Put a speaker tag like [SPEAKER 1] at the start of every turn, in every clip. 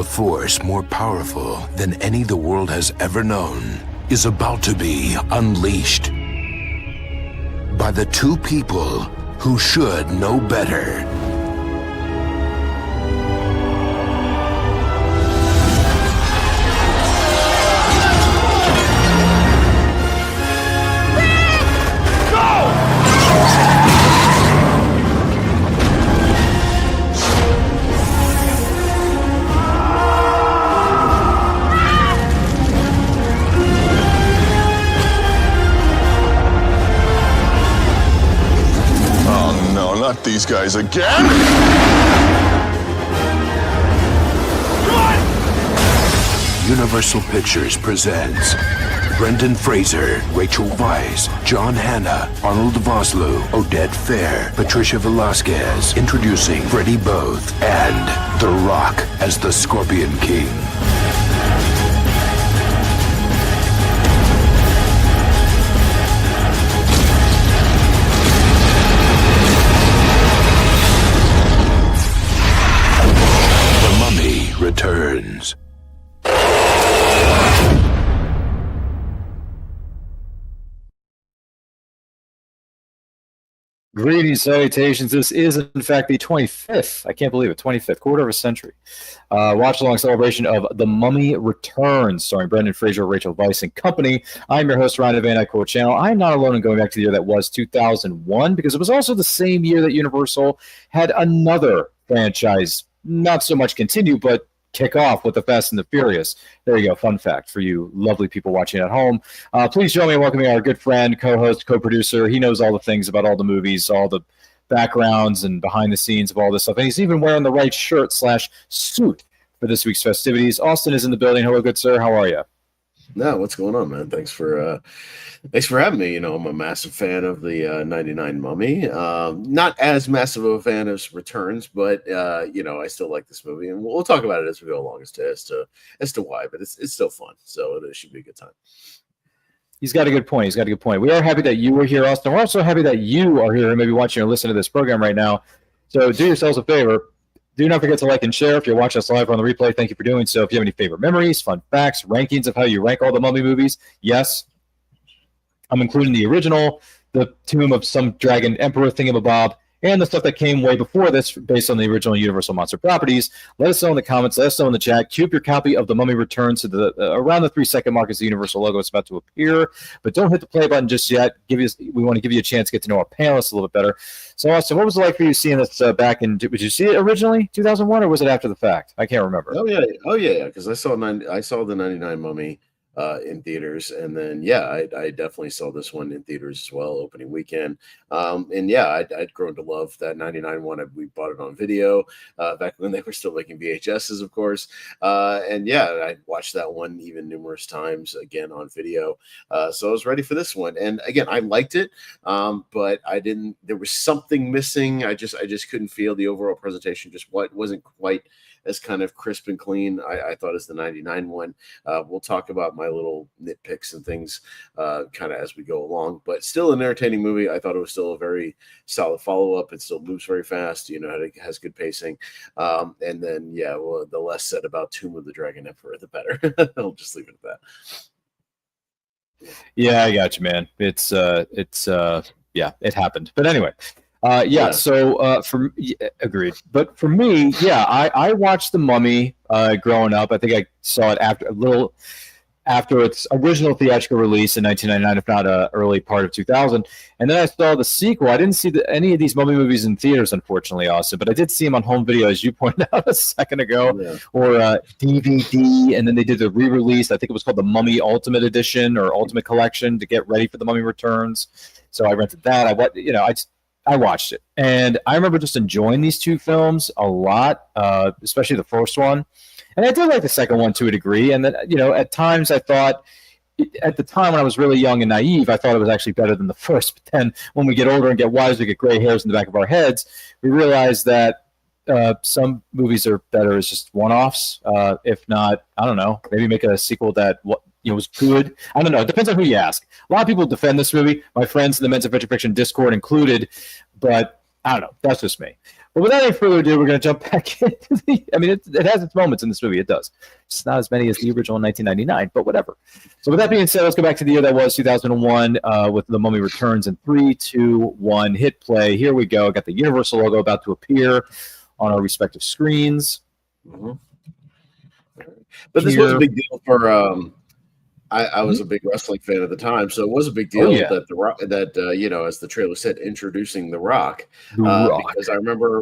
[SPEAKER 1] force more powerful than any the world has ever known is about to be unleashed by the two people who should know better.
[SPEAKER 2] Not these guys again!
[SPEAKER 1] Universal Pictures presents Brendan Fraser, Rachel Weisz, John Hannah, Arnold Vosloo, Odette Fair, Patricia Velasquez, introducing Freddie Both, and The Rock as the Scorpion King. Returns.
[SPEAKER 3] Greetings, salutations. This is, in fact, the 25th. I can't believe it. 25th, quarter of a century. Watchalong celebration of The Mummy Returns, starring Brendan Fraser, Rachel Weisz, and company. I'm your host, Ryan of Van Quote Channel. I'm not alone in going back to the year that was 2001, because it was also the same year that Universal had another franchise, not so much continue, but kick off with the Fast and the Furious. There you go. Fun fact for you lovely people watching at home. Please join me in welcoming our good friend, co-host, co-producer. He knows all the things about all the movies, all the backgrounds and behind the scenes of all this stuff. And he's even wearing the right shirt / suit for this week's festivities. Austin is in the building. Hello, good sir. How are you?
[SPEAKER 4] No, what's going on, man? Thanks for having me. You know, I'm a massive fan of the 99 Mummy. Not as massive of a fan as Returns, but you know, I still like this movie, and we'll talk about it as we go along as to why. But it's still fun, so it should be a good time.
[SPEAKER 3] He's got a good point. We are happy that you were here, Austin. We're also happy that you are here and maybe watching or listening to this program right now. So do yourselves a favor. Do not forget to like and share. If you're watching us live or on the replay, thank you for doing so. If you have any favorite memories, fun facts, rankings of how you rank all the Mummy movies, yes, I'm including the original, the Tomb of some Dragon Emperor thingamabob, and the stuff that came way before this based on the original Universal Monster properties. Let us know in the comments. Let us know in the chat. Queue up your copy of The Mummy Returns to the around the 3-second mark as the Universal logo is about to appear. But don't hit the play button just yet. We want to give you a chance to get to know our panelists a little bit better. So, Austin, what was it like for you seeing this back in? Did you see it originally, 2001, or was it after the fact? I can't remember.
[SPEAKER 4] Oh yeah, because I saw the 99 Mummy in theaters, and then I definitely saw this one in theaters as well, opening weekend. And I'd grown to love that 99 one. We bought it on video back when they were still making VHSs, of course. And I watched that one even numerous times again on video. So I was ready for this one, and again, I liked it, but I didn't. There was something missing. I just couldn't feel the overall presentation. Just wasn't quite as kind of crisp and clean, I thought, as the 99 one. We'll talk about my little nitpicks and things kind of as we go along, but still an entertaining movie. I thought it was still a very solid follow-up. It still moves very fast, you know, it has good pacing. And then, the less said about Tomb of the Dragon Emperor, the better. I'll just leave it at that.
[SPEAKER 3] Yeah, I got you, man. It happened. But anyway. Agreed. But for me, I watched The Mummy growing up. I think I saw it after its original theatrical release in 1999, if not early part of 2000. And then I saw the sequel. I didn't see any of these Mummy movies in theaters, unfortunately, Austin, but I did see them on home video, as you pointed out a second ago, or DVD. And then they did the re-release. I think it was called the Mummy Ultimate Edition or Ultimate Collection to get ready for The Mummy Returns. So I rented that. I watched it, and I remember just enjoying these two films a lot, especially the first one. And I did like the second one to a degree. And then, at times I thought, at the time when I was really young and naive, I thought it was actually better than the first. But then when we get older and get wiser, we get gray hairs in the back of our heads, we realize that some movies are better as just one-offs. If not, I don't know, maybe make a sequel that was good. I don't know. It depends on who you ask. A lot of people defend this movie, my friends in the Men's Adventure Fiction Discord included, but I don't know. That's just me. But without any further ado, we're going to jump back into the. I mean, it has its moments in this movie. It does. It's not as many as the original 1999, but whatever. So with that being said, let's go back to the year that was 2001 with The Mummy Returns in 3, 2, 1. Hit play. Here we go. Got the Universal logo about to appear on our respective screens.
[SPEAKER 4] Mm-hmm. But this was a big deal for. I was a big wrestling fan at the time, so it was a big deal that the Rock, as the trailer said, introducing the Rock, because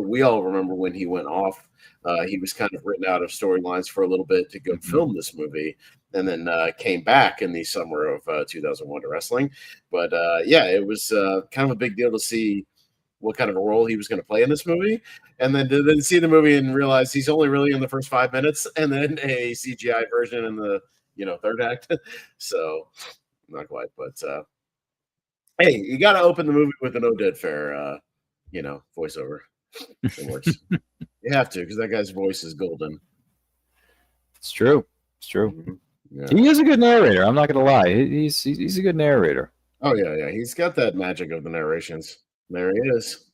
[SPEAKER 4] we all remember when he went off. He was kind of written out of storylines for a little bit to go film this movie, and then came back in the summer of 2001 to wrestling. But it was kind of a big deal to see what kind of a role he was going to play in this movie, and then to then see the movie and realize he's only really in the first 5 minutes, and then a CGI version in the third act. So not quite, but hey, you got to open the movie with an Oded Fair, voiceover. It works. You have to, because that guy's voice is golden.
[SPEAKER 3] It's true. It's true.
[SPEAKER 4] Mm-hmm. Yeah.
[SPEAKER 3] He is a good narrator. I'm not going to lie. He's a good narrator.
[SPEAKER 4] Oh yeah. He's got that magic of the narrations. There he is.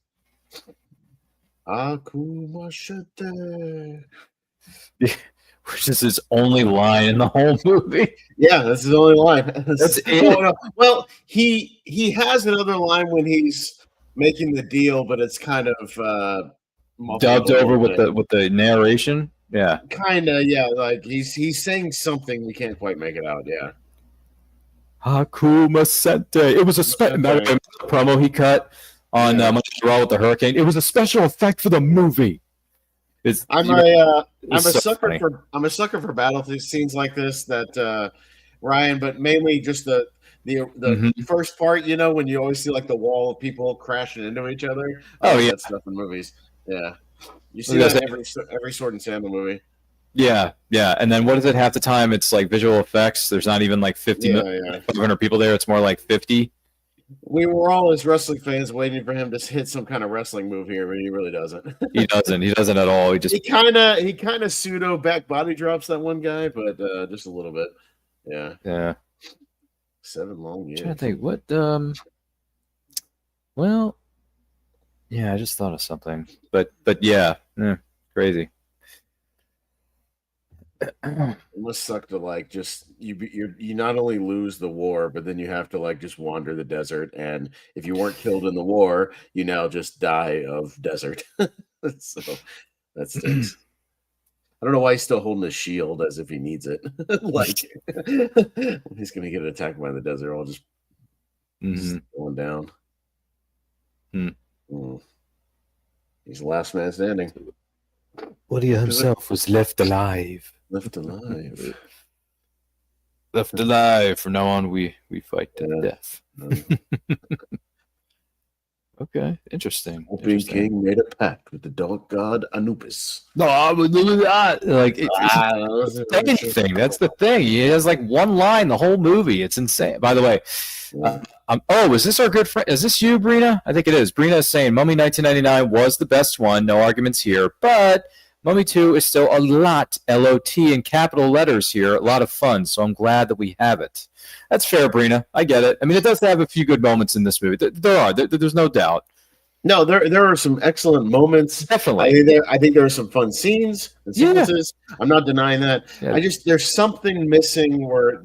[SPEAKER 4] Akumashite.
[SPEAKER 3] Which is his only line in the whole movie.
[SPEAKER 4] Yeah, that's his only line.
[SPEAKER 3] That's it.
[SPEAKER 4] No. Well, he has another line when he's making the deal, but it's kind of
[SPEAKER 3] dubbed over with the narration. Yeah,
[SPEAKER 4] kind of. Yeah, like he's saying something we can't quite make it out. Yeah.
[SPEAKER 3] Hakuma Sente. It was a promo he cut on Montreal with the hurricane. It was a special effect for the movie.
[SPEAKER 4] I'm a sucker for battle scenes like this, that Ryan, but mainly just the first part. When you always see like the wall of people crashing into each other. That stuff in movies. Yeah, you see that in every Sword and Sandal movie.
[SPEAKER 3] Yeah, and then what does it half the time? It's like visual effects. There's not even like 500 people there. It's more like 50.
[SPEAKER 4] We were all as wrestling fans waiting for him to hit some kind of wrestling move here, but he really doesn't. He
[SPEAKER 3] doesn't at all. He
[SPEAKER 4] kind of pseudo back body drops that one guy, but just a little bit. Yeah. 7 long years.
[SPEAKER 3] I'm trying to think what. Well, yeah, I just thought of something, but yeah, crazy.
[SPEAKER 4] It must suck to like just you not only lose the war, but then you have to like just wander the desert, and if you weren't killed in the war, you now just die of desert. So that stinks. I don't know why he's still holding his shield as if he needs it. Like he's gonna get attacked by the desert, all just going down. He's the last man standing.
[SPEAKER 3] Woody himself was left alive.
[SPEAKER 4] Left alive.
[SPEAKER 3] Left alive. From now on, we fight to death. Okay, interesting.
[SPEAKER 4] Opium King made a pact with the dog god Anubis.
[SPEAKER 3] No, I would do that. Like anything. That's the thing. He has like one line the whole movie. It's insane. By the way, is this our good friend? Is this you, Brina? I think it is. Brina is saying Mummy 1999 was the best one. No arguments here, but Mummy 2 is still a lot, L-O-T in capital letters here, a lot of fun, so I'm glad that we have it. That's fair, Brina. I get it. I mean, it does have a few good moments in this movie. There's no doubt.
[SPEAKER 4] No, there are some excellent moments.
[SPEAKER 3] Definitely.
[SPEAKER 4] I think there are some fun scenes and sequences. Yeah. I'm not denying that. Yeah. There's something missing where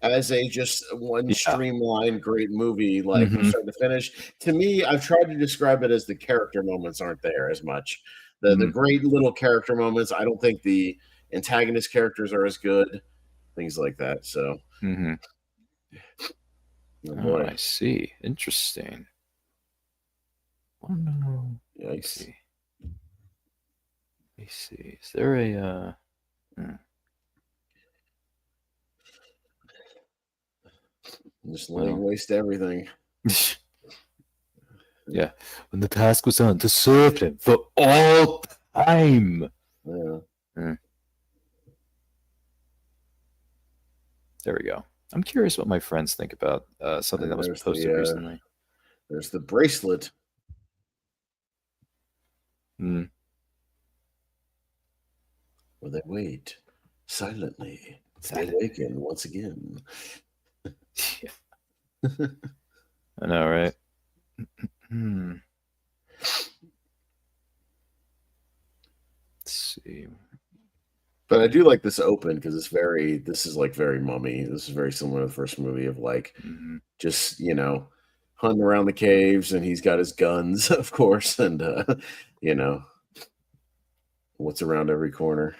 [SPEAKER 4] as a just one streamlined great movie, like from start to finish. To me, I've tried to describe it as the character moments aren't there as much. The great little character moments. I don't think the antagonist characters are as good. Things like that. So. Oh boy.
[SPEAKER 3] I see. Interesting. Oh no.
[SPEAKER 4] Yikes.
[SPEAKER 3] Let me see. Is there a
[SPEAKER 4] just letting waste everything.
[SPEAKER 3] Yeah. When the task was on to serve him for all time.
[SPEAKER 4] Yeah.
[SPEAKER 3] There we go. I'm curious what my friends think about something that was posted recently.
[SPEAKER 4] There's the bracelet. Where they wait silently. They awaken once again.
[SPEAKER 3] I know, right?
[SPEAKER 4] I do like this open because this is like very Mummy. This is very similar to the first movie of like just, hunting around the caves, and he's got his guns, of course, and you know, what's around every corner.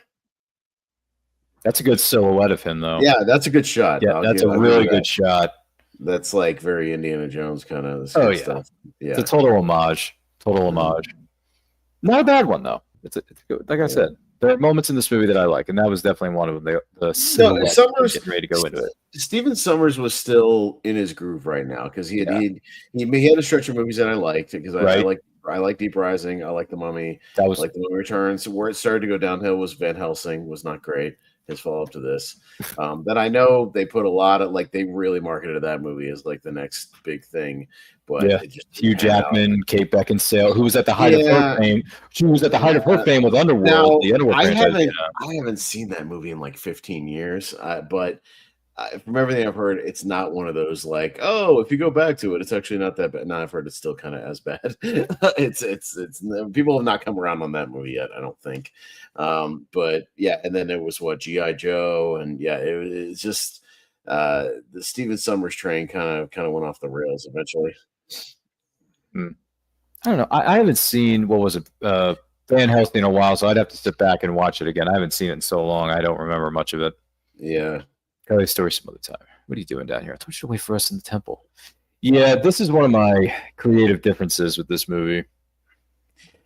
[SPEAKER 3] That's a good silhouette of him, though.
[SPEAKER 4] Yeah, that's a good shot.
[SPEAKER 3] Yeah, that's a really good shot.
[SPEAKER 4] That's like very Indiana Jones kind of stuff. Yeah,
[SPEAKER 3] it's a total homage. Total homage. Not a bad one though. It's good. Like I said, there are moments in this movie that I like, and that was definitely one of them. The silhouette getting ready to go into it.
[SPEAKER 4] Stephen Sommers was still in his groove right now because he had a stretch of movies that I liked because I like Deep Rising, I like The Mummy, I like The Mummy Returns. Where it started to go downhill was Van Helsing, was not great. His follow up to this, that I know they put a lot of they really marketed that movie as like the next big thing, but it just
[SPEAKER 3] Hugh Jackman, Kate Beckinsale, who was at the height of her fame. She was at the height of her fame with Underworld.
[SPEAKER 4] Now,
[SPEAKER 3] the Underworld
[SPEAKER 4] I
[SPEAKER 3] franchise,
[SPEAKER 4] haven't seen that movie in like 15 years, but from everything I've heard, it's not one of those like, oh, if you go back to it, it's actually not that bad. No, I've heard it's still kind of as bad. it's people have not come around on that movie yet, I don't think. But yeah, and then it was G.I. Joe, and it's just the Stephen Sommers train kind of went off the rails eventually.
[SPEAKER 3] I don't know. I haven't seen Van Helsing in a while, so I'd have to sit back and watch it again. I haven't seen it in so long. I don't remember much of it.
[SPEAKER 4] Yeah.
[SPEAKER 3] Tell you a story some other time. What are you doing down here? I told you to wait for us in the temple. Yeah, this is one of my creative differences with this movie.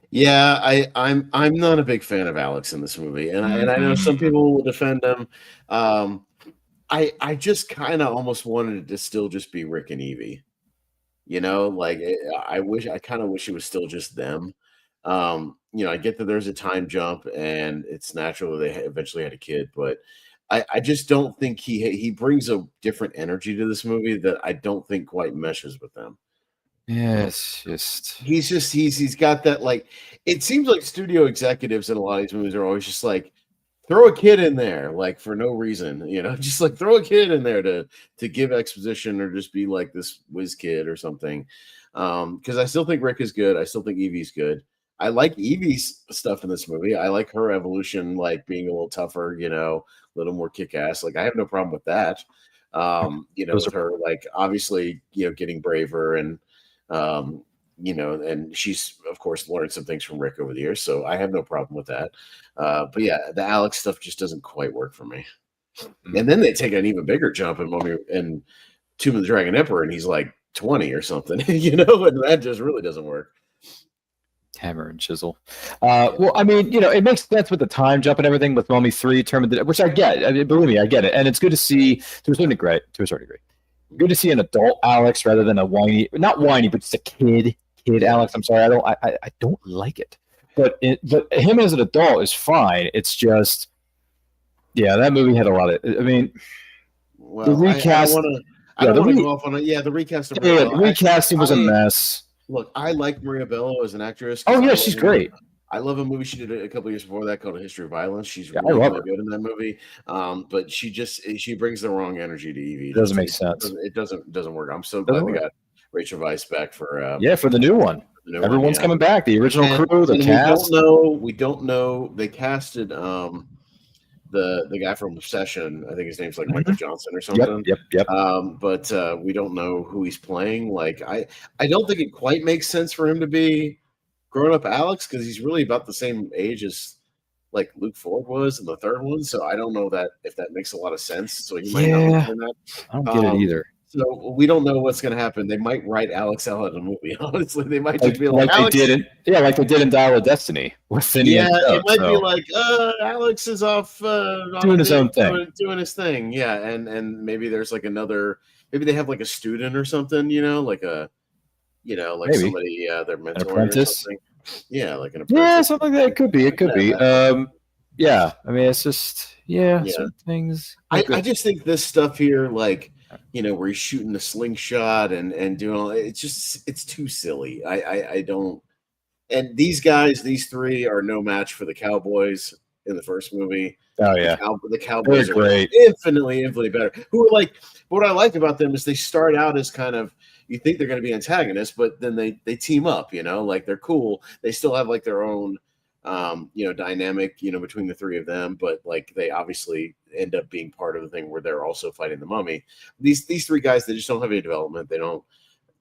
[SPEAKER 4] Yeah, I'm not a big fan of Alex in this movie, and I know some people will defend him. I just kind of almost wanted it to still just be Rick and Evie. I kind of wish it was still just them. I get that there's a time jump, and it's natural that they eventually had a kid, but I just don't think he brings a different energy to this movie that I don't think quite meshes with them.
[SPEAKER 3] Yeah, he's
[SPEAKER 4] got that it seems like studio executives in a lot of these movies are always just like throw a kid in there for no reason, just like throw a kid in there to give exposition or just be like this whiz kid or something. Because I still think Rick is good. I still think Evie's good. I like Evie's stuff in this movie. I like her evolution, being a little tougher, a little more kick-ass. I have no problem with that. With her, obviously, getting braver and, and she's, of course, learned some things from Rick over the years. So I have no problem with that. But yeah, the Alex stuff just doesn't quite work for me. And then they take an even bigger jump in Mummy and Tomb of the Dragon Emperor, and he's like 20 or something, and that just really doesn't work.
[SPEAKER 3] Hammer and chisel. Well, I mean, it makes sense with the time jump and everything with Mummy 3, which I get. I mean, believe me, I get it. And it's good to see to a certain degree. Good to see an adult Alex rather than not whiny, but just a kid Alex. I'm sorry, I don't like it. But him as an adult is fine. It's just, that movie had a lot of. I mean, the recast.
[SPEAKER 4] I don't want to go off on it. Yeah, the recast.
[SPEAKER 3] The recasting was a mess.
[SPEAKER 4] Look, I like Maria Bello as an actress.
[SPEAKER 3] Oh yeah, she's great.
[SPEAKER 4] I love a movie she did a couple years before that called A History of Violence. She's really good in that movie. But she brings the wrong energy to Evie.
[SPEAKER 3] It doesn't make sense.
[SPEAKER 4] It doesn't work. I'm so glad they got Rachel Weisz back for
[SPEAKER 3] for the new one. Everyone's coming back. The original crew, the cast.
[SPEAKER 4] We don't know. They casted the guy from Obsession. I think his name's Michael Johnson or something.
[SPEAKER 3] Yep.
[SPEAKER 4] But we don't know who he's playing. I don't think it quite makes sense for him to be grown up Alex because he's really about the same age as Luke Ford was in the third one. So I don't know if that makes a lot of sense. So he might not be that.
[SPEAKER 3] I don't get it either.
[SPEAKER 4] So we don't know what's going to happen. They might write Alex out of the movie. Honestly, they might just be
[SPEAKER 3] like
[SPEAKER 4] Alex,
[SPEAKER 3] they did in Dial of Destiny.
[SPEAKER 4] It might be like Alex is off
[SPEAKER 3] doing his own thing,
[SPEAKER 4] doing his thing. Yeah, and maybe there's another. Maybe they have a student or something. Maybe. Somebody their mentor, an apprentice. Or something. Yeah, an apprentice.
[SPEAKER 3] Yeah, something like that. It could be. Yeah, I mean, it's just certain things.
[SPEAKER 4] I just think this stuff here, where he's shooting the slingshot and doing all it's too silly. I don't. And these three are no match for the Cowboys in the first movie.
[SPEAKER 3] Oh yeah,
[SPEAKER 4] the Cowboys are great, infinitely better. Who are what I like about them is they start out as kind of you think they're going to be antagonists, but then they team up. They're cool. They still have their own dynamic, between the three of them, but like they obviously end up being part of the thing where they're also fighting the mummy. These three guys, they just don't have any development. They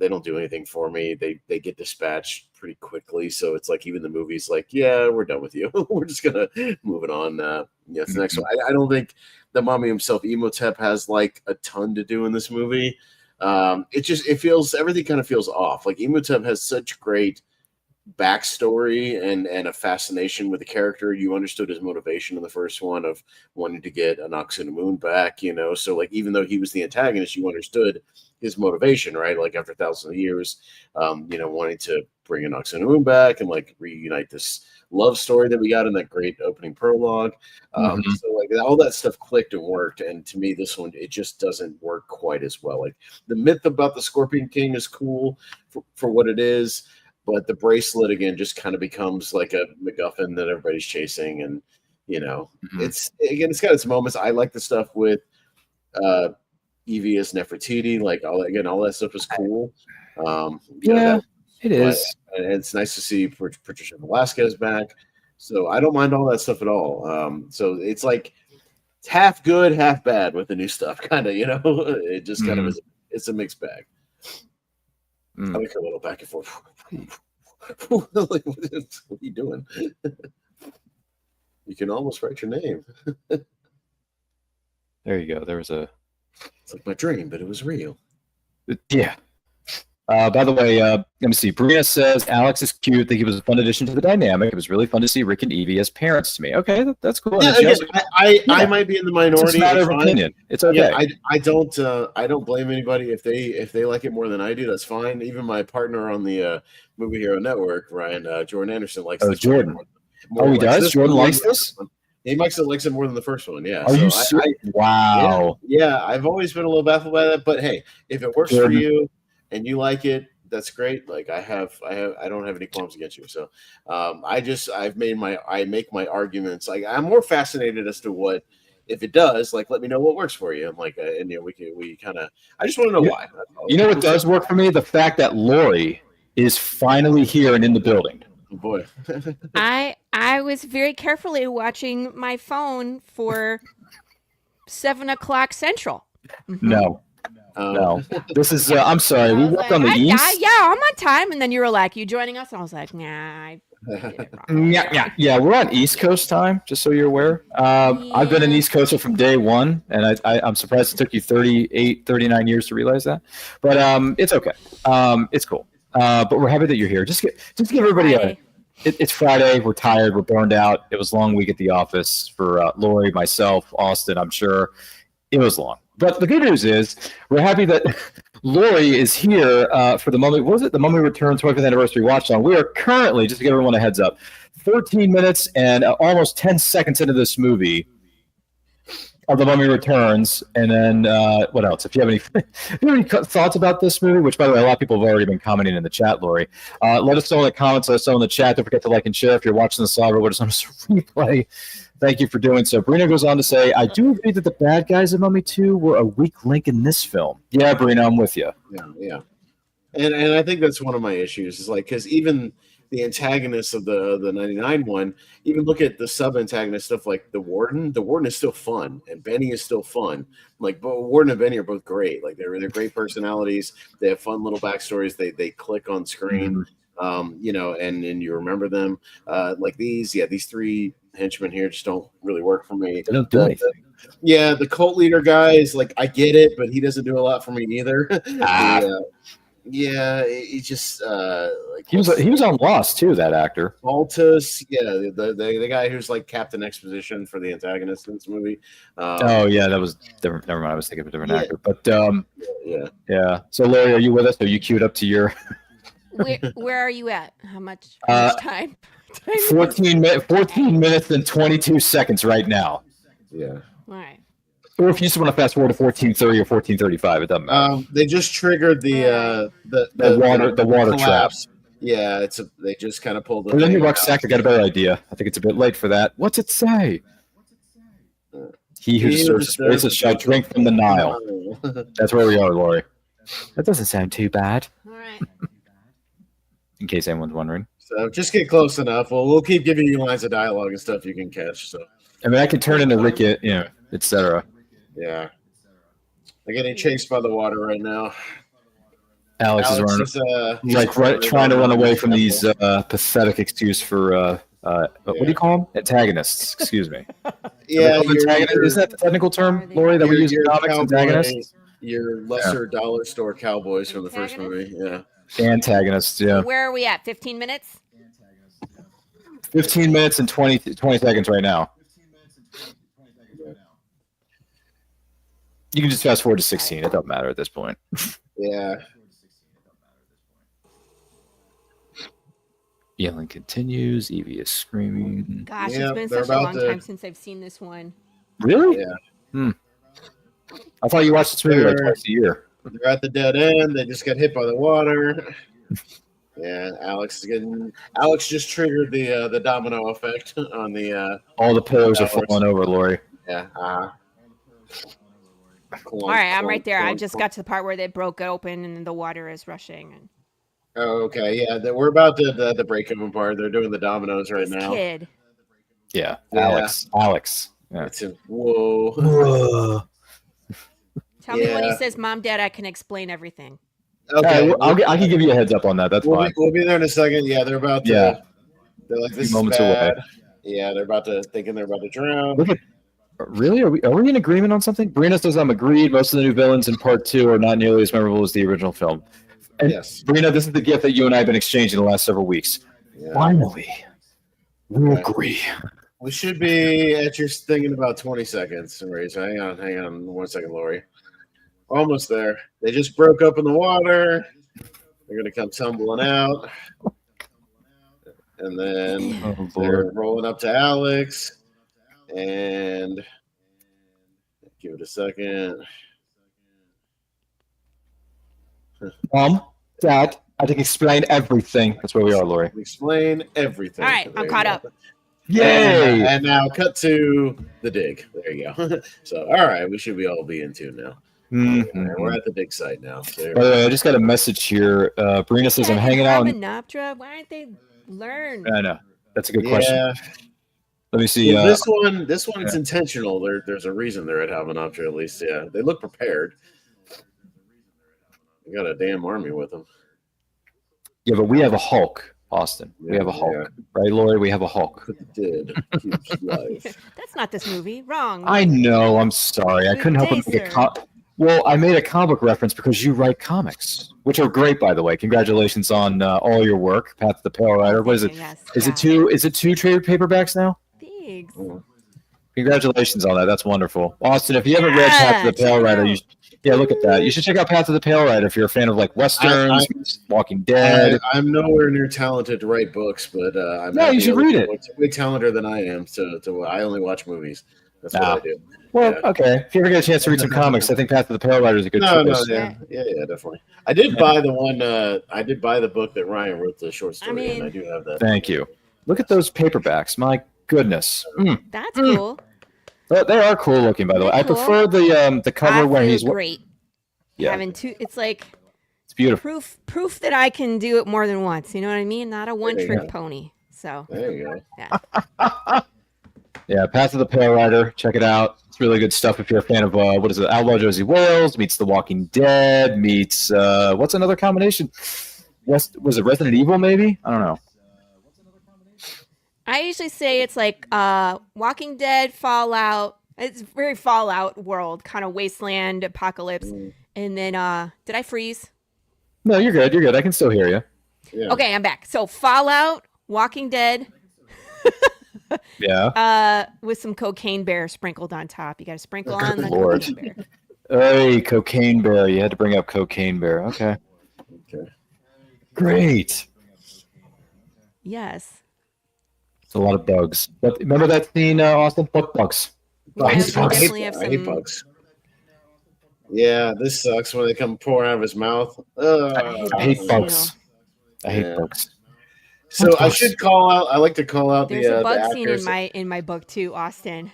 [SPEAKER 4] don't do anything for me. They get dispatched pretty quickly. So it's like even the movie's like, yeah, we're done with you. We're just gonna move it on. It's the next one. I don't think the mummy himself, Imhotep, has like a ton to do in this movie. Everything kind of feels off. Like Imhotep has such great backstory and a fascination with the character. You understood his motivation in the first one of wanting to get Anck-su-namun back, so like even though he was the antagonist, you understood his motivation, right? Like after thousands of years, wanting to bring Anck-su-namun back and like reunite this love story that we got in that great opening prologue. So like all that stuff clicked and worked, and to me this one, it just doesn't work quite as well. Like the myth about the Scorpion King is cool for what it is, but the bracelet again just kind of becomes like a MacGuffin that everybody's chasing, and it's got its moments. I like the stuff with Evie as Nefertiti, like all that stuff is cool. It is, and it's nice to see Patricia Velasquez back. So I don't mind all that stuff at all. So it's like it's half good, half bad with the new stuff, kind of. It just kind of is. It's a mixed bag. I like her little back and forth. Like, what are you doing? You can almost write your name.
[SPEAKER 3] There you go. There was a.
[SPEAKER 4] It's like my dream, but it was real.
[SPEAKER 3] Yeah. By the way, let me see. Brina says Alex is cute. Think he was a fun addition to the dynamic. It was really fun to see Rick and Evie as parents to me. Okay, that's cool.
[SPEAKER 4] Yeah, again, I might be in the minority.
[SPEAKER 3] It's a matter of opinion. It's okay.
[SPEAKER 4] Yeah, I don't blame anybody if they like it more than I do. That's fine. Even my partner on the Movie Hero Network, Ryan Jordan Anderson, likes.
[SPEAKER 3] Oh, Jordan. He does. Jordan likes this.
[SPEAKER 4] He likes it more than the first one. Yeah.
[SPEAKER 3] Are you serious? Wow.
[SPEAKER 4] Yeah, I've always been a little baffled by that, but hey, if it works for you and you like it, that's great. Like I don't have any qualms against you. So I make my arguments. Like I'm more fascinated as to what, if it does, like let me know what works for you. I'm like, and we kind of, I just want to know why.
[SPEAKER 3] You know what does work for me? The fact that Lori is finally here and in the building.
[SPEAKER 4] Oh boy.
[SPEAKER 5] I was very carefully watching my phone for 7:00 Central.
[SPEAKER 3] No. No, this is. I'm sorry. We work on the east.
[SPEAKER 5] Yeah, I'm on time. And then you were like, "You joining us?" And I was like, "Nah."
[SPEAKER 3] Yeah. We're on East Coast time, just so you're aware. I've been an East Coaster from day one, and I'm surprised it took you 39 years to realize that. But it's okay. It's cool. But we're happy that you're here. Just give everybody it's Friday. We're tired. We're burned out. It was a long week at the office for Lori, myself, Austin. I'm sure it was long. But the good news is we're happy that Lori is here for the Mummy. What was it? The Mummy Returns 25th Anniversary Watchalong. We are currently, just to give everyone a heads up, 13 minutes and almost 10 seconds into this movie of The Mummy Returns. And then what else? If you have any thoughts about this movie, which, by the way, a lot of people have already been commenting in the chat, Lori, let us know in the comments. Let us know in the chat. Don't forget to like and share if you're watching the saga. What is on this replay? Thank you for doing so. Brina goes on to say, I do agree that the bad guys in Mummy 2 were a weak link in this film. Yeah, Brina, I'm with you.
[SPEAKER 4] Yeah. And I think that's one of my issues is like, because even the antagonists of the 99 one, even look at the sub-antagonist stuff like the Warden. The Warden is still fun, and Benny is still fun. Like, but Warden and Benny are both great. Like, they're great personalities. They have fun little backstories. They click on screen, and you remember them. Like these three henchmen here just don't really work for me.
[SPEAKER 3] They don't do anything.
[SPEAKER 4] The cult leader guy is like, I get it, but he doesn't do a lot for me either. He just like
[SPEAKER 3] he was on Lost too. That actor,
[SPEAKER 4] Altus. Yeah, the guy who's like Captain Exposition for the antagonist in this movie.
[SPEAKER 3] That was different. Never mind, I was thinking of a different actor. But yeah. So Lori, are you with us? Are you queued up to your?
[SPEAKER 5] Where are you at? How much time?
[SPEAKER 3] 14 minutes and 22 seconds right now.
[SPEAKER 4] Yeah.
[SPEAKER 5] All right.
[SPEAKER 3] Or if you just want to fast forward to 14:30 or 14:35, it doesn't matter.
[SPEAKER 4] They just triggered the
[SPEAKER 3] water traps.
[SPEAKER 4] Yeah, they just kind of pulled.
[SPEAKER 3] Well, then you Rucksack. I got a better idea. I think it's a bit late for that. What's it say? He who serves spaces shall drink from the Nile. That's where we are, Lori. That doesn't sound too bad.
[SPEAKER 5] All right.
[SPEAKER 3] In case anyone's wondering.
[SPEAKER 4] So just get close enough. We'll keep giving you lines of dialogue and stuff you can catch. So
[SPEAKER 3] I mean, I can turn into Rick, etc.
[SPEAKER 4] yeah, they're getting chased by the water right now.
[SPEAKER 3] Alex is running, trying to run away from these pathetic excuse for what do you call them? Antagonists. Excuse me.
[SPEAKER 4] Yeah,
[SPEAKER 3] is that the technical term, Lori, that we use in comics? Antagonists.
[SPEAKER 4] Your lesser dollar store cowboys from the first movie. Yeah.
[SPEAKER 3] Antagonists. Yeah.
[SPEAKER 5] Where are we at? 15 minutes.
[SPEAKER 3] 15 minutes and 20 seconds right now. You can just fast forward to 16. It doesn't matter at this point.
[SPEAKER 4] Yeah.
[SPEAKER 3] Yelling continues. Evie is screaming.
[SPEAKER 5] Gosh, it's been such a long time since I've seen this one.
[SPEAKER 3] Really?
[SPEAKER 4] Yeah.
[SPEAKER 3] I thought you watched this movie like twice a year.
[SPEAKER 4] They're at the dead end. They just got hit by the water. Yeah, Alex just triggered the domino effect on the.
[SPEAKER 3] All the pillars are falling over, Lori.
[SPEAKER 4] Yeah.
[SPEAKER 5] All right, I'm right there. I just got to the part where they broke open and the water is rushing. And
[SPEAKER 4] oh, okay. Yeah, we're about to the break open part. They're doing the dominoes right now.
[SPEAKER 5] Kid.
[SPEAKER 3] Yeah, Alex. Yeah.
[SPEAKER 4] Whoa.
[SPEAKER 5] Tell me when he says, "Mom, Dad, I can explain everything."
[SPEAKER 3] Okay, I can give you a heads up on that. That's fine.
[SPEAKER 4] We'll be there in a second. Yeah, they're about to.
[SPEAKER 3] Yeah.
[SPEAKER 4] They're like, this is
[SPEAKER 3] moments
[SPEAKER 4] bad.
[SPEAKER 3] away.
[SPEAKER 4] Yeah, they're thinking they're about to drown.
[SPEAKER 3] Look at. Really? Are we in agreement on something? Brina says I'm agreed. Most of the new villains in part 2 are not nearly as memorable as the original film. And
[SPEAKER 4] yes.
[SPEAKER 3] Brina, this is the gift that you and I have been exchanging the last several weeks.
[SPEAKER 4] Yeah.
[SPEAKER 3] Finally. We agree.
[SPEAKER 4] We should be at your thing in about 20 seconds. Fraser. Hang on 1 second, Lori. Almost there. They just broke up in the water. They're going to come tumbling out. And then they're rolling up to Alex. And give it a second.
[SPEAKER 3] Mom, Dad, I can explain everything. That's where we are, Lori.
[SPEAKER 4] Explain everything.
[SPEAKER 5] All right, I'm caught up.
[SPEAKER 3] Yay!
[SPEAKER 4] And now cut to the dig. There you go. So, all right, we should all be in tune now.
[SPEAKER 3] Mm-hmm.
[SPEAKER 4] We're at the dig site now. So
[SPEAKER 3] by the way, I just got a message here. Brina says I'm hanging out.
[SPEAKER 5] Ramanoptera? Why aren't they learn?
[SPEAKER 3] I know. That's a good question.
[SPEAKER 4] Yeah.
[SPEAKER 3] Let me see.
[SPEAKER 4] Well, this one is intentional. There's a reason they're at Ramanoptera, at least. Yeah, they look prepared. They got a damn army with them.
[SPEAKER 3] Yeah, but we have a Hulk, Austin.
[SPEAKER 4] Yeah,
[SPEAKER 3] we have a Hulk, right, Lori? We have a Hulk.
[SPEAKER 4] Did keeps life.
[SPEAKER 5] That's not this movie. Wrong.
[SPEAKER 3] I know. I'm sorry. I couldn't help but make a Well, I made a comic book reference because you write comics, which are great, by the way. Congratulations on all your work, Path to the Pale Rider. What is it?
[SPEAKER 5] Yes,
[SPEAKER 3] is it two? Is it 2 trade paperbacks now?
[SPEAKER 5] Thanks.
[SPEAKER 3] Congratulations on that. That's wonderful, Austin. If you haven't read Path to the Pale Rider, look at that. You should check out Path to the Pale Rider if you're a fan of like westerns, Walking Dead.
[SPEAKER 4] I'm nowhere near talented to write books, but
[SPEAKER 3] you should read it.
[SPEAKER 4] It's way talented than I am. So I only watch movies. That's what I do.
[SPEAKER 3] Well, okay. If you ever get a chance to read some comics, I think Path to the Pale Rider is a good choice.
[SPEAKER 4] Yeah, definitely. I did buy the one. I did buy the book that Ryan wrote, the short story, and I do have that.
[SPEAKER 3] Thank you. Look at those paperbacks. My goodness.
[SPEAKER 5] That's cool.
[SPEAKER 3] They are cool looking, by the way. I prefer the cover where he's
[SPEAKER 5] great.
[SPEAKER 3] Yeah,
[SPEAKER 5] having two. It's like
[SPEAKER 3] it's beautiful.
[SPEAKER 5] Proof that I can do it more than once. You know what I mean? Not a one-trick pony. So
[SPEAKER 4] there you go.
[SPEAKER 5] Yeah.
[SPEAKER 3] Yeah, Path of the Pale Rider. Check it out. It's really good stuff if you're a fan of what is it? Outlaw Josie Wales meets The Walking Dead meets what's another combination? Was it Resident Evil? Maybe I don't know.
[SPEAKER 5] I usually say it's like Walking Dead, Fallout. It's very Fallout world, kind of wasteland, apocalypse. And then, did I freeze?
[SPEAKER 3] No, you're good. You're good. I can still hear you.
[SPEAKER 4] Yeah.
[SPEAKER 5] Okay, I'm back. So Fallout, Walking Dead.
[SPEAKER 3] Yeah.
[SPEAKER 5] With some cocaine bear sprinkled on top. You got to sprinkle on the
[SPEAKER 3] Lord.
[SPEAKER 5] cocaine bear.
[SPEAKER 3] Hey, Cocaine Bear. You had to bring up Cocaine Bear. Okay. Great.
[SPEAKER 5] Yes.
[SPEAKER 3] It's a lot of bugs. But remember that scene, Austin? What bugs?
[SPEAKER 5] Yeah,
[SPEAKER 3] I hate
[SPEAKER 5] we
[SPEAKER 3] bugs.
[SPEAKER 5] definitely have
[SPEAKER 4] I hate
[SPEAKER 5] some.
[SPEAKER 4] bugs. Yeah, this sucks when they come pouring out of his mouth.
[SPEAKER 3] I hate bugs. I hate
[SPEAKER 4] Yeah.
[SPEAKER 3] bugs.
[SPEAKER 4] So I should call out. I like to call out
[SPEAKER 5] There's
[SPEAKER 4] the
[SPEAKER 5] a bug
[SPEAKER 4] the
[SPEAKER 5] scene
[SPEAKER 4] actors.
[SPEAKER 5] in my book too, Austin.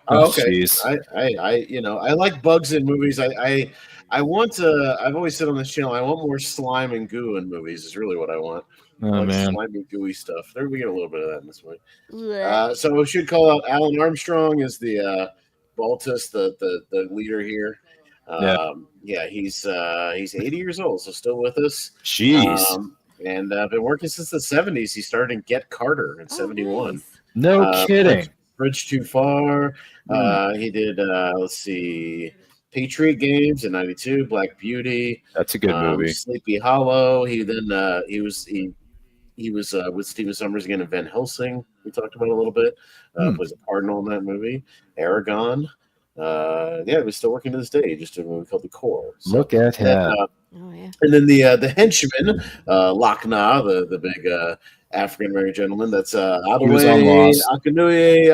[SPEAKER 4] Oh, okay.
[SPEAKER 3] Jeez.
[SPEAKER 4] I like bugs in movies. I I've always said on this channel, I want more slime and goo in movies. Is really what I want.
[SPEAKER 3] Oh,
[SPEAKER 4] I like
[SPEAKER 3] man.
[SPEAKER 4] slimy, gooey stuff. There we get a little bit of that in this one.
[SPEAKER 5] Blech.
[SPEAKER 4] So we should call out Alan Armstrong as the Baltus, the leader here. He's 80 years old, so still with us.
[SPEAKER 3] Jeez.
[SPEAKER 4] And been working since the 70s. He started in Get Carter in 71.
[SPEAKER 5] Nice.
[SPEAKER 3] No kidding.
[SPEAKER 4] Bridge Too Far. He did, let's see, Patriot Games in 92, Black Beauty.
[SPEAKER 3] That's a good movie.
[SPEAKER 4] Sleepy Hollow. He was with Stephen Sommers again in Van Helsing. We talked about a little bit. Was a cardinal in that movie. Aragon. He was still working to this day. Just did a movie called The Core. So,
[SPEAKER 3] Look at him.
[SPEAKER 5] Oh yeah.
[SPEAKER 4] and then the henchman, Lakna, the big African American gentleman. That's
[SPEAKER 3] He was on Lost.
[SPEAKER 4] Akinue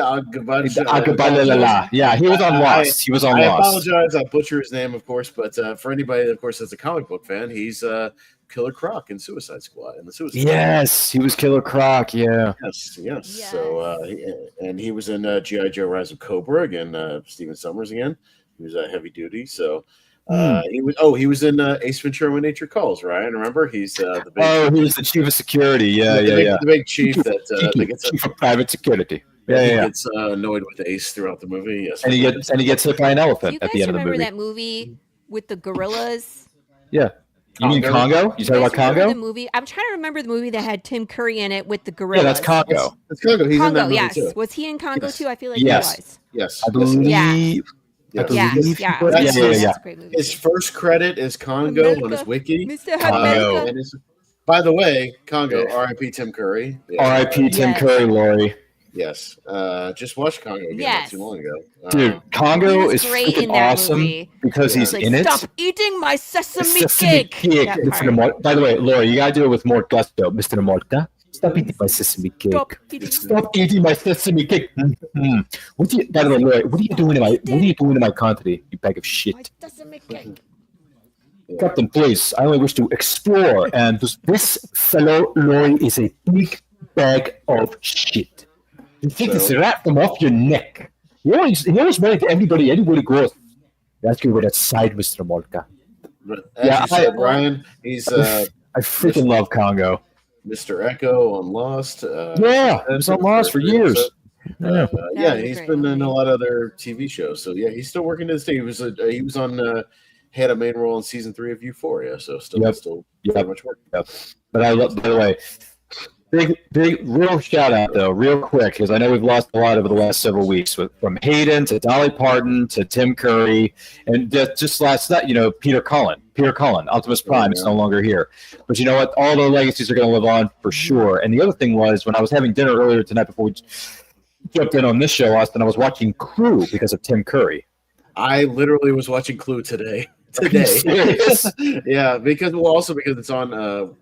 [SPEAKER 3] Agabalala. Yeah, he was on Lost. He was on
[SPEAKER 4] I
[SPEAKER 3] Lost.
[SPEAKER 4] apologize. I butcher his name, of course, but for anybody, of course, that's a comic book fan, he's Killer Croc in Suicide Squad.
[SPEAKER 3] Yes, he was Killer Croc. Yeah.
[SPEAKER 4] Yes. So he was in G.I. Joe: Rise of Cobra again. Stephen Sommers again. He was heavy duty. So. He was in Ace Ventura: When Nature Calls. Ryan, remember? He's the big.
[SPEAKER 3] He was the chief of security. Yeah.
[SPEAKER 4] The big chief that gets
[SPEAKER 3] chief of private security.
[SPEAKER 4] He gets annoyed with Ace throughout the movie. Yes,
[SPEAKER 3] and he gets hit by an
[SPEAKER 5] Do
[SPEAKER 3] elephant
[SPEAKER 5] you
[SPEAKER 3] at
[SPEAKER 5] guys
[SPEAKER 3] the end of the
[SPEAKER 5] remember
[SPEAKER 3] movie.
[SPEAKER 5] that movie with the gorillas?
[SPEAKER 3] Yeah. You mean Congo? You talking about
[SPEAKER 5] Remember
[SPEAKER 3] Congo?
[SPEAKER 5] the movie? I'm trying to remember the movie that had Tim Curry in it with the gorillas.
[SPEAKER 3] Yeah, that's Congo.
[SPEAKER 4] That's Congo. He's in that movie
[SPEAKER 5] yes.
[SPEAKER 4] too.
[SPEAKER 5] Was he in Congo too? I feel like
[SPEAKER 3] Yes.
[SPEAKER 5] he was.
[SPEAKER 4] Yes,
[SPEAKER 3] I believe.
[SPEAKER 5] Yes, yeah.
[SPEAKER 4] That's
[SPEAKER 5] That's a great movie.
[SPEAKER 4] His first credit is Congo on his wiki.
[SPEAKER 5] Mr.
[SPEAKER 3] Congo.
[SPEAKER 5] America.
[SPEAKER 4] By the way, Congo, R.I.P. Tim Curry.
[SPEAKER 3] R.I.P. Tim
[SPEAKER 5] Yes.
[SPEAKER 3] Curry, Lori.
[SPEAKER 4] Yes. Just watched Congo again not too long ago.
[SPEAKER 3] Dude,
[SPEAKER 5] He
[SPEAKER 3] Congo
[SPEAKER 5] was
[SPEAKER 3] is
[SPEAKER 5] great
[SPEAKER 3] freaking
[SPEAKER 5] in that
[SPEAKER 3] awesome
[SPEAKER 5] movie.
[SPEAKER 3] because he's
[SPEAKER 5] Like,
[SPEAKER 3] in it.
[SPEAKER 5] Stop eating my sesame
[SPEAKER 3] Sesame
[SPEAKER 5] cake. That part.
[SPEAKER 3] By the way, Laura, you gotta do it with more gusto, Mr. Morta. Stop eating my sesame cake.
[SPEAKER 5] Stop eating.
[SPEAKER 3] Stop eating my sesame cake. By the way, Laura, what are you doing in my country, you bag of
[SPEAKER 5] My
[SPEAKER 3] shit?
[SPEAKER 5] sesame cake.
[SPEAKER 3] Captain, please, I only wish to explore, and this fellow Lori is a big bag of shit. You take this rat from off your neck. He always running to everybody, anywhere he goes. That's good with that side, Mr. Molka.
[SPEAKER 4] But as you said, Ryan, he's
[SPEAKER 3] I freaking love Congo.
[SPEAKER 4] Mr. Echo on Lost.
[SPEAKER 3] He was on Lost for years.
[SPEAKER 4] He's been in a lot of other TV shows. So he's still working to this day. He was on had a main role in season 3 of Euphoria. So still very much working.
[SPEAKER 3] Yep. But I love. By the way, big real shout out though, real quick, because I know we've lost a lot over the last several weeks, from Hayden to Dolly Parton to Tim Curry, and just last night, Peter Cullen, Optimus Prime is no longer here. But you know what? All the legacies are going to live on for sure. And the other thing was, when I was having dinner earlier tonight before we jumped in on this show, Austin, I was watching Clue because of Tim Curry.
[SPEAKER 4] I literally was watching Clue today. Because it's on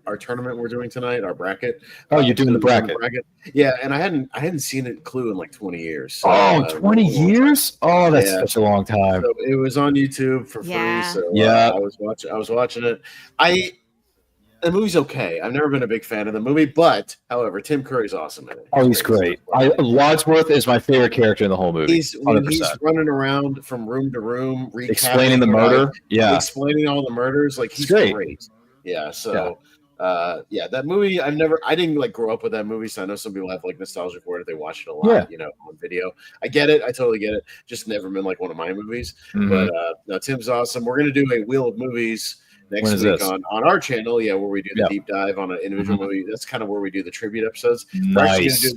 [SPEAKER 4] our tournament we're doing tonight, our bracket.
[SPEAKER 3] Oh, you're doing the bracket.
[SPEAKER 4] Yeah, and I hadn't seen it Clue in like 20 years.
[SPEAKER 3] So, 20 years? Oh, that's such a long time.
[SPEAKER 4] So it was on YouTube for free. So I was watching it. The movie's okay. I've never been a big fan of the movie, but however, Tim Curry's awesome in it.
[SPEAKER 3] He's great. Wadsworth is my favorite character in the whole movie.
[SPEAKER 4] He's running around from room to room,
[SPEAKER 3] explaining the murder.
[SPEAKER 4] Explaining all the murders. Like, he's great. Yeah. So, that movie, I didn't like grow up with that movie. So I know some people have like nostalgia for it if they watch it a lot, on video. I get it. I totally get it. Just never been like one of my movies.
[SPEAKER 3] Mm-hmm.
[SPEAKER 4] But no, Tim's awesome. We're gonna do a Wheel of Movies next week on our channel, where we do the deep dive on an individual movie. That's kind of where we do the tribute episodes.
[SPEAKER 3] Nice.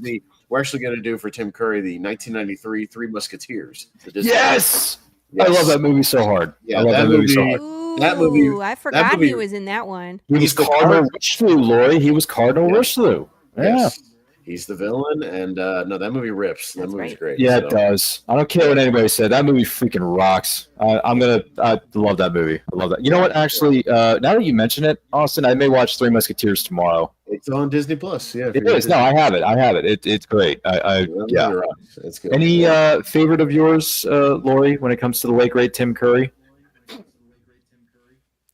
[SPEAKER 4] We're actually going to do for Tim Curry the 1993 Three Musketeers.
[SPEAKER 3] Yes! I love that movie so hard.
[SPEAKER 4] Yeah,
[SPEAKER 3] I love that movie so hard.
[SPEAKER 4] That movie.
[SPEAKER 5] I forgot he was in that one.
[SPEAKER 3] He was Cardinal Richelieu, Lori. He was Cardinal Richelieu.
[SPEAKER 4] Yes. He's the villain, and no, that movie rips. That movie's great.
[SPEAKER 3] Yeah, it does. I don't care what anybody said. That movie freaking rocks. I love that movie. I love that. You know what? Actually, now that you mention it, Austin, I may watch Three Musketeers tomorrow.
[SPEAKER 4] It's on Disney Plus. Yeah,
[SPEAKER 3] it is. No, I have it. It's great. It's good. Any favorite of yours, Lori, when it comes to the late great Tim Curry?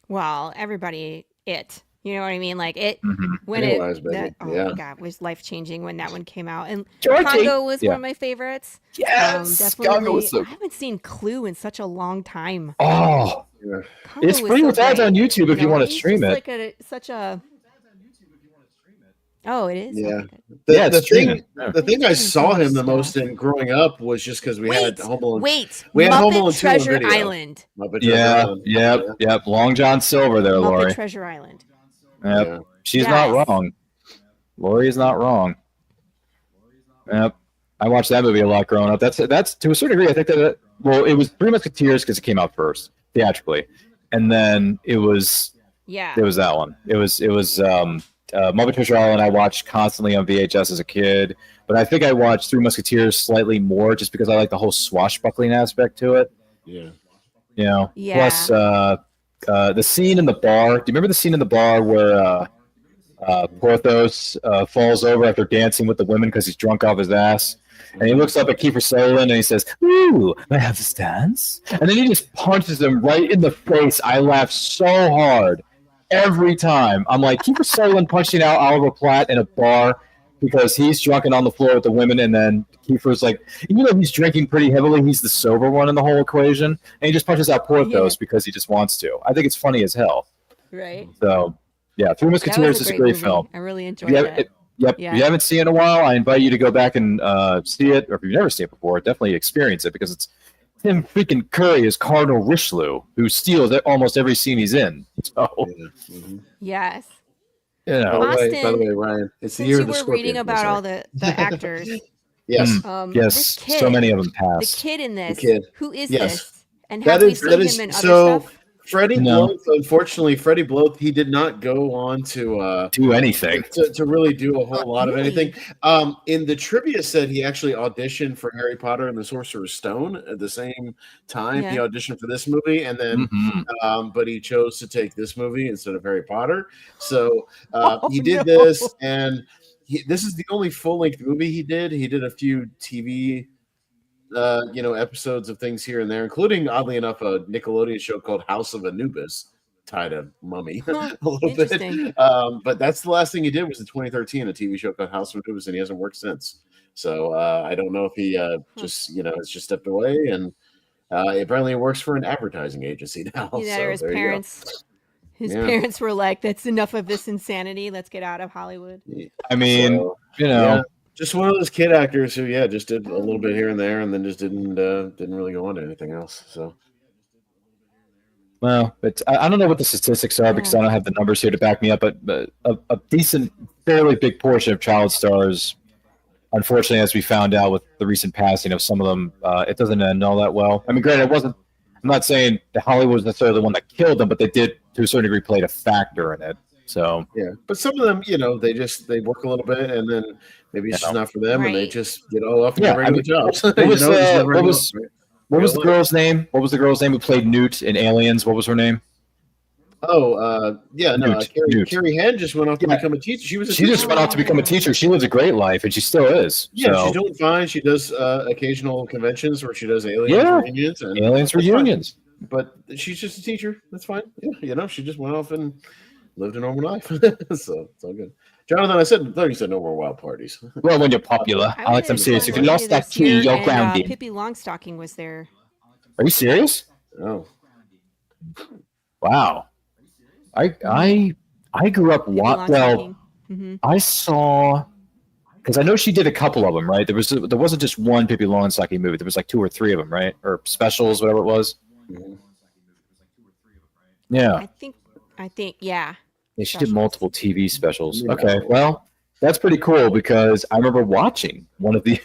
[SPEAKER 5] Well, everybody, you know what I mean? Like when my God, was life changing when that one came out. And Congo was one of my favorites.
[SPEAKER 3] Yes,
[SPEAKER 5] definitely. I haven't seen Clue in such a long time.
[SPEAKER 3] Oh,
[SPEAKER 4] Yeah.
[SPEAKER 5] Congo
[SPEAKER 3] It's
[SPEAKER 5] was
[SPEAKER 3] free
[SPEAKER 5] so
[SPEAKER 3] with ads
[SPEAKER 5] great.
[SPEAKER 3] on YouTube if you want to
[SPEAKER 5] He's
[SPEAKER 3] stream
[SPEAKER 5] just
[SPEAKER 3] it.
[SPEAKER 5] like such a. Oh, it is.
[SPEAKER 4] Yeah.
[SPEAKER 5] Okay, good.
[SPEAKER 3] Yeah, it's
[SPEAKER 4] The
[SPEAKER 3] streaming.
[SPEAKER 4] thing I
[SPEAKER 5] He's doing so
[SPEAKER 4] saw
[SPEAKER 5] much
[SPEAKER 4] him the most
[SPEAKER 5] stuff.
[SPEAKER 4] in growing up was just because we had Home Alone.
[SPEAKER 5] Wait,
[SPEAKER 4] We had Home
[SPEAKER 5] Muppet
[SPEAKER 4] Alone 2 on
[SPEAKER 5] Treasure
[SPEAKER 4] video.
[SPEAKER 5] Island.
[SPEAKER 4] Muppet Treasure
[SPEAKER 3] Yeah,
[SPEAKER 4] Island.
[SPEAKER 3] yep. Long John Silver there,
[SPEAKER 5] Muppet
[SPEAKER 3] Lori.
[SPEAKER 5] Treasure Island.
[SPEAKER 3] Yep.
[SPEAKER 4] Yeah.
[SPEAKER 3] She's
[SPEAKER 5] Yes.
[SPEAKER 3] not wrong. Lori is not wrong. Yep. I watched that movie a lot growing up. That's to a certain degree. I think that it was Three Musketeers because it came out first theatrically, and then it was
[SPEAKER 5] Yeah.
[SPEAKER 3] that one. It was Muppet Treasure Island. I watched constantly on VHS as a kid, but I think I watched Three Musketeers slightly more just because I like the whole swashbuckling aspect to it.
[SPEAKER 4] Yeah.
[SPEAKER 3] You know.
[SPEAKER 5] Yeah.
[SPEAKER 3] Plus, the scene in the bar. Do you remember the scene in the bar where Porthos falls over after dancing with the women because he's drunk off his ass? And he looks up at Kiefer Sutherland and he says, "Ooh, may I have this dance?" And then he just punches him right in the face. I laugh so hard every time. I'm like, Kiefer Sutherland punching out Oliver Platt in a bar because he's drunk and on the floor with the women, and then Kiefer's like, even though he's drinking pretty heavily, he's the sober one in the whole equation, and he just punches out Porthos because he just wants to. I think it's funny as hell.
[SPEAKER 5] Right.
[SPEAKER 3] So, yeah, Three Musketeers is a great
[SPEAKER 5] movie.
[SPEAKER 3] film.
[SPEAKER 5] I really enjoyed that.
[SPEAKER 3] Yep.
[SPEAKER 5] Yeah.
[SPEAKER 3] If you haven't seen it in a while, I invite you to go back and see it, or if you've never seen it before, definitely experience it because it's Tim freaking Curry as Cardinal Richelieu, who steals almost every scene he's in. So,
[SPEAKER 5] Yes.
[SPEAKER 3] you know,
[SPEAKER 4] By
[SPEAKER 5] Austin,
[SPEAKER 4] the way, Ryan, it's the
[SPEAKER 5] Since
[SPEAKER 4] year
[SPEAKER 5] you
[SPEAKER 4] of the
[SPEAKER 5] were
[SPEAKER 4] Scorpion.
[SPEAKER 5] reading about all the actors,
[SPEAKER 4] Yes.
[SPEAKER 3] yes,
[SPEAKER 5] this kid,
[SPEAKER 3] so many of them
[SPEAKER 5] the
[SPEAKER 3] passed.
[SPEAKER 5] kid in this,
[SPEAKER 4] kid.
[SPEAKER 5] who is
[SPEAKER 4] Yes.
[SPEAKER 5] this? And
[SPEAKER 4] That
[SPEAKER 5] have we
[SPEAKER 4] is
[SPEAKER 5] seen
[SPEAKER 4] that
[SPEAKER 5] him
[SPEAKER 4] is
[SPEAKER 5] in other
[SPEAKER 4] so.
[SPEAKER 5] stuff?
[SPEAKER 4] Freddie
[SPEAKER 3] No.
[SPEAKER 4] Bloth, unfortunately, Freddie Bloth, he did not go on to
[SPEAKER 3] Do anything.
[SPEAKER 4] to really do a whole lot of
[SPEAKER 5] really?
[SPEAKER 4] anything. In the trivia said he actually auditioned for Harry Potter and the Sorcerer's Stone at the same time. He
[SPEAKER 5] Yeah.
[SPEAKER 4] auditioned for this movie, and then
[SPEAKER 3] Mhm.
[SPEAKER 4] but he chose to take this movie instead of Harry Potter. So
[SPEAKER 5] Oh,
[SPEAKER 4] he did
[SPEAKER 5] no.
[SPEAKER 4] this, and this is the only full length movie he did. He did a few TV. Episodes of things here and there, including oddly enough a Nickelodeon show called House of Anubis, tied to Mummy
[SPEAKER 5] Huh,
[SPEAKER 4] a little
[SPEAKER 5] interesting.
[SPEAKER 4] bit. But that's the last thing he did was in 2013, a TV show called House of Anubis, and he hasn't worked since. So I don't know if he has just stepped away, and apparently works for an advertising agency now.
[SPEAKER 5] Either
[SPEAKER 4] So
[SPEAKER 5] his
[SPEAKER 4] there you go.
[SPEAKER 5] parents, his
[SPEAKER 4] Yeah.
[SPEAKER 5] parents were like, "That's enough of this insanity. Let's get out of Hollywood."
[SPEAKER 3] I mean,
[SPEAKER 4] So,
[SPEAKER 3] yeah.
[SPEAKER 4] just one of those kid actors who, just did a little bit here and there, and then just didn't really go on to anything else. So
[SPEAKER 3] Well, but I don't know what the statistics are because I don't have the numbers here to back me up. But a decent, fairly big portion of child stars, unfortunately, as we found out with the recent passing of some of them, it doesn't end all that well. I mean, granted, it wasn't. I'm not saying that Hollywood was necessarily the one that killed them, but they did, to a certain degree, played a factor in it. So
[SPEAKER 4] yeah, but some of them, they work a little bit, and then maybe it's just not for them, and they
[SPEAKER 5] Right.
[SPEAKER 4] just get all off and
[SPEAKER 3] Yeah,
[SPEAKER 4] get regular jobs.
[SPEAKER 3] what was,
[SPEAKER 4] Just never
[SPEAKER 3] what
[SPEAKER 4] know,
[SPEAKER 3] was-
[SPEAKER 4] right?
[SPEAKER 3] what was the
[SPEAKER 4] Real
[SPEAKER 3] girl's name? What was the girl's name who played Newt in Aliens? What was her name? Newt.
[SPEAKER 4] Carrie Hand just went off to
[SPEAKER 3] Yeah.
[SPEAKER 4] become a teacher. She was a
[SPEAKER 3] She just
[SPEAKER 4] teacher.
[SPEAKER 3] went off to become a teacher. She lives a great life, and she still is.
[SPEAKER 4] Yeah,
[SPEAKER 3] So,
[SPEAKER 4] she's doing fine. She does occasional conventions where she does aliens
[SPEAKER 3] Yeah.
[SPEAKER 4] reunions. And
[SPEAKER 3] Aliens
[SPEAKER 4] that's fine.
[SPEAKER 3] reunions.
[SPEAKER 4] But she's just a teacher. That's fine. Yeah, she just went off and lived a normal life. So it's all good. Jonathan, I thought you said no more wild parties.
[SPEAKER 3] Well, when you're popular,
[SPEAKER 5] I
[SPEAKER 3] Alex, I'm
[SPEAKER 5] went
[SPEAKER 3] serious.
[SPEAKER 5] to
[SPEAKER 3] If you
[SPEAKER 5] one
[SPEAKER 3] lost that
[SPEAKER 5] this
[SPEAKER 3] key,
[SPEAKER 5] year,
[SPEAKER 3] you're
[SPEAKER 5] and,
[SPEAKER 3] grounded.
[SPEAKER 5] Pippi Longstocking was there.
[SPEAKER 3] Are you serious?
[SPEAKER 4] Oh,
[SPEAKER 3] Wow. I grew up
[SPEAKER 5] Pippi
[SPEAKER 3] well.
[SPEAKER 5] Longstocking. Mhm.
[SPEAKER 3] I saw because I know she did a couple of them, right? There wasn't just one Pippi Longstocking movie. There was like 2 or 3 of them, right? Or specials, whatever it was.
[SPEAKER 4] mhm.
[SPEAKER 3] Yeah,
[SPEAKER 5] I think, yeah.
[SPEAKER 3] yeah, she did
[SPEAKER 5] specials.
[SPEAKER 3] multiple TV specials.
[SPEAKER 4] Yeah.
[SPEAKER 3] Okay, well, that's pretty cool because I remember watching one of the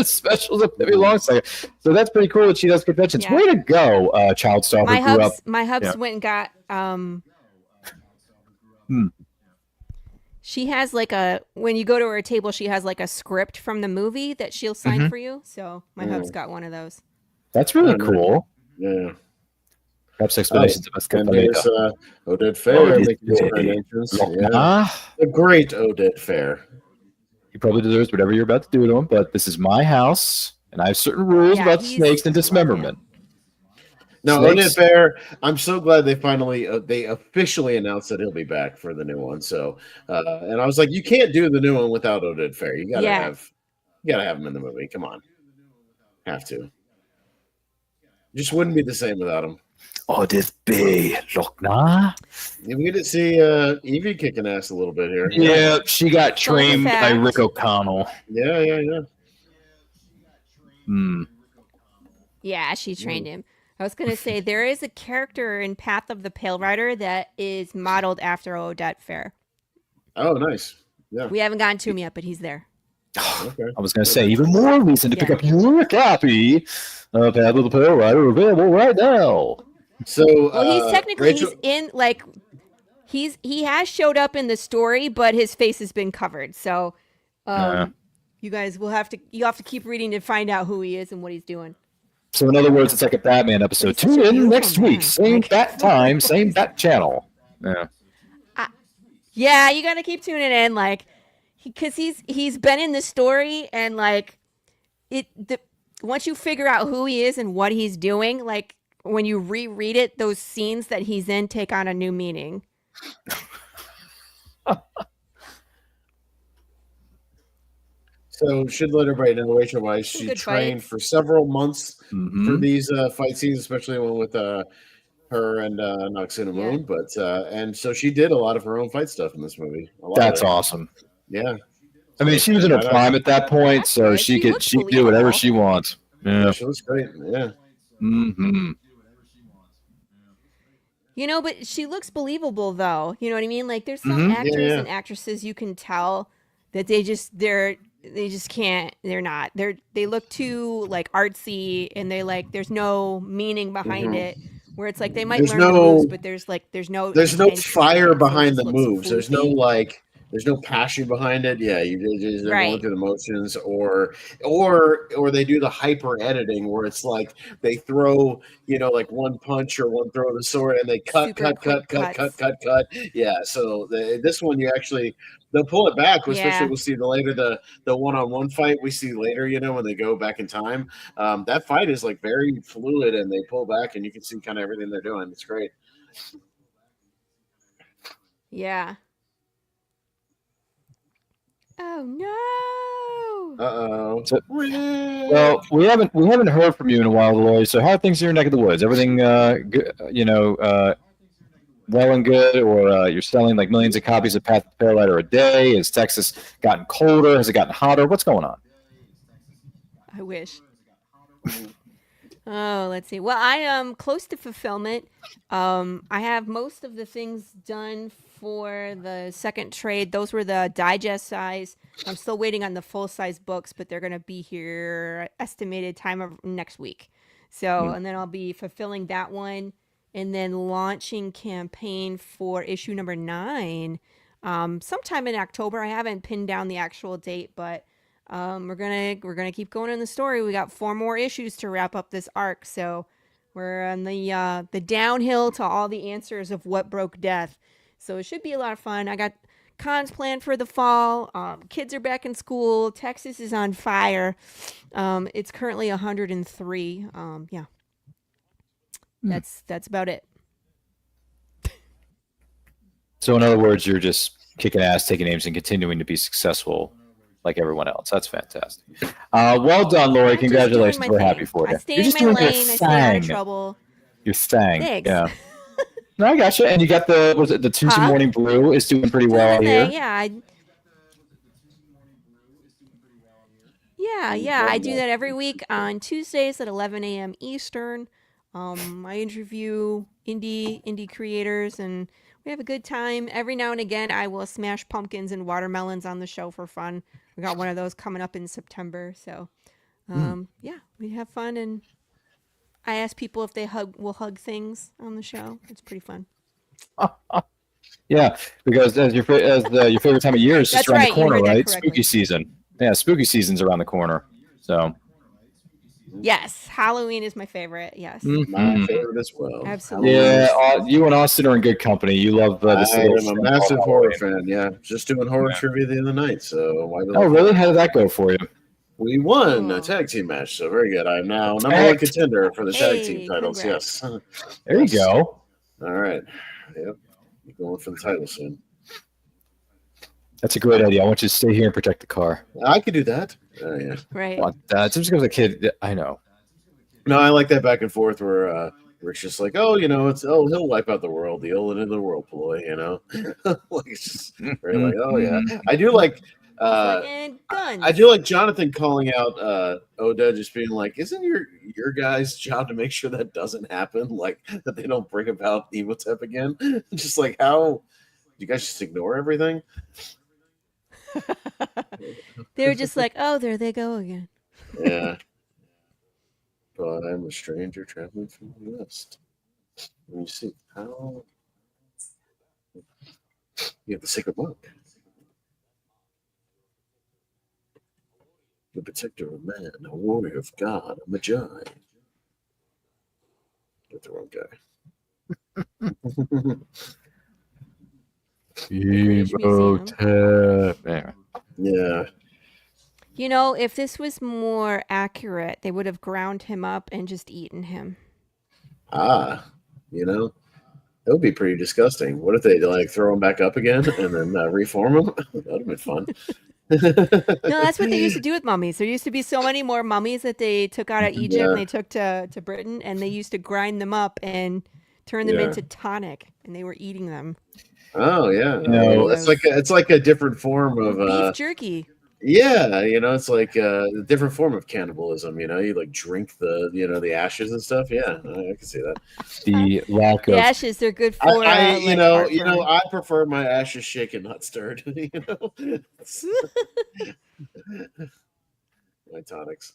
[SPEAKER 3] specials of Pippi Longstocking. So that's pretty cool that she does conventions.
[SPEAKER 5] Yeah.
[SPEAKER 3] Way to go, child star
[SPEAKER 5] My
[SPEAKER 3] who grew up.
[SPEAKER 5] hubs
[SPEAKER 3] yeah.
[SPEAKER 5] went and got
[SPEAKER 3] Hmm.
[SPEAKER 5] She has like when you go to her table, she has like a script from the movie that she'll sign
[SPEAKER 3] Mhm.
[SPEAKER 5] for you. So my hubs got one of those.
[SPEAKER 3] That's really
[SPEAKER 4] Oh, nice.
[SPEAKER 3] cool.
[SPEAKER 4] Yeah.
[SPEAKER 3] Perhaps explanations of us
[SPEAKER 4] And there's Odette Fair
[SPEAKER 3] Odette
[SPEAKER 4] making his
[SPEAKER 3] Fair.
[SPEAKER 4] grand entrance. Yeah.
[SPEAKER 3] Ah,
[SPEAKER 4] The great Odette Fair.
[SPEAKER 3] he probably deserves whatever you're about to do to him, but this is my house, and I have certain rules
[SPEAKER 5] Yeah,
[SPEAKER 3] about
[SPEAKER 5] he's-
[SPEAKER 3] snakes and dismemberment.
[SPEAKER 4] No,
[SPEAKER 3] Snakes.
[SPEAKER 4] Odette Fair. I'm so glad they finally they officially announced that he'll be back for the new one. So, and I was like, you can't do the new one without Odette Fair. You gotta
[SPEAKER 5] Yeah.
[SPEAKER 4] have him in the movie. Come on, have to. Just wouldn't be the same without him.
[SPEAKER 3] Oh, this B. Look, nah.
[SPEAKER 4] Yeah, we get to see Evie kicking ass a little bit here.
[SPEAKER 3] Yeah, she got
[SPEAKER 5] Fun
[SPEAKER 3] trained by
[SPEAKER 5] fact.
[SPEAKER 3] Rick O'Connell.
[SPEAKER 4] Yeah.
[SPEAKER 5] Yeah, she trained him. I was going to say there is a character in Path of the Pale Rider that is modeled after Odette Fair.
[SPEAKER 4] Oh, nice. Yeah.
[SPEAKER 5] We haven't gotten to him yet, but he's there.
[SPEAKER 4] Okay.
[SPEAKER 3] I was going to say, even more reason to pick
[SPEAKER 5] Yeah.
[SPEAKER 3] up your copy of Path of the Pale Rider, available right now.
[SPEAKER 4] So,
[SPEAKER 5] Well, he's technically
[SPEAKER 4] Rachel,
[SPEAKER 5] he's in like he has showed up in the story, but his face has been covered. So, you guys will have to keep reading to find out who he is and what he's doing.
[SPEAKER 3] So, in other words, it's like a Batman episode.
[SPEAKER 5] He's such a
[SPEAKER 3] Tune in
[SPEAKER 5] beautiful
[SPEAKER 3] next
[SPEAKER 5] man.
[SPEAKER 3] week. Same bat time, same bat channel. Yeah.
[SPEAKER 5] Yeah, you got to keep tuning in, like, because he's been in the story, and like once you figure out who he is and what he's doing, like when you reread it, those scenes that he's in take on a new meaning.
[SPEAKER 4] so should let everybody know Rachel Weisz. She
[SPEAKER 5] Good
[SPEAKER 4] trained
[SPEAKER 5] fights.
[SPEAKER 4] for several months
[SPEAKER 3] Mhm.
[SPEAKER 4] for these fight scenes, especially one with her and Noxuna Moon. But and so she did a lot of her own fight stuff in this movie.
[SPEAKER 3] That's awesome.
[SPEAKER 4] Yeah.
[SPEAKER 3] I mean, she was in her prime at that point,
[SPEAKER 5] That's
[SPEAKER 3] so
[SPEAKER 5] good.
[SPEAKER 3] she
[SPEAKER 5] She
[SPEAKER 3] could
[SPEAKER 5] looks
[SPEAKER 3] do whatever
[SPEAKER 5] believable.
[SPEAKER 3] she wants.
[SPEAKER 4] Yeah,
[SPEAKER 3] Yeah.
[SPEAKER 4] she looks great. Yeah.
[SPEAKER 3] Mm-hmm.
[SPEAKER 5] You know, but she looks believable, though. You know what I mean? Like, there's some
[SPEAKER 3] Mhm.
[SPEAKER 5] actors
[SPEAKER 4] Yeah.
[SPEAKER 5] and actresses you can tell that they just can't. They're not. They look too like artsy, and there's no meaning behind it. Where it's like they might
[SPEAKER 4] There's
[SPEAKER 5] learn the
[SPEAKER 4] no-
[SPEAKER 5] moves, but there's no intention
[SPEAKER 4] fire
[SPEAKER 5] in it, so it
[SPEAKER 4] behind
[SPEAKER 5] just
[SPEAKER 4] the
[SPEAKER 5] looks
[SPEAKER 4] moves. There's no
[SPEAKER 5] floofy.
[SPEAKER 4] there's no passion behind it. Yeah, they're going
[SPEAKER 5] Right.
[SPEAKER 4] through the motions, or they do the hyper editing where it's like they throw like one punch or one throw of the sword and they cut.
[SPEAKER 5] Super quick cuts.
[SPEAKER 4] Yeah, so this one they'll pull it back. Especially
[SPEAKER 5] Yeah.
[SPEAKER 4] we'll see the one-on-one fight we see later. When they go back in time, that fight is like very fluid and they pull back and you can see kind of everything they're doing. It's great.
[SPEAKER 5] Yeah. Oh no!
[SPEAKER 4] Uh-oh.
[SPEAKER 3] So- Well, we haven't heard from you in a while, Lloyd. So how are things in your neck of the woods? Everything, good, well and good, or you're selling like millions of copies of Path of the Pale Rider a day? Has Texas gotten colder? Has it gotten hotter? What's going on?
[SPEAKER 5] I wish. Oh, let's see. Well, I am close to fulfillment. I have most of the things done for the second trade. Those were the digest size. I'm still waiting on the full size books, but they're going to be here estimated time of next week. So, and then I'll be fulfilling that one and then launching campaign for issue number 9 sometime in October. I haven't pinned down the actual date, but we're gonna keep going in the story. We got 4 more issues to wrap up this arc, so we're on the downhill to all the answers of what broke death. So it should be a lot of fun. I got cons planned for the fall. Kids are back in school. Texas is on fire. It's currently 103. Yeah, that's about it.
[SPEAKER 3] So in other words, you're just kicking ass, taking names, and continuing to be successful like everyone else. That's fantastic. Well done, Lori.
[SPEAKER 5] I'm just
[SPEAKER 3] Congratulations.
[SPEAKER 5] doing my
[SPEAKER 3] We're
[SPEAKER 5] thing.
[SPEAKER 3] happy for you.
[SPEAKER 5] I stay
[SPEAKER 3] You're
[SPEAKER 5] in
[SPEAKER 3] just
[SPEAKER 5] my
[SPEAKER 3] doing
[SPEAKER 5] lane.
[SPEAKER 3] your
[SPEAKER 5] I stay out of
[SPEAKER 3] thing.
[SPEAKER 5] trouble.
[SPEAKER 3] Your thing.
[SPEAKER 5] Thanks.
[SPEAKER 3] Yeah. No, I got you. And you got the Tuesday
[SPEAKER 5] Huh?
[SPEAKER 3] Morning Brew is doing pretty
[SPEAKER 5] Doing
[SPEAKER 3] well
[SPEAKER 5] the
[SPEAKER 3] here.
[SPEAKER 5] thing, yeah. I do that every week on Tuesdays at 11 a.m. Eastern. I interview indie creators, and we have a good time. Every now and again, I will smash pumpkins and watermelons on the show for fun. We got one of those coming up in September, so yeah, we have fun. And I ask people if they will hug things on the show. It's pretty fun.
[SPEAKER 3] Yeah, because as your favorite time of year is just
[SPEAKER 5] That's
[SPEAKER 3] around
[SPEAKER 5] right,
[SPEAKER 3] the corner,
[SPEAKER 5] you heard that
[SPEAKER 3] right?
[SPEAKER 5] correctly.
[SPEAKER 3] Spooky season. Yeah, spooky season's around the corner. So
[SPEAKER 5] Yes, Halloween is my favorite. Yes,
[SPEAKER 4] My favorite as well.
[SPEAKER 5] Absolutely.
[SPEAKER 3] yeah, you and Austin are in good company. You love this.
[SPEAKER 4] I
[SPEAKER 3] little
[SPEAKER 4] am a
[SPEAKER 3] thing
[SPEAKER 4] massive
[SPEAKER 3] called
[SPEAKER 4] horror
[SPEAKER 3] Halloween.
[SPEAKER 4] fan. Yeah, just doing horror trivia the other night. So why
[SPEAKER 3] Oh, really? How did that go for you?
[SPEAKER 4] We won
[SPEAKER 5] Oh.
[SPEAKER 4] a tag team match, so very good. I am now number 1 contender for the tag
[SPEAKER 5] Hey,
[SPEAKER 4] team titles.
[SPEAKER 5] congrats.
[SPEAKER 4] Yes.
[SPEAKER 3] There you go.
[SPEAKER 4] All right. Yep. We're going for the title soon.
[SPEAKER 3] That's a great idea. I want you to stay here and protect the car.
[SPEAKER 4] I could do that. Yeah.
[SPEAKER 5] right.
[SPEAKER 3] What? Just because a kid, I know.
[SPEAKER 4] No, I like that back and forth where Where it's just like, oh, he'll wipe out the world, the old into the world ploy, like it's just very like, oh yeah. I do like
[SPEAKER 5] and guns.
[SPEAKER 4] I do like Jonathan calling out Oda, just being like, isn't your guys' job to make sure that doesn't happen? Like that they don't bring about Emotep again? Just like, how you guys just ignore everything?
[SPEAKER 5] They're just like, oh, there they go again.
[SPEAKER 4] Yeah. But I'm a stranger traveling from the West. Let me see how you have the sacred monk. The protector of man, a warrior of God, a magi. Get the wrong guy.
[SPEAKER 3] Emotep.
[SPEAKER 4] Yeah.
[SPEAKER 5] If this was more accurate, they would have ground him up and just eaten him.
[SPEAKER 4] That would be pretty disgusting. What if they like throw him back up again and then reform him? That would have been fun.
[SPEAKER 5] No, that's what they used to do with mummies. There used to be so many more mummies that they took out of Egypt and they took to Britain, and they used to grind them up and turn them into tonic, and they were eating them.
[SPEAKER 4] Oh yeah, it's like a different form of
[SPEAKER 5] beef jerky.
[SPEAKER 4] Yeah, it's like a different form of cannibalism. You like drink the ashes and stuff. Yeah, I can see that.
[SPEAKER 3] The lack of
[SPEAKER 5] ashes, they're good for.
[SPEAKER 4] I prefer my ashes shaken, not stirred. My tonics.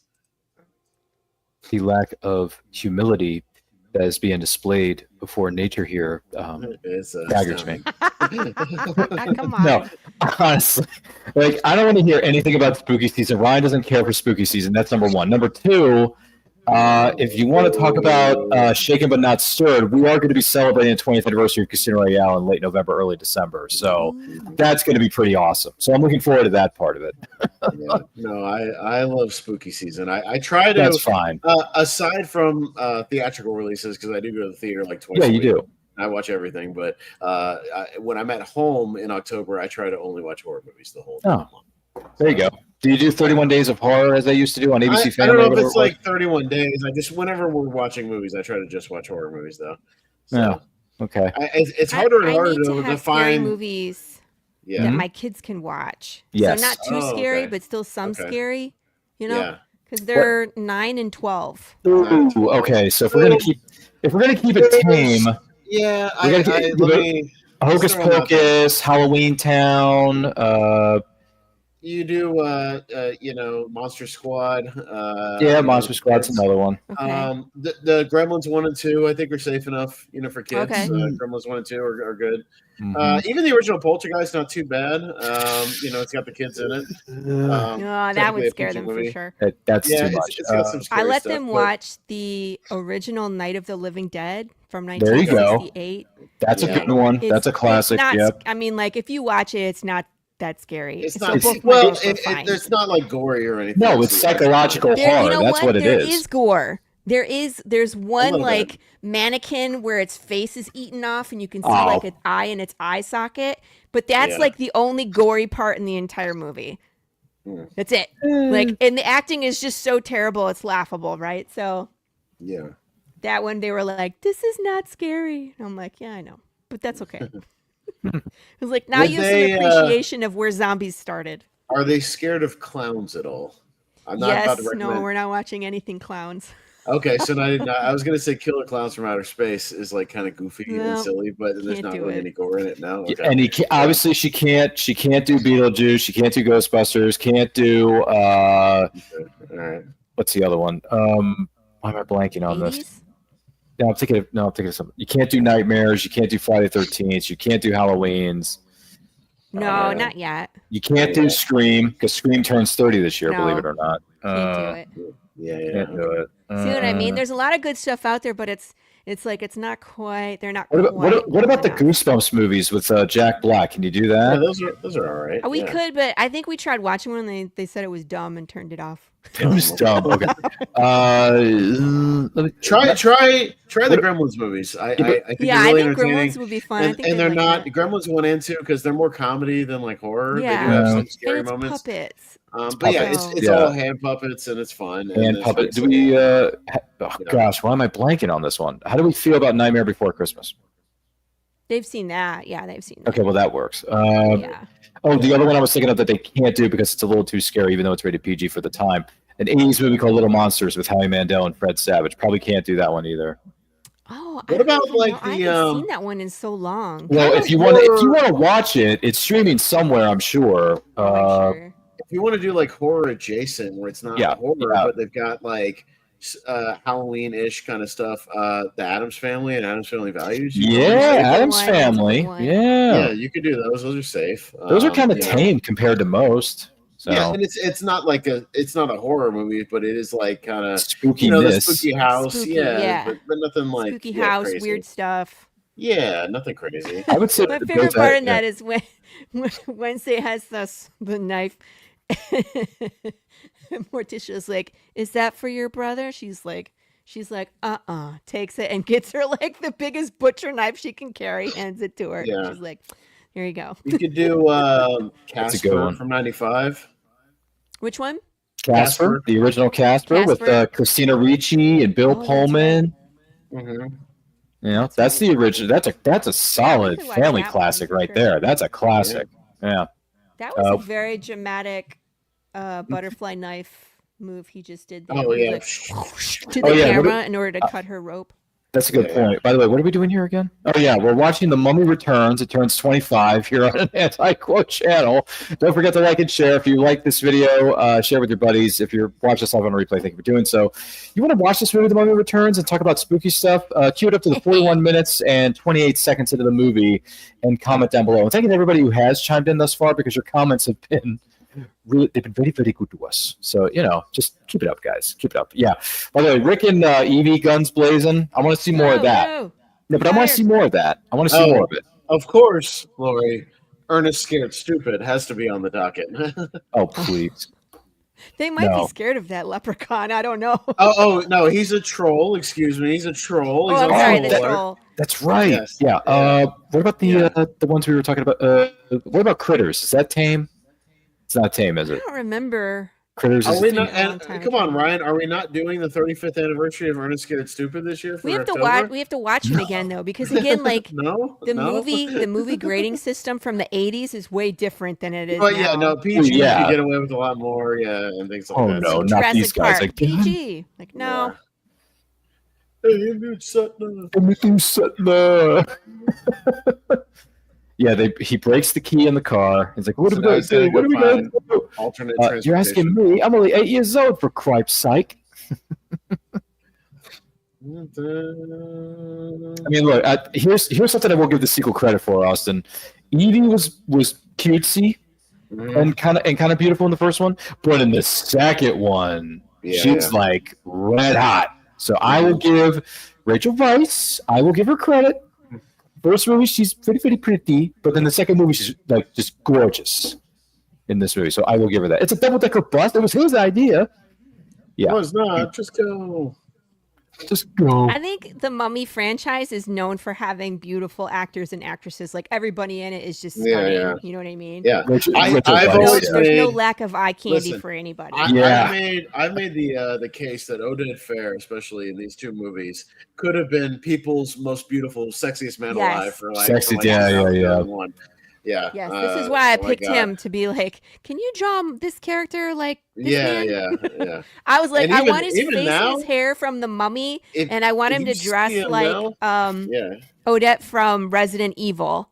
[SPEAKER 3] The lack of humility that is being displayed before nature here staggers me.
[SPEAKER 5] Come on.
[SPEAKER 3] No, honestly, I don't want to hear anything about spooky season. Ryan doesn't care for spooky season. That's number one. Number two, if you want to talk about shaken but not stirred, we are going to be celebrating the 20th anniversary of Casino Royale in late November, early December. So that's going to be pretty awesome. So I'm looking forward to that part of it.
[SPEAKER 4] Yeah. No, I love spooky season. I try to.
[SPEAKER 3] That's fine.
[SPEAKER 4] Aside from theatrical releases, because I do go to the theater like twice.
[SPEAKER 3] Yeah,
[SPEAKER 4] a
[SPEAKER 3] you
[SPEAKER 4] week.
[SPEAKER 3] do.
[SPEAKER 4] I watch everything, but when I'm at home in October, I try to only watch horror movies the whole time.
[SPEAKER 3] There you go. Do you do 31 Days of Horror as I used to do on ABC Family?
[SPEAKER 4] I don't know if it's like 31 days. I just, whenever we're watching movies, I try to just watch horror movies, though. So,
[SPEAKER 3] okay.
[SPEAKER 4] It's harder and harder
[SPEAKER 5] to
[SPEAKER 4] find
[SPEAKER 5] movies that my kids can watch.
[SPEAKER 3] Yes.
[SPEAKER 5] So not too scary, but still some scary, because they're 9 and 12.
[SPEAKER 3] Ooh, okay. So if we're gonna keep it tame, Hocus Pocus, Halloween Town.
[SPEAKER 4] You do, Monster Squad.
[SPEAKER 3] Monster Squad's another one.
[SPEAKER 5] Okay.
[SPEAKER 4] The Gremlins 1 and 2, I think, are safe enough, for kids.
[SPEAKER 5] Okay.
[SPEAKER 4] Gremlins 1 and 2 are good. Even the original Poltergeist, not too bad. It's got the kids in it.
[SPEAKER 5] That would scare them for sure.
[SPEAKER 3] That's too much.
[SPEAKER 4] It's got some scary
[SPEAKER 5] I let
[SPEAKER 4] stuff,
[SPEAKER 5] them watch the original Night of the Living Dead from
[SPEAKER 3] There you go.
[SPEAKER 5] 1968.
[SPEAKER 3] That's a good one. That's a classic. Yep.
[SPEAKER 5] I mean, if you watch it, it's not that scary.
[SPEAKER 4] It's
[SPEAKER 5] so
[SPEAKER 4] not. It's not like gory or anything.
[SPEAKER 3] No, it's psychological horror. That's what it is.
[SPEAKER 5] There is gore. There's one mannequin where its face is eaten off and you can see its eye in its eye socket. But that's the only gory part in the entire movie. That's it. And the acting is just so terrible, it's laughable, right? So that one they were like, "This is not scary." And I'm like, "Yeah, I know, but that's okay." It was like, now you have some appreciation of where zombies started.
[SPEAKER 4] Are they scared of clowns at all? I'm not about to recommend.
[SPEAKER 5] No, we're not watching anything clowns.
[SPEAKER 4] Okay, so I was going to say Killer Clowns from Outer Space is kind of goofy and silly, but there's not really any gore in it now. Okay.
[SPEAKER 3] And obviously she can't do Beetlejuice, she can't do Ghostbusters, can't do
[SPEAKER 4] all right.
[SPEAKER 3] What's the other one? Why am I blanking on
[SPEAKER 5] 80s?
[SPEAKER 3] this? I'm thinking of something. You can't do Nightmares. You can't do Friday the 13th. You can't do Halloweens.
[SPEAKER 5] No, not yet.
[SPEAKER 3] You can't do Scream because Scream turns 30 this year. Believe it or not.
[SPEAKER 5] Can't do it.
[SPEAKER 4] Can't
[SPEAKER 3] do it.
[SPEAKER 5] See what I mean? There's a lot of good stuff out there, but it's not quite. They're not.
[SPEAKER 3] What about the Goosebumps movies with Jack Black? Can you do that?
[SPEAKER 4] Yeah, those are all right.
[SPEAKER 5] We could, but I think we tried watching one and they said it was dumb and turned it off.
[SPEAKER 3] It was dumb. Okay. Let me
[SPEAKER 4] Try the Gremlins movies. I think
[SPEAKER 5] Yeah,
[SPEAKER 4] they're
[SPEAKER 5] I
[SPEAKER 4] really
[SPEAKER 5] think
[SPEAKER 4] entertaining.
[SPEAKER 5] Gremlins would be fun. I
[SPEAKER 4] And,
[SPEAKER 5] think
[SPEAKER 4] and
[SPEAKER 5] they'd
[SPEAKER 4] they're
[SPEAKER 5] like
[SPEAKER 4] not
[SPEAKER 5] that.
[SPEAKER 4] Gremlins 1 and 2 because they're more comedy than like horror. They do
[SPEAKER 5] Yeah.
[SPEAKER 4] have some
[SPEAKER 5] And
[SPEAKER 4] scary
[SPEAKER 5] it's
[SPEAKER 4] moments.
[SPEAKER 5] puppets.
[SPEAKER 4] But yeah,
[SPEAKER 5] So-
[SPEAKER 4] it's all hand puppets and it's fun.
[SPEAKER 3] and
[SPEAKER 4] it's
[SPEAKER 3] puppet. Do
[SPEAKER 4] really
[SPEAKER 3] we?
[SPEAKER 4] simple.
[SPEAKER 3] Gosh, why am I blanking on this one? How do we feel about Nightmare Before Christmas?
[SPEAKER 5] They've seen that. Yeah, they've seen that.
[SPEAKER 3] Okay, well that works.
[SPEAKER 5] Yeah.
[SPEAKER 3] Oh, the other one I was thinking of that they can't do because it's a little too scary, even though it's rated PG for the time. An '80s movie called Little Monsters with Howie Mandel and Fred Savage. Probably can't do that one either.
[SPEAKER 5] Oh,
[SPEAKER 4] What about, like,
[SPEAKER 5] I
[SPEAKER 4] the,
[SPEAKER 5] haven't seen that one in so long.
[SPEAKER 3] Well, if you want to watch it, it's streaming somewhere, I'm sure.
[SPEAKER 5] Oh, I'm sure.
[SPEAKER 4] If you want to do like horror adjacent, where it's not horror, but they've got like Halloween-ish kind of stuff, the Addams Family and Addams Family Values.
[SPEAKER 3] Addams Family.
[SPEAKER 4] Yeah, you could do those. Those are safe.
[SPEAKER 3] Those are kind of tame compared to most. So.
[SPEAKER 4] Yeah, and it's not like it's not a horror movie, but it is like kind of
[SPEAKER 3] spooky.
[SPEAKER 4] The spooky house,
[SPEAKER 5] Spooky,
[SPEAKER 4] but nothing like
[SPEAKER 5] spooky house,
[SPEAKER 4] crazy.
[SPEAKER 5] Weird stuff.
[SPEAKER 4] Yeah, nothing crazy.
[SPEAKER 3] I would say
[SPEAKER 5] my favorite part in that is when Wednesday has the knife. Morticia's like, "Is that for your brother?" She's like, takes it and gets her like the biggest butcher knife she can carry, hands it to her.
[SPEAKER 4] Yeah.
[SPEAKER 5] She's like, "Here you go."
[SPEAKER 4] You could do Casper from '95.
[SPEAKER 5] Which one?
[SPEAKER 3] Casper, the original Casper with Christina Ricci and Bill Pullman.
[SPEAKER 4] Right. Mm-hmm.
[SPEAKER 3] You know, that's the original. That's a solid family classic right there. That's a classic. Yeah.
[SPEAKER 5] That was a very dramatic butterfly knife move he just did there.
[SPEAKER 4] Oh yeah.
[SPEAKER 5] Like, to the camera in order to cut her rope.
[SPEAKER 3] That's a good point. By the way, what are we doing here again? Oh yeah, we're watching The Mummy Returns. It turns 25 here on an Anti-Quote channel. Don't forget to like and share. If you like this video, share with your buddies. If you're watching this live on replay, thank you for doing so. You want to watch this movie, The Mummy Returns, and talk about spooky stuff? Cue it up to the 41 minutes and 28 seconds into the movie, and comment down below. And thank you to everybody who has chimed in thus far, because your comments have been they've been very, very good to us. So, just keep it up, guys. Keep it up. Yeah. By the way, Rick and Evie guns blazing. I want to see more of that. No, but I want to see more of that. I want to see more of it.
[SPEAKER 4] Of course, Lori. Ernest Scared Stupid has to be on the docket.
[SPEAKER 3] Oh, please.
[SPEAKER 5] They might be scared of that leprechaun. I don't know.
[SPEAKER 4] Oh, no, he's a troll. Excuse me. He's a troll. He's
[SPEAKER 5] I'm sorry, the troll.
[SPEAKER 3] That's right.
[SPEAKER 4] Yes.
[SPEAKER 3] Yeah. What about the ones we were talking about? What about Critters? Is that tame? It's not tame, is it?
[SPEAKER 5] I don't remember.
[SPEAKER 3] Critters is
[SPEAKER 4] come on, Ryan. Are we not doing the 35th anniversary of Ernest Scared Stupid this year?
[SPEAKER 5] We have to watch it again though, because again, like the movie grading system from the 80s is way different than it is now.
[SPEAKER 4] Yeah, no, PG you get away with a lot more, and things like that.
[SPEAKER 3] Oh no, not these guys.
[SPEAKER 5] Like PG, like no.
[SPEAKER 3] Yeah, he breaks the key in the car. He's like, "What are we going to do? What are we going to do?"
[SPEAKER 4] Alternate
[SPEAKER 3] you're asking me? I'm only 8 years old, for cripe's sake. I mean, look. Here's something I will give the sequel credit for, Austin. Evie was cutesy and kind of beautiful in the first one, but in the second one, she's like red hot. So I will give Rachel Weisz. I will give her credit. First movie, she's pretty pretty, but then the second movie, she's like just gorgeous in this movie. So I will give her that. It's a double-decker bus. It was his idea. Yeah.
[SPEAKER 4] It was not. Just go.
[SPEAKER 3] Just go.
[SPEAKER 5] I think the Mummy franchise is known for having beautiful actors and actresses. Like everybody in it is just stunning.
[SPEAKER 4] Yeah.
[SPEAKER 5] You know what I mean?
[SPEAKER 4] Yeah.
[SPEAKER 5] There's no lack of eye candy for anybody.
[SPEAKER 4] I made the case that Oded Fair, especially in these two movies, could have been people's most beautiful, sexiest man alive for like
[SPEAKER 3] sexy.
[SPEAKER 4] One. Yeah.
[SPEAKER 5] Yes, this is why I picked him to be like, can you draw this character like this man?
[SPEAKER 4] Yeah.
[SPEAKER 5] I was like, I want his face and his hair from the Mummy, and I want him to dress like Odette from Resident Evil.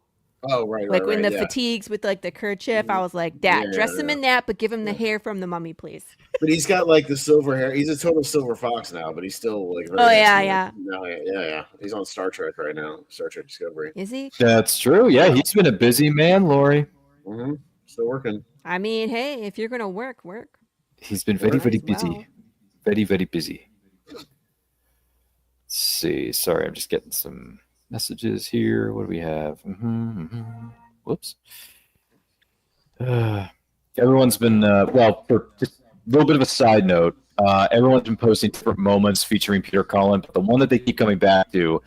[SPEAKER 4] Oh, right.
[SPEAKER 5] Like in the fatigues with like the kerchief. I was like, dress him in that, but give him the hair from the Mummy, please.
[SPEAKER 4] But he's got like the silver hair. He's a total silver fox now, but he's still like very
[SPEAKER 5] yeah.
[SPEAKER 4] He's on Star Trek right now. Star Trek Discovery.
[SPEAKER 5] Is he?
[SPEAKER 3] That's true. Yeah, he's been a busy man, Lori.
[SPEAKER 4] Mm-hmm. Still working.
[SPEAKER 5] I mean, hey, if you're gonna work.
[SPEAKER 3] He's been very busy. Very, very busy. Let's see. Sorry, I'm just getting some messages here. What do we have? Whoops. Everyone's been for just little bit of a side note. Everyone's been posting different moments featuring Peter Cullen, but the one that they keep coming back to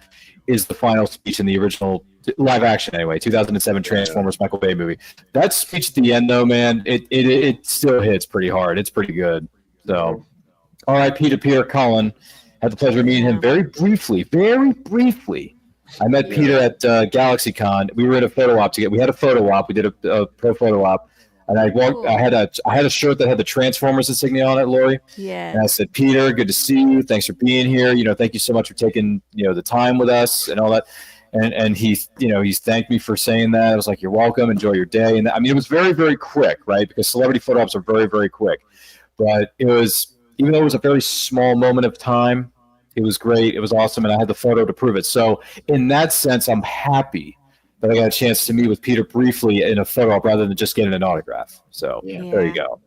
[SPEAKER 3] is the final speech in the original live action, anyway, 2007 Transformers Michael Bay movie. That speech at the end, though, man, it still hits pretty hard. It's pretty good. So, R.I.P. to Peter Cullen. Had the pleasure of meeting him very briefly. I met Peter at GalaxyCon. We were in a photo op together. We had a photo op. We did a pro photo op. And I had a shirt that had the Transformers insignia on it, Lori.
[SPEAKER 5] Yeah.
[SPEAKER 3] And I said, Peter, good to see you. Thanks for being here. Thank you so much for taking the time with us and all that. And he's thanked me for saying that. I was like, you're welcome. Enjoy your day. And I mean, it was very, very quick, right? Because celebrity photo ops are very, very quick. But it was, even though it was a very small moment of time, it was great. It was awesome. And I had the photo to prove it. So in that sense, I'm happy that I got a chance to meet with Peter briefly in a photo op rather than just getting an autograph. So there you go.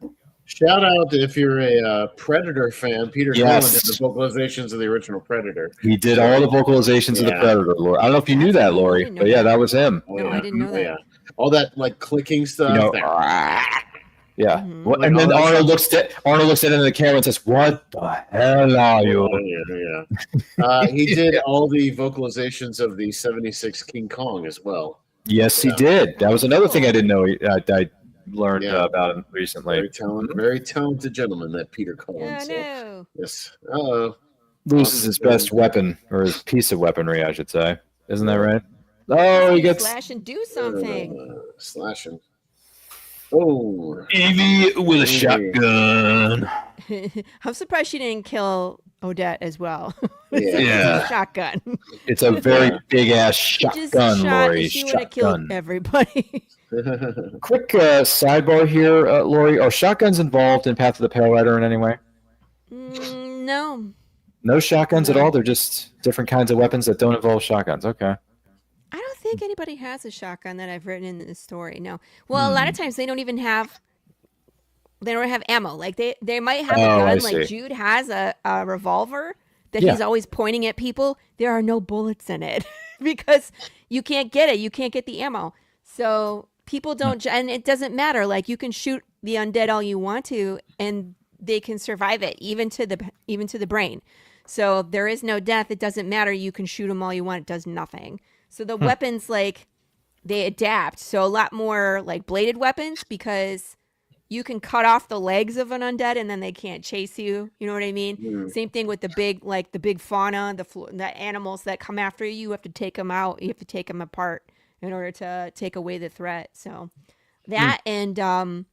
[SPEAKER 4] Shout out if you're a Predator fan. Peter Cullen did the vocalizations of the original Predator.
[SPEAKER 3] He did all the vocalizations of the Predator, Lori. I don't know if you knew that, Lori, but that was him.
[SPEAKER 5] No, I didn't know that.
[SPEAKER 4] Yeah. All that like clicking stuff.
[SPEAKER 3] Yeah.
[SPEAKER 5] Mm-hmm.
[SPEAKER 3] Well, and then Arnold looks at it in the camera and says, "What the hell are you?"
[SPEAKER 4] He did all the vocalizations of the '76 King Kong as well.
[SPEAKER 3] Yes, he did. That was another thing I didn't know. I learned about him recently.
[SPEAKER 4] Very talented gentleman, that Peter Cullen.
[SPEAKER 5] No.
[SPEAKER 4] Yes.
[SPEAKER 3] Loses his best weapon, or his piece of weaponry, I should say. Isn't that right? Oh, he gets
[SPEAKER 5] slash and do something.
[SPEAKER 4] Slashing. Oh,
[SPEAKER 3] Evie with a shotgun.
[SPEAKER 5] I'm surprised she didn't kill Odette as well.
[SPEAKER 3] Yeah.
[SPEAKER 5] Shotgun.
[SPEAKER 3] It's a very big ass shotgun, Lori.
[SPEAKER 5] She would have killed everybody.
[SPEAKER 3] Quick sidebar here, Lori. Are shotguns involved in Path of the Pale Rider in any way?
[SPEAKER 5] No.
[SPEAKER 3] No shotguns at all? They're just different kinds of weapons that don't involve shotguns. Okay.
[SPEAKER 5] I don't think anybody has a shotgun that I've written in the story. No. Well, a lot of times they don't have ammo. Like they might have a gun. Like Jude has a revolver that he's always pointing at people. There are no bullets in it because you can't get it. You can't get the ammo. So people don't, and it doesn't matter. Like you can shoot the undead all you want to, and they can survive it, even to the brain. So there is no death. It doesn't matter. You can shoot them all you want. It does nothing. So the weapons, like, they adapt. So a lot more like bladed weapons, because you can cut off the legs of an undead and then they can't chase you. You know what I mean? Same thing with the big fauna, the animals that come after you. You have to take them out. You have to take them apart in order to take away the threat. So that and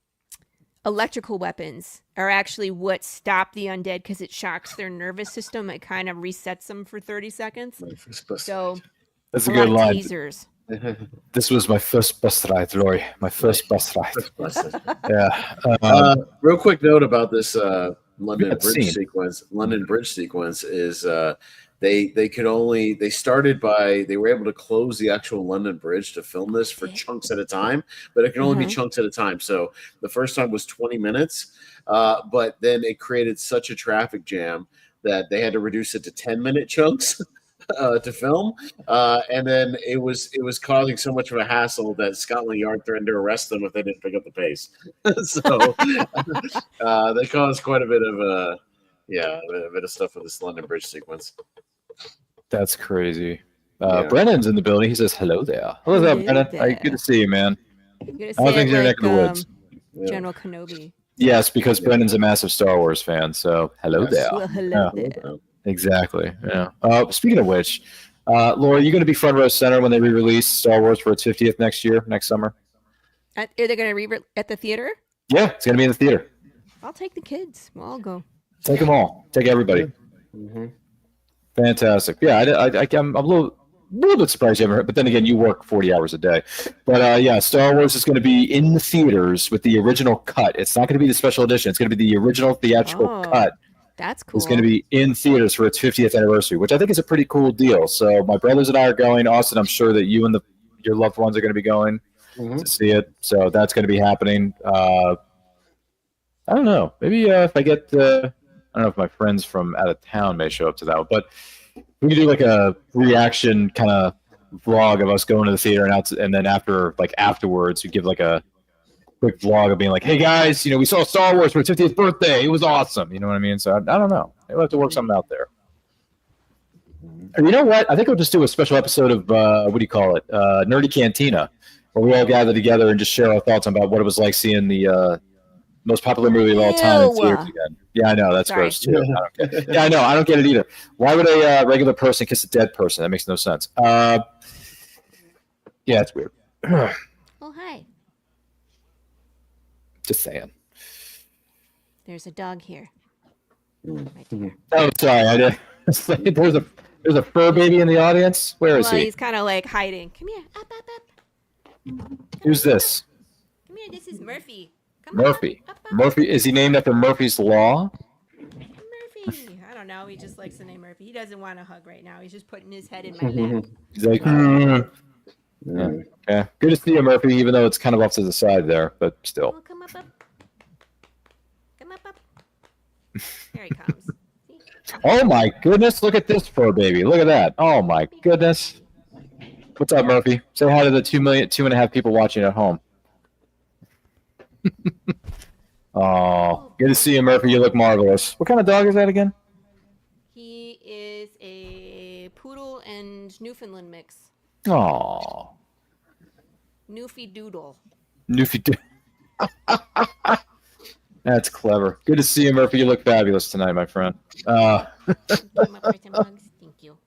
[SPEAKER 5] electrical weapons are actually what stop the undead, because it shocks their nervous system. It kind of resets them for 30 seconds. So
[SPEAKER 3] that's a good line.
[SPEAKER 5] Tasers.
[SPEAKER 3] This was my first bus ride, Lori. My first bus ride. Yeah.
[SPEAKER 4] Real quick note about this London Bridge sequence is they were able to close the actual London Bridge to film this for chunks at a time, but it can only be chunks at a time. So the first time was 20 minutes, but then it created such a traffic jam that they had to reduce it to 10-minute chunks. To film, and then it was causing so much of a hassle that Scotland Yard threatened to arrest them if they didn't pick up the pace. So they caused quite a bit of a bit of stuff with this London Bridge sequence.
[SPEAKER 3] That's crazy. Brennan's in the building. He says, "Hello there." Hello there, Brennan. Good to see you, man. How things in your neck of the woods?
[SPEAKER 5] General Kenobi.
[SPEAKER 3] Yes, because Brennan's a massive Star Wars fan. So hello there.
[SPEAKER 5] Well, hello there.
[SPEAKER 3] Exactly. Yeah. Speaking of which, Laura, are you going to be front row center when they re-release Star Wars for its 50th next summer?
[SPEAKER 5] Are they going to re at the theater?
[SPEAKER 3] Yeah, it's going to be in the theater.
[SPEAKER 5] I'll take the kids. We'll all go.
[SPEAKER 3] Take them all. Take everybody. Fantastic. Yeah, I'm a little bit surprised you haven't heard, but then again, you work 40 hours a day. But yeah, Star Wars is going to be in the theaters with the original cut. It's not going to be the special edition. It's going to be the original theatrical cut.
[SPEAKER 5] That's cool.
[SPEAKER 3] It's going to be in theaters for its 50th anniversary, which I think is a pretty cool deal. So my brothers and I are going. Austin, I'm sure that you and your loved ones are going to be going to see it. So that's going to be happening. I don't know. Maybe if I get, I don't know if my friends from out of town may show up to that, but we can do like a reaction kind of vlog of us going to the theater and then afterwards, you give like a quick vlog of being like, hey guys, we saw Star Wars for its 50th birthday. It was awesome. You know what I mean? So I don't know. Maybe we'll have to work something out there. Or you know what? I think we'll just do a special episode of what do you call it? Nerdy Cantina, where we all gather together and just share our thoughts about what it was like seeing the most popular movie of all time in theaters again. Yeah, I know. That's gross, too. I know. I don't get it either. Why would a regular person kiss a dead person? That makes no sense. Yeah, it's weird.
[SPEAKER 5] Oh, hi.
[SPEAKER 3] Just saying.
[SPEAKER 5] There's a dog here. Right
[SPEAKER 3] there. Oh, sorry. I did. There's a fur baby in the audience. Where is he?
[SPEAKER 5] He's kind of like hiding. Come here. Up, up, up.
[SPEAKER 3] Who's this?
[SPEAKER 5] Come here. This is Murphy.
[SPEAKER 3] Murphy. Murphy. Is he named after Murphy's Law?
[SPEAKER 5] Murphy. I don't know. He just likes the name Murphy. He doesn't want a hug right now. He's just putting his head in my lap.
[SPEAKER 3] He's like, yeah. Good to see you, Murphy, even though it's kind of off to the side there, but still.
[SPEAKER 5] Oh, come up. Come up. There he comes.
[SPEAKER 3] Oh my goodness, look at this fur baby. Look at that. Oh my goodness. What's up, Murphy? Say hi to the 2.5 people watching at home. Oh, good to see you, Murphy. You look marvelous. What kind of dog is that again?
[SPEAKER 5] He is a poodle and Newfoundland mix.
[SPEAKER 3] Oh.
[SPEAKER 5] Newfie Doodle.
[SPEAKER 3] That's clever. Good to see you, Murphy. You look fabulous tonight, my friend.
[SPEAKER 5] Thank you.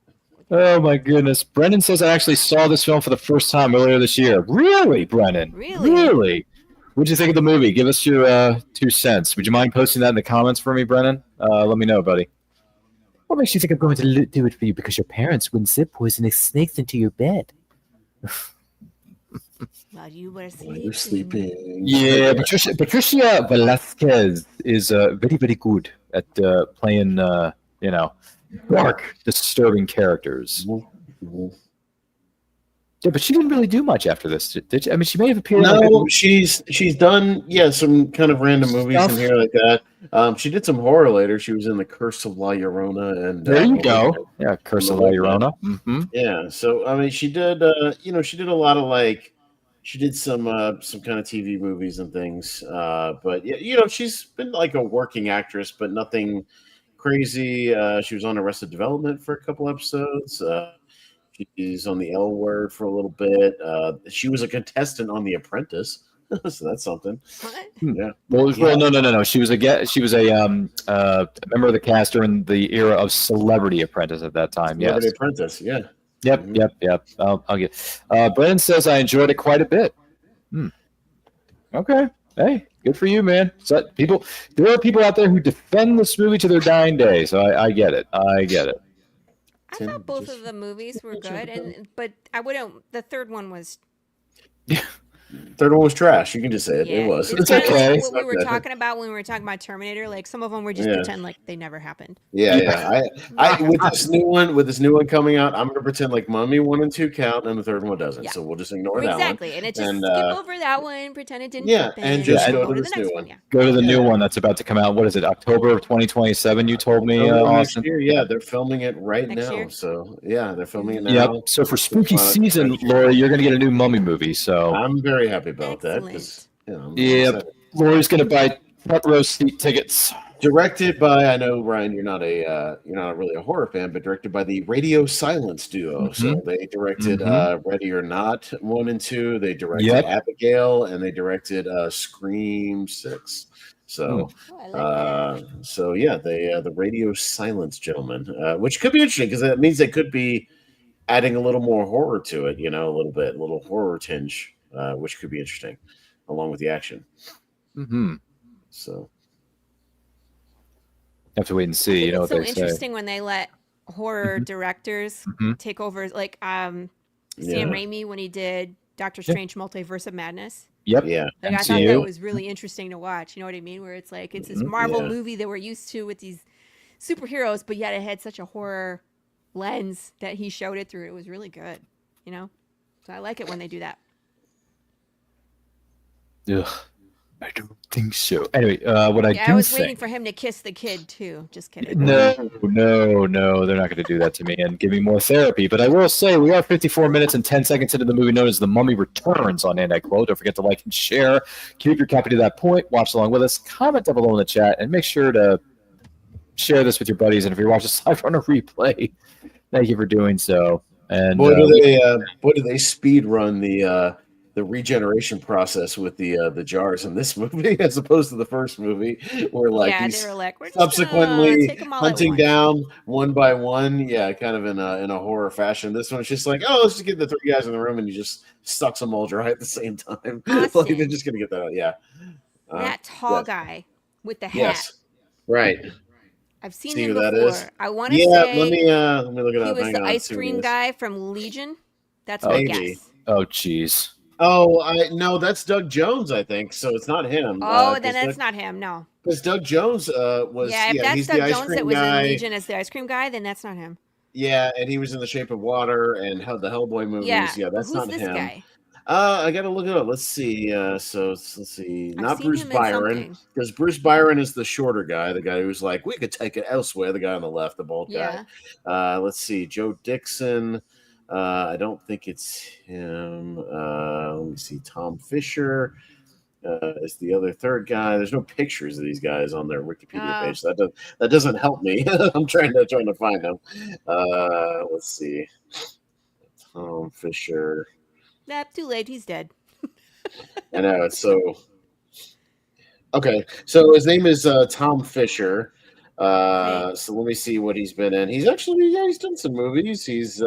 [SPEAKER 3] Oh, my goodness. Brendan says I actually saw this film for the first time earlier this year. Really, Brendan? Really? What'd you think of the movie? Give us your 2 cents. Would you mind posting that in the comments for me, Brennan? Let me know, buddy. What makes you think I'm going to do it for you? Because your parents wouldn't send poisonous snakes into your bed.
[SPEAKER 5] While you were
[SPEAKER 2] sleeping.
[SPEAKER 3] Yeah, Patricia Velasquez is very, very good at playing, dark, disturbing characters. Yeah, but she didn't really do much after this, did she? I mean, she may have appeared.
[SPEAKER 4] No, she's done some kind of random movies in here like that. She did some horror later. She was in The Curse of La Llorona, and
[SPEAKER 3] there you go. Yeah, Curse of La Llorona. Mm-hmm.
[SPEAKER 4] Yeah, so I mean, she did. She did a lot of she did some kind of TV movies and things. But yeah, she's been like a working actress, but nothing crazy. She was on Arrested Development for a couple episodes. She's on the L Word for a little bit. She was a contestant on The Apprentice, so that's something.
[SPEAKER 5] What?
[SPEAKER 4] Yeah.
[SPEAKER 3] Well, no. She was a member of the cast during the era of Celebrity Apprentice at that time.
[SPEAKER 4] Celebrity
[SPEAKER 3] Yes.
[SPEAKER 4] Apprentice. Yeah.
[SPEAKER 3] Yep. I'll get. Brennan says I enjoyed it quite a bit. Okay. Hey, good for you, man. So there are people out there who defend this movie to their dying day. So I get it.
[SPEAKER 5] I thought both of the movies were good, but I wouldn't. The third one was.
[SPEAKER 4] Third one was trash. You can just say it.
[SPEAKER 5] Yeah,
[SPEAKER 4] It was.
[SPEAKER 5] It's
[SPEAKER 3] okay.
[SPEAKER 5] Like what we were talking about when we were talking about Terminator. Like some of them were just pretend like they never happened.
[SPEAKER 4] Yeah. I with this new one coming out, I'm gonna pretend like Mummy 1 and 2 count, and the third one doesn't.
[SPEAKER 5] Yeah.
[SPEAKER 4] So we'll just ignore that one.
[SPEAKER 5] Exactly, and it just skip over that one, pretend it didn't.
[SPEAKER 4] Yeah,
[SPEAKER 5] happen,
[SPEAKER 4] and just go to
[SPEAKER 5] the
[SPEAKER 4] this
[SPEAKER 5] next
[SPEAKER 4] new one.
[SPEAKER 5] Yeah.
[SPEAKER 3] Go to the new one that's about to come out. What is it? October of 2027? You told me,
[SPEAKER 4] Next
[SPEAKER 3] Austin.
[SPEAKER 4] year, yeah, they're filming it right
[SPEAKER 5] Next
[SPEAKER 4] now.
[SPEAKER 5] year?
[SPEAKER 4] So yeah, they're filming it now.
[SPEAKER 3] Yep. So for spooky season, Lori, you're gonna get a new Mummy movie. So
[SPEAKER 4] I'm very happy about that.
[SPEAKER 3] yeah, Lori's gonna buy front row seat tickets.
[SPEAKER 4] Directed by, I know Ryan, you're not really a horror fan, but directed by the Radio Silence duo. So they directed Ready or Not 1 and 2. They directed Abigail, and they directed Scream 6. So, the Radio Silence gentlemen, which could be interesting because that means they could be adding a little more horror to it. A little horror tinge, which could be interesting, along with the action. So.
[SPEAKER 3] Have to wait and see.
[SPEAKER 5] It's
[SPEAKER 3] what
[SPEAKER 5] so
[SPEAKER 3] they say.
[SPEAKER 5] interesting when they let horror directors take over, like Sam Raimi when he did Doctor Strange: Multiverse of Madness.
[SPEAKER 3] Yep.
[SPEAKER 4] Yeah.
[SPEAKER 5] Like, I thought that was really interesting to watch. You know what I mean? Where it's like it's this Marvel movie that we're used to with these superheroes, but yet it had such a horror lens that he showed it through. It was really good. So I like it when they do that.
[SPEAKER 3] Ugh. I don't think so. Anyway, what I
[SPEAKER 5] Yeah,
[SPEAKER 3] do
[SPEAKER 5] I was
[SPEAKER 3] think.
[SPEAKER 5] waiting for him to kiss the kid too. Just kidding.
[SPEAKER 3] No, they're not going to do that to me and give me more therapy. But I will say we are 54 minutes and 10 seconds into the movie known as The Mummy Returns on And I Quote. Don't forget to like and share. Keep your copy to that point. Watch along with us. Comment down below in the chat and make sure to share this with your buddies. And if you're watching this live on a replay, thank you for doing so. And
[SPEAKER 4] boy, do they speed run the regeneration process with the jars in this movie as opposed to the first movie, where like
[SPEAKER 5] Yeah,
[SPEAKER 4] he's
[SPEAKER 5] they were like, we're just
[SPEAKER 4] subsequently
[SPEAKER 5] take them all at
[SPEAKER 4] hunting
[SPEAKER 5] once.
[SPEAKER 4] down one by one. Yeah, kind of in a horror fashion. This one's just like, oh, let's just get the three guys in the room and you just suck some all dry at the same time. Like
[SPEAKER 5] Austin.
[SPEAKER 4] they're just gonna get that out. Yeah.
[SPEAKER 5] That tall
[SPEAKER 4] yes.
[SPEAKER 5] guy with the hat.
[SPEAKER 4] Yes. Right.
[SPEAKER 5] I've seen
[SPEAKER 4] See
[SPEAKER 5] him
[SPEAKER 4] who
[SPEAKER 5] before.
[SPEAKER 4] that is?
[SPEAKER 5] I want to
[SPEAKER 4] Yeah,
[SPEAKER 5] say
[SPEAKER 4] let me look it
[SPEAKER 5] he
[SPEAKER 4] up.
[SPEAKER 5] was
[SPEAKER 4] Hang
[SPEAKER 5] the
[SPEAKER 4] on,
[SPEAKER 5] ice
[SPEAKER 4] see what it
[SPEAKER 5] cream
[SPEAKER 4] is.
[SPEAKER 5] guy from Legion. That's my
[SPEAKER 4] Maybe.
[SPEAKER 5] guess.
[SPEAKER 3] oh, jeez.
[SPEAKER 4] Oh, no, that's Doug Jones, I think. So it's not him.
[SPEAKER 5] Oh, then that's not him. No.
[SPEAKER 4] Because Doug Jones was
[SPEAKER 5] If that's
[SPEAKER 4] he's
[SPEAKER 5] Doug
[SPEAKER 4] the ice
[SPEAKER 5] Jones
[SPEAKER 4] cream
[SPEAKER 5] that was
[SPEAKER 4] guy.
[SPEAKER 5] in Legion as the ice cream guy, then that's not him.
[SPEAKER 4] Yeah, and he was in The Shape of Water and the Hellboy movies.
[SPEAKER 5] Yeah,
[SPEAKER 4] That's
[SPEAKER 5] who's
[SPEAKER 4] not
[SPEAKER 5] this
[SPEAKER 4] him.
[SPEAKER 5] guy?
[SPEAKER 4] I gotta look it up. Let's see. Let's see.
[SPEAKER 5] I've
[SPEAKER 4] Not
[SPEAKER 5] seen
[SPEAKER 4] Bruce
[SPEAKER 5] him in
[SPEAKER 4] Byron,
[SPEAKER 5] something.
[SPEAKER 4] because Bruce Byron is the shorter guy, the guy who's like, we could take it elsewhere. The guy on the left, the bald guy. Let's see. Joe Dixon. I don't think it's him. Let me see. Tom Fisher is the other third guy. There's no pictures of these guys on their Wikipedia page. So that doesn't help me. I'm trying to find them. Let's see. Tom Fisher.
[SPEAKER 5] Nah, too late. He's dead.
[SPEAKER 4] I know it's so. Okay, so his name is Tom Fisher. So let me see what he's been in. He's done some movies. He's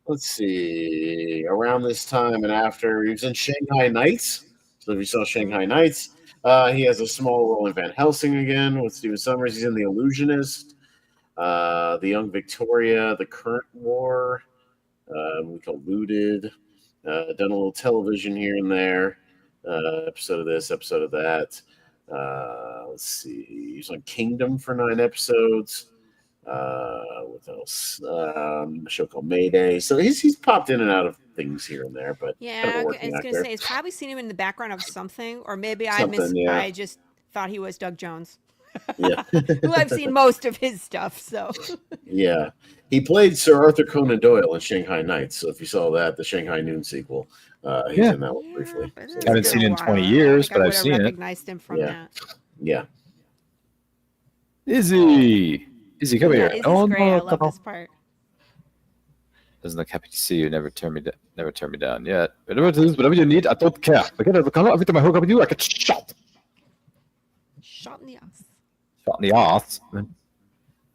[SPEAKER 4] let's see, around this time and after he was in Shanghai Nights. So if you saw Shanghai Nights, he has a small role in Van Helsing again with Stephen Sommers. He's in The Illusionist, The Young Victoria, The Current War, we call Looted. Done a little television here and there. Episode of this, episode of that. Let's see. He's on Kingdom for 9 episodes. What else? A show called Mayday. So he's popped in and out of things here and there, but
[SPEAKER 5] Yeah,
[SPEAKER 4] kind of a
[SPEAKER 5] I
[SPEAKER 4] working
[SPEAKER 5] was gonna
[SPEAKER 4] actor.
[SPEAKER 5] say it's probably seen him in the background of something, or maybe
[SPEAKER 4] Something,
[SPEAKER 5] I just thought he was Doug Jones.
[SPEAKER 4] Yeah.
[SPEAKER 5] Who I've seen most of his stuff. So
[SPEAKER 4] Yeah. He played Sir Arthur Conan Doyle in Shanghai Nights. So if you saw that, the Shanghai Noon sequel, he's in that one briefly.
[SPEAKER 5] but
[SPEAKER 4] So,
[SPEAKER 5] it's
[SPEAKER 3] Haven't
[SPEAKER 5] been
[SPEAKER 3] seen
[SPEAKER 5] a
[SPEAKER 3] it in
[SPEAKER 5] while.
[SPEAKER 3] 20
[SPEAKER 5] I
[SPEAKER 3] years,
[SPEAKER 5] think
[SPEAKER 3] but
[SPEAKER 5] I
[SPEAKER 3] I've
[SPEAKER 5] would've
[SPEAKER 3] seen it.
[SPEAKER 5] recognized him from that.
[SPEAKER 4] yeah.
[SPEAKER 3] Izzy, come
[SPEAKER 5] Yeah,
[SPEAKER 3] here.
[SPEAKER 5] Izzy's
[SPEAKER 3] Oh,
[SPEAKER 5] great. I
[SPEAKER 3] no,
[SPEAKER 5] love
[SPEAKER 3] no.
[SPEAKER 5] this part.
[SPEAKER 3] Doesn't look happy to see you. Never turn me down yet. Whatever you need, I don't care. Forget it. Every time I hook up with you, I get shot.
[SPEAKER 5] Shot in the ass.
[SPEAKER 3] Shot in the ass.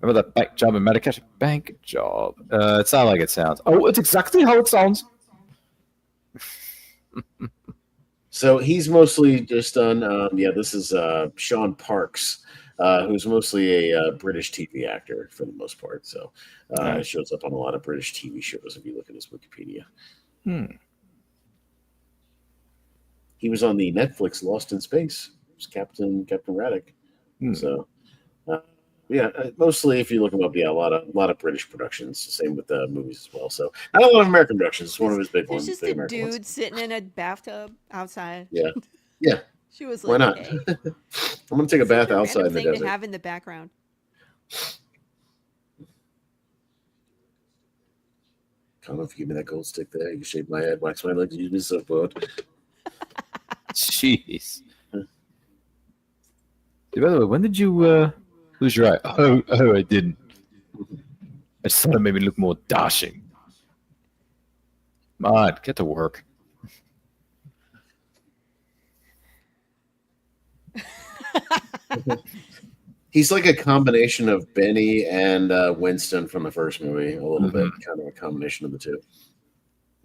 [SPEAKER 3] Remember that bank job in Medicaid? Bank job. It's not like it sounds. Oh, it's exactly how it sounds.
[SPEAKER 4] So he's mostly just done. This is Sean Parks, who's mostly a British TV actor for the most part. So
[SPEAKER 3] Right.
[SPEAKER 4] shows up on a lot of British TV shows if you look at his Wikipedia. He was on the Netflix Lost in Space. He was Captain Raddick. So mostly if you look him up, a lot of British productions. Same with the movies as well. So not a lot of American productions. It's one of his big
[SPEAKER 5] There's
[SPEAKER 4] ones.
[SPEAKER 5] just
[SPEAKER 4] big
[SPEAKER 5] a
[SPEAKER 4] American
[SPEAKER 5] dude
[SPEAKER 4] ones.
[SPEAKER 5] sitting in a bathtub outside.
[SPEAKER 4] Yeah.
[SPEAKER 5] She was
[SPEAKER 4] Why
[SPEAKER 5] like,
[SPEAKER 4] not?
[SPEAKER 5] okay.
[SPEAKER 4] I'm gonna take a bath
[SPEAKER 5] Such a
[SPEAKER 4] outside in
[SPEAKER 5] random
[SPEAKER 4] the
[SPEAKER 5] thing
[SPEAKER 4] desert.
[SPEAKER 5] to have in the background.
[SPEAKER 4] Connor, if you give me that gold stick there, you can shave my head, wax my legs, use me as a surfboard.
[SPEAKER 3] Jeez. Hey, by the way, when did you lose your eye? Oh, I didn't. I just thought it made me look more dashing. Come on, get to work.
[SPEAKER 4] He's like a combination of Benny and Winston from the first movie, a little bit, kind of a combination of the two.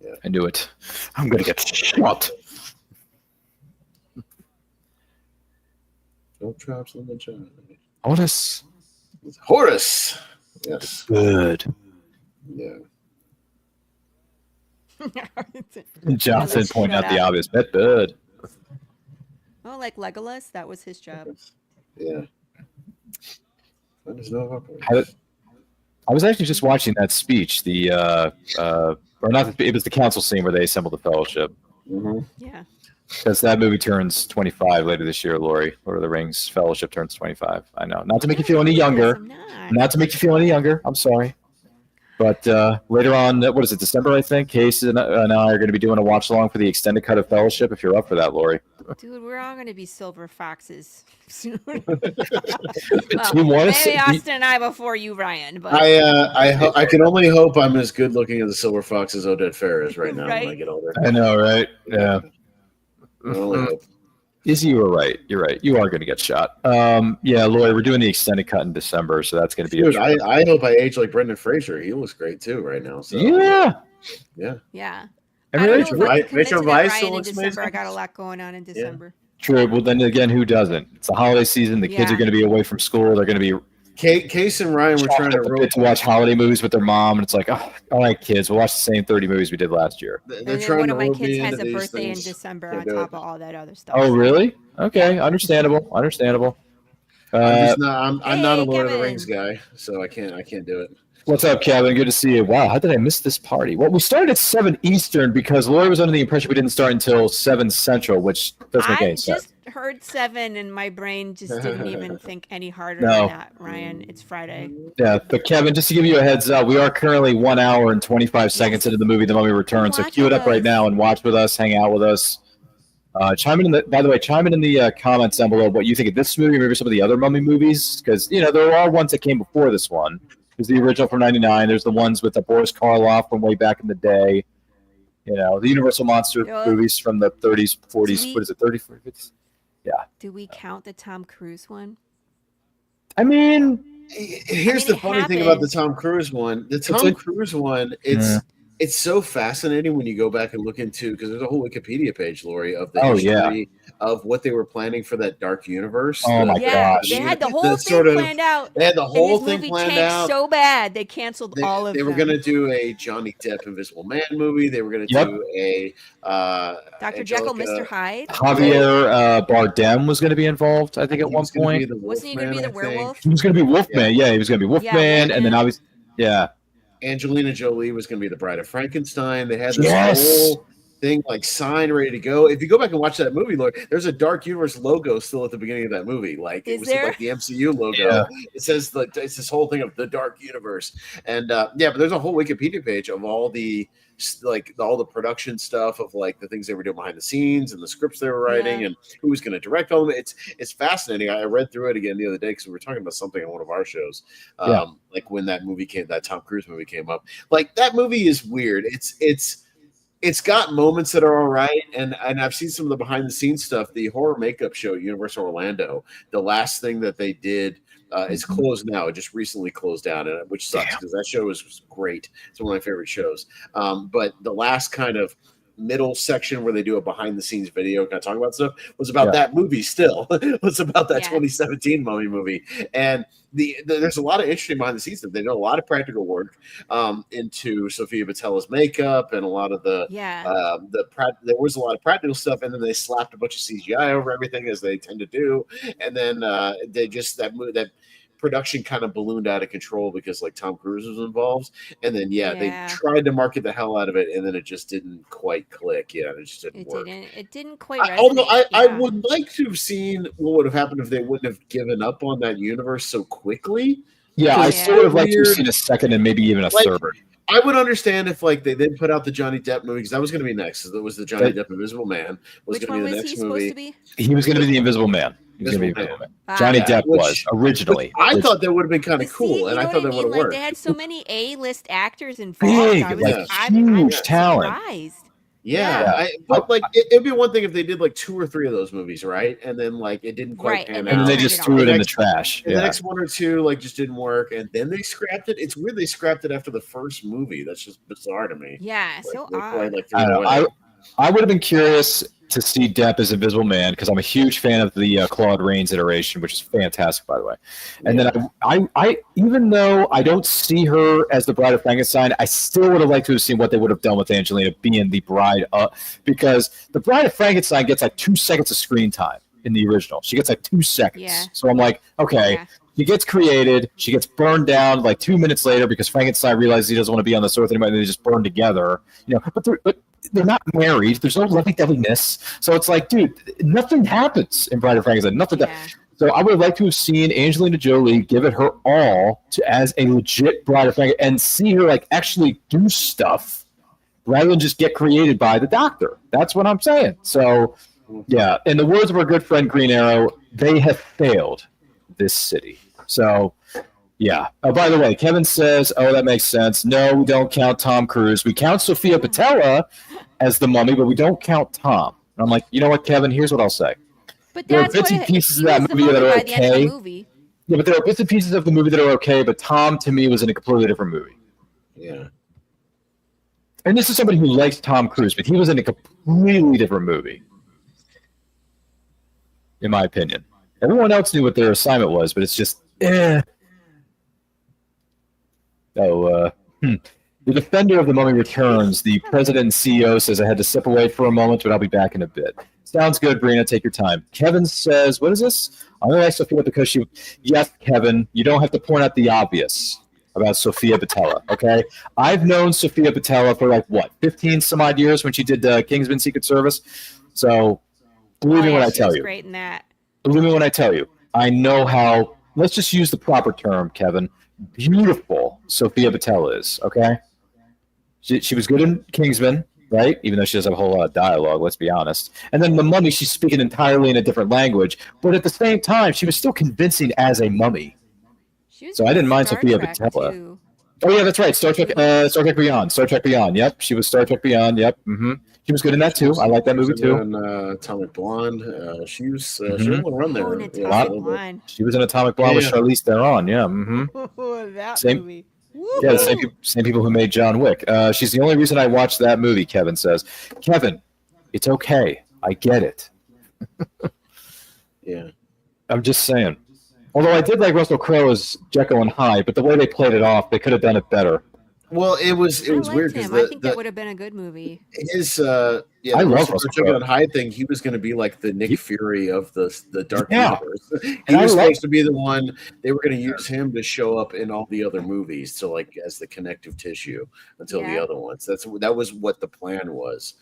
[SPEAKER 4] Yeah,
[SPEAKER 3] I knew it. I'm gonna get shot.
[SPEAKER 4] Don't drop something, John.
[SPEAKER 3] Honest.
[SPEAKER 4] Horace. Yes.
[SPEAKER 3] Good.
[SPEAKER 4] Yeah.
[SPEAKER 3] Johnson pointing out the obvious. Bet bird.
[SPEAKER 5] Oh, like Legolas, that was his job.
[SPEAKER 4] Yeah. There's no
[SPEAKER 3] I was actually just watching that speech. It was the council scene where they assembled the fellowship.
[SPEAKER 5] Yeah.
[SPEAKER 3] Because that movie turns 25 later this year, Lori. Lord of the Rings Fellowship turns 25. I know. Not to make you feel any younger.
[SPEAKER 5] I'm not.
[SPEAKER 3] Not to make you feel any younger. I'm sorry. But later on, what is it, December, I think? Case and I are going to be doing a watch along for the extended cut of Fellowship, if you're up for that, Lori.
[SPEAKER 5] Dude, we're all going to be silver foxes soon.
[SPEAKER 3] Do you want to see?
[SPEAKER 5] Maybe Austin and I before you, Ryan. But
[SPEAKER 4] I can only hope I'm as good looking as the Silver Fox as Odette Fair is right now when I
[SPEAKER 5] Right?
[SPEAKER 4] get older.
[SPEAKER 3] I know, right? Yeah.
[SPEAKER 4] I only hope.
[SPEAKER 3] Izzy, you were right. You're right. You are going to get shot. Yeah, Lori, we're doing the extended cut in December, so that's going to be
[SPEAKER 4] Dude, I hope I age like Brendan Fraser. He looks great too right now. So
[SPEAKER 3] yeah.
[SPEAKER 5] yeah.
[SPEAKER 3] And
[SPEAKER 5] I don't
[SPEAKER 3] Rachel,
[SPEAKER 5] know if I can commit to
[SPEAKER 4] Rachel
[SPEAKER 5] that,
[SPEAKER 4] Weisz
[SPEAKER 5] Ryan, in
[SPEAKER 4] looks
[SPEAKER 5] December. I
[SPEAKER 4] amazing.
[SPEAKER 5] got a lot going on in December.
[SPEAKER 3] True. Well, then again, who doesn't? It's the holiday season. The kids
[SPEAKER 5] Yeah.
[SPEAKER 3] are going to be away from school. They're going to be
[SPEAKER 4] Case and Ryan were trying
[SPEAKER 3] to watch holiday movies with their mom, and it's like, oh, all right, kids, we'll watch the same 30 movies we did last year.
[SPEAKER 4] They're
[SPEAKER 5] And then
[SPEAKER 4] trying
[SPEAKER 5] one
[SPEAKER 4] to
[SPEAKER 5] of my
[SPEAKER 4] rope me
[SPEAKER 5] kids has
[SPEAKER 4] into
[SPEAKER 5] a
[SPEAKER 4] these
[SPEAKER 5] birthday in
[SPEAKER 4] things.
[SPEAKER 5] December
[SPEAKER 4] Can't
[SPEAKER 5] on
[SPEAKER 4] do
[SPEAKER 5] top
[SPEAKER 4] it.
[SPEAKER 5] of all that other stuff.
[SPEAKER 3] Oh, really? Okay, understandable. Understandable.
[SPEAKER 4] I'm not a
[SPEAKER 5] Hey,
[SPEAKER 4] Lord of the
[SPEAKER 5] Kevin.
[SPEAKER 4] Rings guy, so I can't do it.
[SPEAKER 3] What's up, Kevin? Good to see you. Wow, how did I miss this party? Well, we started at 7 Eastern because Lori was under the impression we didn't start until 7 Central, which doesn't make
[SPEAKER 5] I
[SPEAKER 3] any sense.
[SPEAKER 5] just heard 7 and my brain just didn't even think any harder
[SPEAKER 3] No.
[SPEAKER 5] than that, Ryan. It's Friday.
[SPEAKER 3] Yeah, but Kevin, just to give you a heads up, we are currently 1 hour and 25 seconds into the movie The Mummy Returns. So
[SPEAKER 5] Watch
[SPEAKER 3] cue it
[SPEAKER 5] with
[SPEAKER 3] up right
[SPEAKER 5] us.
[SPEAKER 3] now and watch with us, hang out with us. Chime in the comments down below what you think of this movie, maybe some of the other Mummy movies, because there are ones that came before this one. There's the original from '99. There's the ones with the Boris Karloff from way back in the day. The Universal monster movies from the 30s, 40s. What is it, 30s, 40s? Yeah.
[SPEAKER 5] Do we count the Tom Cruise one?
[SPEAKER 3] I mean,
[SPEAKER 4] Here's
[SPEAKER 5] I mean,
[SPEAKER 4] the
[SPEAKER 5] it
[SPEAKER 4] funny thing about the
[SPEAKER 5] happened.
[SPEAKER 4] Tom Cruise one. The
[SPEAKER 3] It's
[SPEAKER 4] Tom
[SPEAKER 3] a-
[SPEAKER 4] Cruise one, it's so fascinating when you go back and look into, because there's a whole Wikipedia page, Lori, of the history of what they were planning for that dark universe.
[SPEAKER 3] Oh my
[SPEAKER 5] Yeah,
[SPEAKER 3] gosh.
[SPEAKER 5] they had the whole
[SPEAKER 4] The
[SPEAKER 5] thing
[SPEAKER 4] sort of-
[SPEAKER 5] planned out.
[SPEAKER 4] They had the
[SPEAKER 5] And
[SPEAKER 4] whole
[SPEAKER 5] this
[SPEAKER 4] thing
[SPEAKER 5] movie
[SPEAKER 4] planned
[SPEAKER 5] tanked
[SPEAKER 4] out.
[SPEAKER 5] so bad they canceled all of
[SPEAKER 4] They
[SPEAKER 5] them.
[SPEAKER 4] were going to do a Johnny Depp Invisible Man movie. They were going to
[SPEAKER 3] Yep.
[SPEAKER 4] do a
[SPEAKER 5] Dr. Jekyll, Mr. Hyde.
[SPEAKER 3] Javier Bardem was going to be involved, I think, at one point.
[SPEAKER 5] Wasn't he going to be the werewolf?
[SPEAKER 3] He was going to be Wolfman. Yeah, he was going to be Wolfman, and then
[SPEAKER 5] Wolfman.
[SPEAKER 3] obviously, yeah.
[SPEAKER 4] Angelina Jolie was going to be the Bride of Frankenstein. They had this
[SPEAKER 3] Yes.
[SPEAKER 4] whole thing like signed, ready to go. If you go back and watch that movie, Lord, there's a Dark Universe logo still at the beginning of that movie. Like it
[SPEAKER 5] Is
[SPEAKER 4] was
[SPEAKER 5] there?
[SPEAKER 4] like the MCU logo.
[SPEAKER 3] Yeah.
[SPEAKER 4] It says it's this whole thing of the Dark Universe, and but there's a whole Wikipedia page of all the production stuff of like the things they were doing behind the scenes and the scripts they were writing
[SPEAKER 5] Yeah.
[SPEAKER 4] and who was going to direct all of it. It's fascinating. I read through it again the other day because we were talking about something on one of our shows. Like when that Tom Cruise movie came up. Like that movie is weird. It's got moments that are all right, and I've seen some of the behind the scenes stuff. The horror makeup show at Universal Orlando, the last thing that they did is closed now. It just recently closed down, which sucks because that show was great. It's one of my favorite shows. But the last kind of middle section where they do a behind the scenes video kind of talking about stuff was about that movie still. It was about that 2017 Mummy movie. And there's a lot of interesting behind the scenes stuff. They did a lot of practical work into Sofia Boutella's makeup and a lot of there was a lot of practical stuff, and then they slapped a bunch of CGI over everything as they tend to do. And then they just that production kind of ballooned out of control because like Tom Cruise was involved, and then they tried to market the hell out of it, and then it just didn't quite click. It just didn't work.
[SPEAKER 5] It didn't quite resonate.
[SPEAKER 4] Although I would like to have seen what would have happened if they wouldn't have given up on that universe so quickly.
[SPEAKER 3] Yeah, I still would have liked to have seen a second and maybe even a third.
[SPEAKER 4] I would understand if like they did put out the Johnny Depp movie because that was going to be next. That was the Johnny Depp Invisible Man was going to be the next movie.
[SPEAKER 3] He was going to be the Invisible Man. Johnny Depp was originally.
[SPEAKER 4] I thought that would have been kind of cool, and I thought that would have worked.
[SPEAKER 5] They had so many A-list actors involved.
[SPEAKER 3] Huge talent.
[SPEAKER 5] Surprised.
[SPEAKER 4] But like it'd be one thing if they did like 2 or 3 of those movies, right? And then like it didn't quite pan out,
[SPEAKER 3] and then they just threw it in the trash.
[SPEAKER 4] And the next 1 or 2 like just didn't work, and then they scrapped it. It's weird they scrapped it after the first movie. That's just bizarre to me.
[SPEAKER 5] Yeah, so odd.
[SPEAKER 3] I would have been curious to see Depp as Invisible Man because I'm a huge fan of the Claude Rains iteration, which is fantastic, by the way. And then I even though I don't see her as the Bride of Frankenstein, I still would have liked to have seen what they would have done with Angelina being the bride, because the Bride of Frankenstein gets like 2 seconds of screen time in the original. She gets like 2 seconds.
[SPEAKER 5] Yeah.
[SPEAKER 3] So I'm like, okay. Yeah. She gets created. She gets burned down like 2 minutes later because Frankenstein realizes he doesn't want to be on this earth anymore, and they just burn together. But they're not married. There's no lovey-doveyness. So it's like, dude, nothing happens in Bride of Frankenstein. Nothing.
[SPEAKER 5] Yeah.
[SPEAKER 3] So I would have liked to have seen Angelina Jolie give it her all as a legit Bride of Frankenstein and see her like actually do stuff rather than just get created by the Doctor. That's what I'm saying. So yeah, in the words of our good friend Green Arrow, they have failed this city. So yeah. Oh, by the way, Kevin says, "Oh, that makes sense. No, we don't count Tom Cruise. We count Sophia Botella as the mummy, but we don't count Tom." And I'm like, you know what, Kevin? Here's what I'll say.
[SPEAKER 5] But
[SPEAKER 3] There are
[SPEAKER 5] that's
[SPEAKER 3] bits
[SPEAKER 5] what
[SPEAKER 3] and pieces
[SPEAKER 5] he
[SPEAKER 3] of that
[SPEAKER 5] was the
[SPEAKER 3] movie that
[SPEAKER 5] mummy
[SPEAKER 3] are
[SPEAKER 5] by the end of the
[SPEAKER 3] okay.
[SPEAKER 5] movie.
[SPEAKER 3] Yeah, but there are bits and pieces of the movie that are okay, but Tom, to me, was in a completely different movie.
[SPEAKER 4] Yeah.
[SPEAKER 3] And this is somebody who likes Tom Cruise, but he was in a completely different movie, in my opinion. Everyone else knew what their assignment was, but it's just, eh. So, the defender of the Mummy returns. The president and CEO says I had to step away for a moment, but I'll be back in a bit. Sounds good, Brina. Take your time. Kevin says, what is this? I only like Sophia because she... Yes, Kevin, you don't have to point out the obvious about Sophia Botella, okay? I've known Sophia Botella for, 15 some odd years when she did Kingsman Secret Service. So, believe me when I tell you.
[SPEAKER 5] Great in that.
[SPEAKER 3] Believe me when I tell you. I know how... Let's just use the proper term, Kevin. Beautiful Sophia Botella is, okay? She was good in Kingsman, right? Even though she doesn't have a whole lot of dialogue, let's be honest. And then the Mummy, she's speaking entirely in a different language. But at the same time, she was still convincing as a mummy. So I didn't mind Sophia Botella. Too. Oh, yeah, that's right. Star Trek Beyond. Star Trek Beyond. Yep, she was Star Trek Beyond. Yep. Mm-hmm. She was good in that, too. I like that movie, too.
[SPEAKER 4] In Atomic Blonde. She was she had a little run there.
[SPEAKER 5] Atomic Blonde.
[SPEAKER 3] She was in Atomic Blonde with Charlize Theron. Yeah. Mm-hmm.
[SPEAKER 5] That movie.
[SPEAKER 3] Yeah, the same people who made John Wick. She's the only reason I watched that movie, Kevin says. Kevin, it's okay. I get it.
[SPEAKER 4] Yeah.
[SPEAKER 3] I'm just saying. Although I did like Russell Crowe as Jekyll and Hyde, but the way they played it off, they could have done it better.
[SPEAKER 4] Well, it was weird because
[SPEAKER 5] I think that would have been a good movie.
[SPEAKER 4] His
[SPEAKER 3] I love Russell
[SPEAKER 4] Jekyll and Hyde thing. He was going to be like the Nick Fury of the Dark Universe. He
[SPEAKER 3] And
[SPEAKER 4] was supposed to be the one. They were going to use him to show up in all the other movies to as the connective tissue until the other ones. That was what the plan was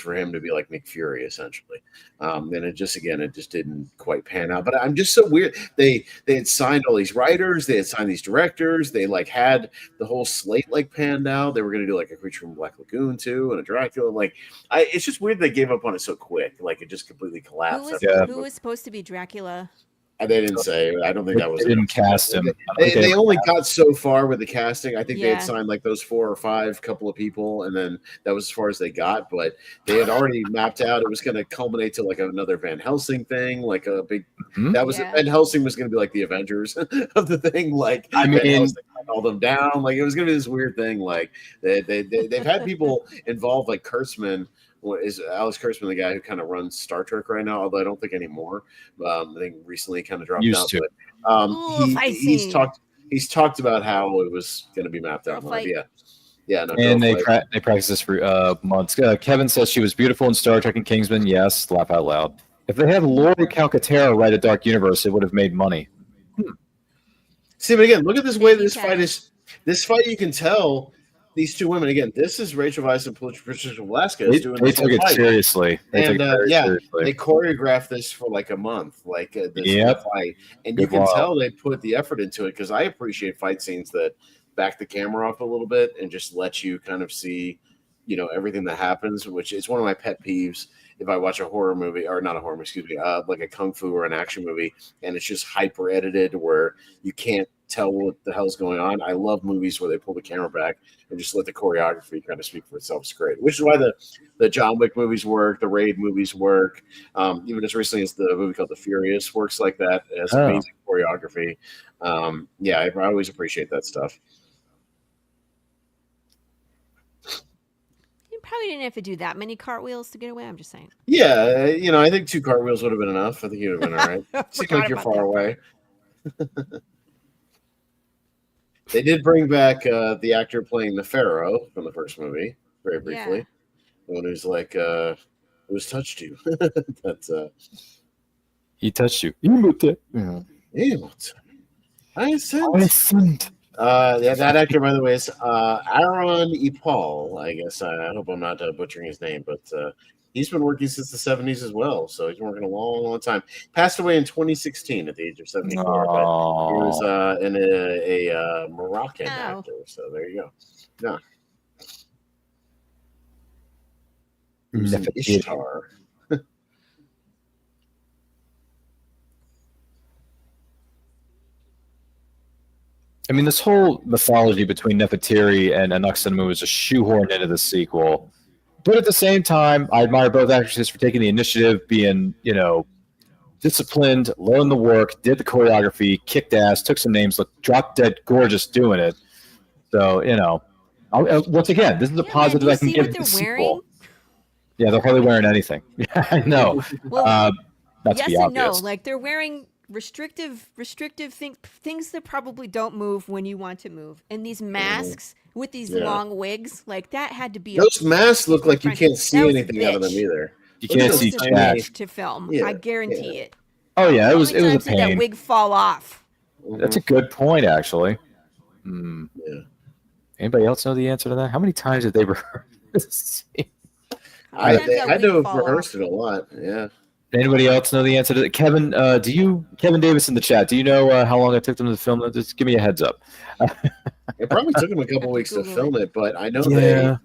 [SPEAKER 4] for him to be like Nick Fury essentially. And it just didn't quite pan out. But I'm just so weird. They had signed all these writers. They had signed these directors. They had the whole slate panned out. They were going to do a Creature from Black Lagoon too and a Dracula. It's just weird they gave up on it so quick. It just completely collapsed.
[SPEAKER 5] Who was supposed to be Dracula?
[SPEAKER 4] They didn't say. I don't think that was.
[SPEAKER 3] They didn't cast him.
[SPEAKER 4] They only got so far with the casting. I think they had signed those 4 or 5 couple of people, and then that was as far as they got. But they had already mapped out it was going to culminate to another Van Helsing thing, a big. That was Van Helsing was going to be the Avengers of the thing.
[SPEAKER 3] I mean,
[SPEAKER 4] Van Helsing all them down. It was going to be this weird thing. They've had people involved Kurtzman. Is Alex Kurtzman the guy who kind of runs Star Trek right now? Although I don't think anymore. I think recently kind of dropped out. But he's talked about how it was going to be mapped out. Yeah. No,
[SPEAKER 3] and they practiced this for months. Kevin says she was beautiful in Star Trek and Kingsman. Yes, laugh out loud. If they had Lori Calcaterra write a Dark Universe, it would have made money.
[SPEAKER 4] See, but again, look at this way this fight is. This fight, you can tell. These two women again. This is Rachel Weisz and Patricia Velasquez doing.
[SPEAKER 3] They took it seriously. They
[SPEAKER 4] choreographed this for a month, this fight, and you can tell they put the effort into it because I appreciate fight scenes that back the camera up a little bit and just let you kind of see, everything that happens. Which is one of my pet peeves if I watch a horror movie or not a horror, like a kung fu or an action movie, and it's just hyper edited where you can't tell what the hell's going on. I love movies where they pull the camera back and just let the choreography kind of speak for itself. It's great, which is why the John Wick movies work, the Raid movies work, even as recently as the movie called The Furious works like that. It has amazing choreography. I always appreciate that stuff.
[SPEAKER 5] You probably didn't have to do that many cartwheels to get away. I'm just saying.
[SPEAKER 4] Yeah, I think 2 cartwheels would have been enough. I think you'd have been all right. Seems like you're far away. They did bring back the actor playing the Pharaoh from the first movie, very briefly. Yeah. The one who's who's touched you? That's
[SPEAKER 3] he touched you.
[SPEAKER 4] I sinned. Yeah, that actor, by the way, is Aaron Epal. I guess I hope I'm not butchering his name, but he's been working since the 70s as well. So he's been working a long, long time. Passed away in 2016 at the age of 74, but he was a Moroccan
[SPEAKER 5] Ow.
[SPEAKER 4] actor. So there you go. Yeah. He was in
[SPEAKER 3] Nefertiti.
[SPEAKER 4] Ishtar.
[SPEAKER 3] I mean, this whole mythology between Nefertiti and Anck-Sun-Mu was just shoehorned into the sequel. But at the same time, I admire both actresses for taking the initiative, being, disciplined, learned the work, did the choreography, kicked ass, took some names, looked drop dead gorgeous doing it. So, once again, this is a
[SPEAKER 5] Yeah,
[SPEAKER 3] positive
[SPEAKER 5] man,
[SPEAKER 3] I can
[SPEAKER 5] do you
[SPEAKER 3] give
[SPEAKER 5] see
[SPEAKER 3] the
[SPEAKER 5] what they're
[SPEAKER 3] sequel.
[SPEAKER 5] wearing?
[SPEAKER 3] Yeah, they're hardly wearing anything. Yeah, I know.
[SPEAKER 5] Well,
[SPEAKER 3] Not to
[SPEAKER 5] yes
[SPEAKER 3] be
[SPEAKER 5] and no.
[SPEAKER 3] obvious.
[SPEAKER 5] Like they're wearing restrictive things that probably don't move when you want to move, and these masks with these
[SPEAKER 4] Yeah.
[SPEAKER 5] long wigs, like that had to be.
[SPEAKER 4] Those masks look like you
[SPEAKER 5] French-
[SPEAKER 4] can't
[SPEAKER 5] that
[SPEAKER 4] see
[SPEAKER 5] was a
[SPEAKER 4] anything out of them
[SPEAKER 5] bitch.
[SPEAKER 4] either.
[SPEAKER 3] You
[SPEAKER 4] Look at
[SPEAKER 3] can't
[SPEAKER 4] those
[SPEAKER 3] see
[SPEAKER 5] It was a
[SPEAKER 3] chat.
[SPEAKER 5] bitch to film.
[SPEAKER 4] Yeah,
[SPEAKER 5] I guarantee it.
[SPEAKER 3] Oh yeah, it
[SPEAKER 5] How
[SPEAKER 3] was
[SPEAKER 5] many
[SPEAKER 3] a
[SPEAKER 5] times did that
[SPEAKER 3] pain.
[SPEAKER 5] wig fall off?
[SPEAKER 3] That's a good point, actually. Hmm.
[SPEAKER 4] Yeah.
[SPEAKER 3] Anybody else know the answer to that? How many times did they rehearse?
[SPEAKER 5] How many times
[SPEAKER 4] They
[SPEAKER 5] that
[SPEAKER 4] had
[SPEAKER 5] wig
[SPEAKER 4] to have
[SPEAKER 5] fall
[SPEAKER 4] rehearsed
[SPEAKER 5] off?
[SPEAKER 4] it a lot. Yeah.
[SPEAKER 3] Anybody else know the answer to that? Kevin, Kevin Davis in the chat, do you know how long it took them to film it? Just give me a heads up.
[SPEAKER 4] It probably took them a couple
[SPEAKER 5] to
[SPEAKER 4] weeks to
[SPEAKER 5] Google
[SPEAKER 4] film it, but I know
[SPEAKER 3] Yeah.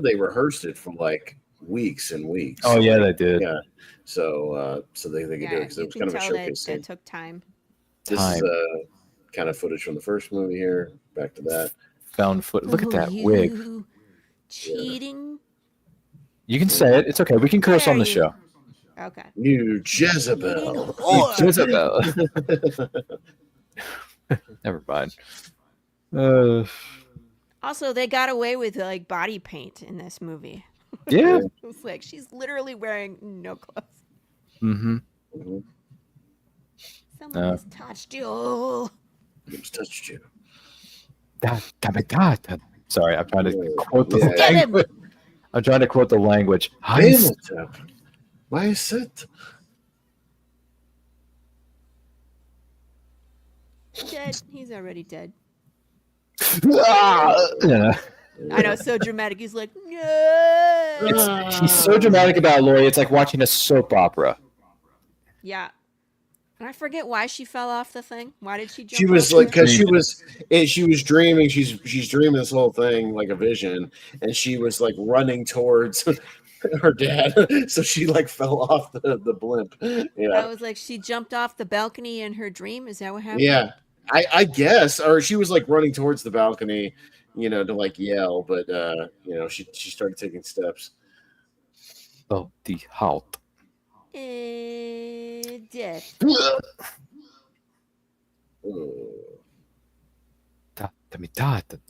[SPEAKER 4] they rehearsed it for like weeks and weeks.
[SPEAKER 3] Oh yeah, they did.
[SPEAKER 4] Yeah. So they could do it
[SPEAKER 5] Yeah,
[SPEAKER 4] because it
[SPEAKER 5] you
[SPEAKER 4] was
[SPEAKER 5] can
[SPEAKER 4] kind of a
[SPEAKER 5] tell
[SPEAKER 4] showcase
[SPEAKER 5] that
[SPEAKER 4] scene.
[SPEAKER 5] took time.
[SPEAKER 4] This is
[SPEAKER 3] Time.
[SPEAKER 4] kind of footage from the first movie here. Back to that.
[SPEAKER 3] Found foot. Look at
[SPEAKER 5] Oh,
[SPEAKER 3] that wig.
[SPEAKER 5] you cheating.
[SPEAKER 3] You can say it. It's okay. We can curse
[SPEAKER 5] What
[SPEAKER 3] on
[SPEAKER 5] are
[SPEAKER 3] the
[SPEAKER 5] you?
[SPEAKER 3] show.
[SPEAKER 5] Okay.
[SPEAKER 4] You Jezebel.
[SPEAKER 5] Whore.
[SPEAKER 3] Jezebel. Never mind. Uh,
[SPEAKER 5] Also, they got away with like body paint in this movie.
[SPEAKER 3] yeah.
[SPEAKER 5] It was like she's literally wearing no clothes.
[SPEAKER 3] Mm-hmm.
[SPEAKER 4] Mhm.
[SPEAKER 5] Someone has touched you.
[SPEAKER 4] Who's touched you?
[SPEAKER 3] Sorry, I'm trying to quote the
[SPEAKER 4] Yeah.
[SPEAKER 5] Get him.
[SPEAKER 3] language. I'm trying to quote the language.
[SPEAKER 4] Imhotep. Why is it?
[SPEAKER 5] Dead. He's already dead.
[SPEAKER 3] Yeah.
[SPEAKER 5] I know, so dramatic. He's like, no.
[SPEAKER 3] She's so dramatic about it, Lori. It's like watching a soap opera.
[SPEAKER 5] Yeah. And I forget why she fell off the thing. Why did she jump?
[SPEAKER 4] She was
[SPEAKER 5] off
[SPEAKER 4] like,
[SPEAKER 5] it?
[SPEAKER 4] because she was dreaming. She's dreaming this whole thing like a vision, and she was like running towards her dad. So she like fell off the blimp.
[SPEAKER 5] I
[SPEAKER 4] Yeah,
[SPEAKER 5] was like, she jumped off the balcony in her dream. Is that what happened?
[SPEAKER 4] yeah. I guess, or she was like running towards the balcony, to like yell, but she started taking steps.
[SPEAKER 3] Oh, the halt.
[SPEAKER 5] Death.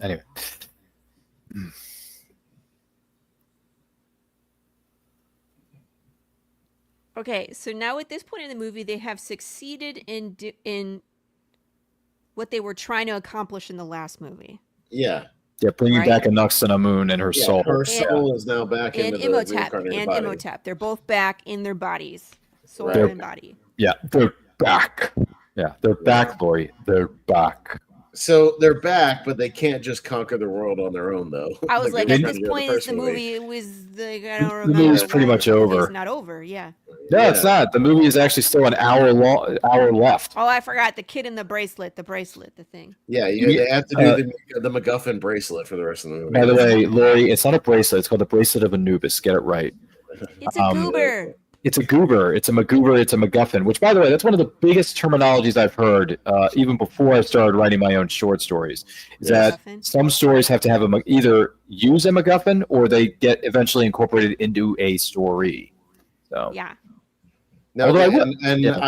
[SPEAKER 3] Anyway.
[SPEAKER 5] Okay, so now at this point in the movie, they have succeeded in what they were trying to accomplish in the last movie.
[SPEAKER 4] Yeah,
[SPEAKER 3] bringing
[SPEAKER 5] Right?
[SPEAKER 3] back Anck-Sun-Mun and her soul.
[SPEAKER 4] her soul is now back
[SPEAKER 5] And
[SPEAKER 4] into the
[SPEAKER 5] Imhotep
[SPEAKER 4] reincarnated
[SPEAKER 5] and
[SPEAKER 4] body.
[SPEAKER 5] Imhotep. They're both back in their bodies. Soul
[SPEAKER 4] Right.
[SPEAKER 5] and body.
[SPEAKER 3] Yeah, they're back. Yeah, they're back, Lori. They're back.
[SPEAKER 4] So they're back, but they can't just conquer the world on their own, though.
[SPEAKER 5] I was like,
[SPEAKER 4] they
[SPEAKER 5] at
[SPEAKER 4] were
[SPEAKER 5] this
[SPEAKER 4] trying to do in
[SPEAKER 5] point in
[SPEAKER 4] first
[SPEAKER 5] the movie, it was like, I don't
[SPEAKER 3] The
[SPEAKER 5] remember.
[SPEAKER 3] movie's pretty much
[SPEAKER 5] The movie's
[SPEAKER 3] over.
[SPEAKER 5] not over, yeah.
[SPEAKER 3] No, it's not. The movie is actually still an hour left.
[SPEAKER 5] Oh, I forgot the kid in the bracelet, the thing.
[SPEAKER 4] Yeah, they have to do the MacGuffin bracelet for the rest of the movie.
[SPEAKER 3] By the way, Lori, it's not a bracelet. It's called the bracelet of Anubis. Get it right.
[SPEAKER 5] It's a goober.
[SPEAKER 3] It's a goober. It's a MacGoober. It's a MacGuffin, which, by the way, that's one of the biggest terminologies I've heard even before I started writing my own short stories, is that
[SPEAKER 5] MacGuffin.
[SPEAKER 3] some stories have to have either use a MacGuffin or they get eventually incorporated into a story. So
[SPEAKER 5] Yeah.
[SPEAKER 4] No,
[SPEAKER 3] Although I
[SPEAKER 4] and,
[SPEAKER 3] will-
[SPEAKER 4] and
[SPEAKER 3] yeah.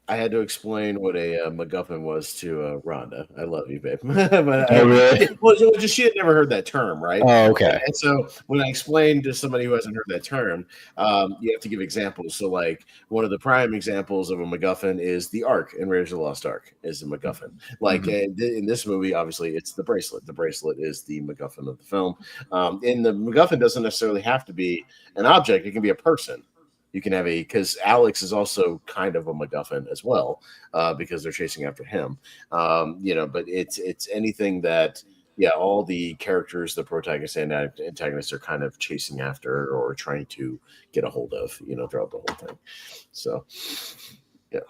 [SPEAKER 4] I had to explain what a MacGuffin was to Rhonda. I love you, babe. But
[SPEAKER 3] Oh, really?
[SPEAKER 4] well, just she had never heard that term, right?
[SPEAKER 3] Oh, okay.
[SPEAKER 4] And so when I explained to somebody who hasn't heard that term, you have to give examples. So, like, one of the prime examples of a MacGuffin is the Ark in Raiders of the Lost Ark is a MacGuffin. Like in this movie, obviously, it's the bracelet. The bracelet is the MacGuffin of the film. And the MacGuffin doesn't necessarily have to be an object; it can be a person. You can have because Alex is also kind of a MacGuffin as well, because they're chasing after him. But it's anything that all the characters, the protagonists and antagonists, are kind of chasing after or trying to get a hold of, throughout the whole thing. So, yeah,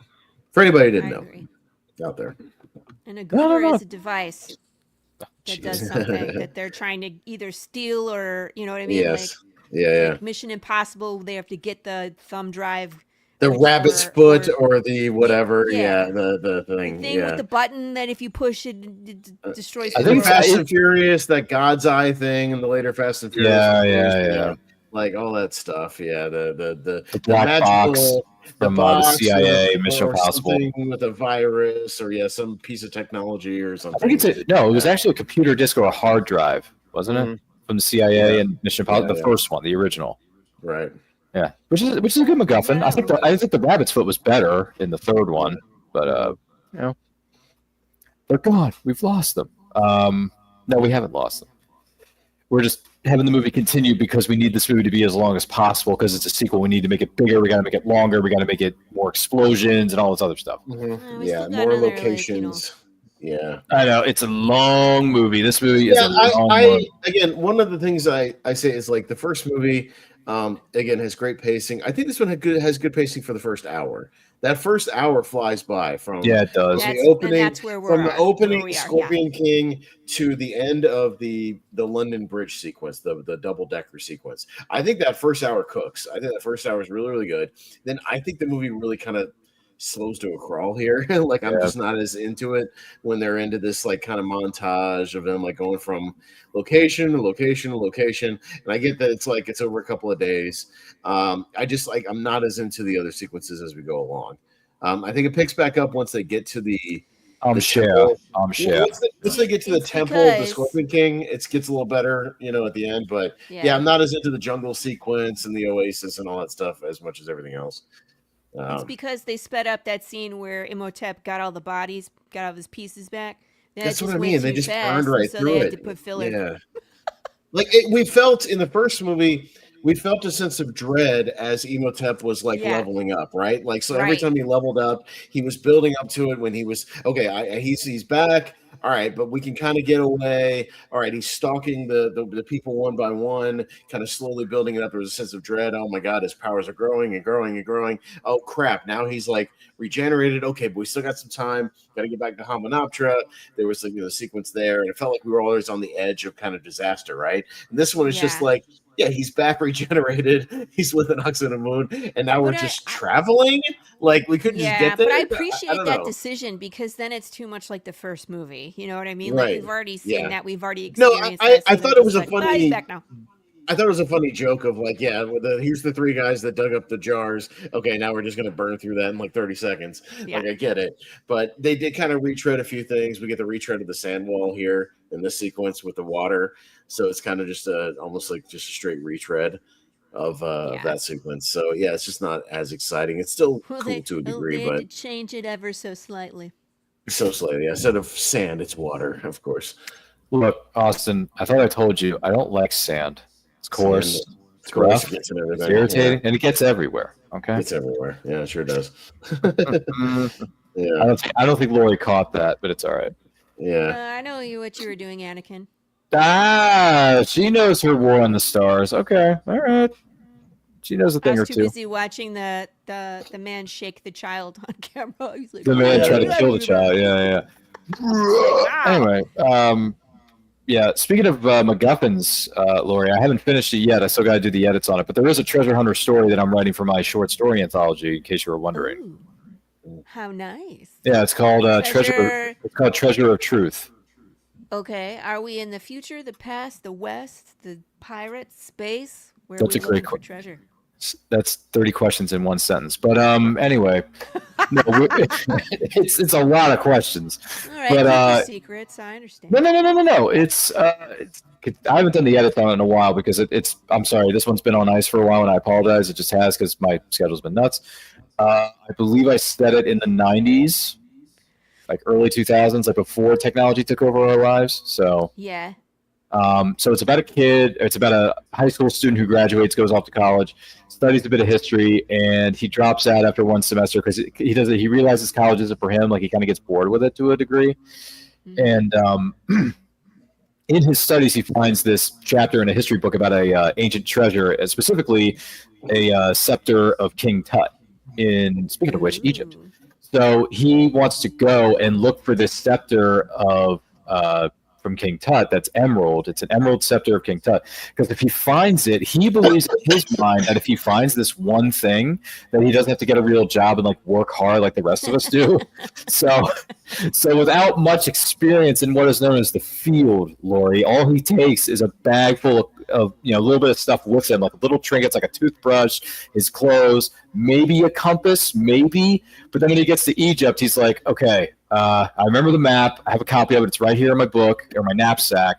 [SPEAKER 4] for anybody who didn't know out there.
[SPEAKER 5] And a goober is a device that does something that they're trying to either steal or, you know what I mean?
[SPEAKER 4] Yes.
[SPEAKER 5] Like Mission Impossible, they have to get the thumb drive.
[SPEAKER 4] The rabbit's foot or the whatever. The thing.
[SPEAKER 5] The thing with the button that if you push it destroys.
[SPEAKER 4] I think Fast and Furious, that God's Eye thing, and the later Fast and Furious.
[SPEAKER 3] Yeah.
[SPEAKER 4] Like all that stuff. Yeah. The
[SPEAKER 3] black
[SPEAKER 4] magical
[SPEAKER 3] box from the CIA, Mission Impossible.
[SPEAKER 4] With a virus or some piece of technology or something.
[SPEAKER 3] I think it was actually a computer disk or a hard drive, wasn't it? From the CIA and Mission Impossible, the first one, the original.
[SPEAKER 4] Right.
[SPEAKER 3] Yeah, which is a good MacGuffin. I think the rabbit's foot was better in the third one, but they're gone. We've lost them. No, we haven't lost them. We're just having the movie continue because we need this movie to be as long as possible because it's a sequel. We need to make it bigger. We got to make it longer. We got to make it more explosions and all this other stuff.
[SPEAKER 4] Yeah, more locations. Yeah,
[SPEAKER 3] I know it's a long movie. This movie is a long one.
[SPEAKER 4] Again, one of the things I say is like the first movie. Again, has great pacing. I think this one has good pacing for the first hour. That first hour flies by from
[SPEAKER 3] it does.
[SPEAKER 4] The opening from the opening Scorpion King to the end of the London Bridge sequence, the double decker sequence. I think that first hour cooks. I think that first hour is really, really good. Then I think the movie really kind of slows to a crawl here. Like I'm just not as into it when they're into this like kind of montage of them like going from location to location to location. And I get that it's over a couple of days. I just I'm not as into the other sequences as we go along. I think it picks back up once they get to the
[SPEAKER 3] Once
[SPEAKER 4] they get to the temple of the Scorpion King, it gets a little better, at the end. But I'm not as into the jungle sequence and the oasis and all that stuff as much as everything else.
[SPEAKER 5] It's because they sped up that scene where Imhotep got all the bodies, got all his pieces back.
[SPEAKER 4] That's what I mean. They just burned right through
[SPEAKER 5] they
[SPEAKER 4] it.
[SPEAKER 5] Had to put filler.
[SPEAKER 4] Yeah. We felt in the first movie, we felt a sense of dread as Imhotep was leveling up, right? Every time he leveled up, he was building up to it when he was he's back. All right, but we can kind of get away. All right, he's stalking the people one by one, kind of slowly building it up. There was a sense of dread. Oh my God, his powers are growing and growing and growing. Oh crap, now he's regenerated. Okay, but we still got some time. Got to get back to Hamunaptra. There was the sequence there, and it felt like we were always on the edge of kind of disaster, right? And this one is just he's back regenerated. He's with an ox and a moon, and now we're just traveling. We couldn't just get there.
[SPEAKER 5] But I appreciate that decision because then it's too much like the first movie. You know what I mean?
[SPEAKER 4] Right.
[SPEAKER 5] We've already seen that. We've already experienced that.
[SPEAKER 4] I thought it was a funny.
[SPEAKER 5] Back now.
[SPEAKER 4] I thought it was a funny joke of here's the three guys that dug up the jars. Okay, now we're just going to burn through that in 30 seconds.
[SPEAKER 5] Yeah.
[SPEAKER 4] I get it. But they did kind of retread a few things. We get the retread of the sand wall here in this sequence with the water. So it's kind of just almost like just a straight retread of that sequence. So, it's just not as exciting. It's still cool to a degree. But
[SPEAKER 5] change it ever so slightly.
[SPEAKER 4] So slightly. Instead of sand, it's water, of course.
[SPEAKER 3] Look, Austin, I thought I told you, I don't like sand. It's coarse. It's rough. It's irritating, and it gets everywhere. Okay,
[SPEAKER 4] it's everywhere. Yeah, it sure does.
[SPEAKER 3] I don't think Lori caught that, but it's all right.
[SPEAKER 4] Yeah,
[SPEAKER 5] I know what you were doing, Anakin.
[SPEAKER 3] She knows her War on the Stars. Okay, all right. She knows a thing or two.
[SPEAKER 5] I was too busy watching the man shake the child on camera. He's like,
[SPEAKER 3] the man trying to kill the child. Yeah. Anyway, speaking of MacGuffins, Lori, I haven't finished it yet. I still got to do the edits on it, but there is a treasure hunter story that I'm writing for my short story anthology. In case you were wondering,
[SPEAKER 5] how nice!
[SPEAKER 3] Yeah, it's called Treasure. It's called Treasure of Truth.
[SPEAKER 5] Okay, are we in the future, the past, the West, the pirates, space? Where
[SPEAKER 3] That's
[SPEAKER 5] are we
[SPEAKER 3] a great
[SPEAKER 5] question. Treasure.
[SPEAKER 3] That's 30 questions in one sentence. But anyway, no, it's a lot of questions.
[SPEAKER 5] All right,
[SPEAKER 3] but
[SPEAKER 5] secrets. I understand.
[SPEAKER 3] No. It's I haven't done the edit on it in a while because it's. I'm sorry, this one's been on ice for a while, and I apologize. It just has because my schedule's been nuts. I believe I said it in the 90s, like early 2000s, like before technology took over our lives. So
[SPEAKER 5] yeah.
[SPEAKER 3] So it's about a kid. It's about a high school student who graduates, goes off to college, studies a bit of history, and he drops out after one semester because he realizes college isn't for him. Like he kind of gets bored with it to a degree, and in his studies he finds this chapter in a history book about a ancient treasure, specifically a scepter of King Tut in, speaking of which, Egypt. So he wants to go and look for this scepter of from King Tut that's emerald. It's an emerald scepter of King Tut. Because if he finds it, he believes in his mind that if he finds this one thing, that he doesn't have to get a real job and like work hard like the rest of us do. So without much experience in what is known as the field, Lori, all he takes is a bag full of a little bit of stuff with him, like little trinkets, like a toothbrush, his clothes, maybe a compass, maybe. But then when he gets to Egypt, he's like, okay, I remember the map. I have a copy of it. It's right here in my book or my knapsack.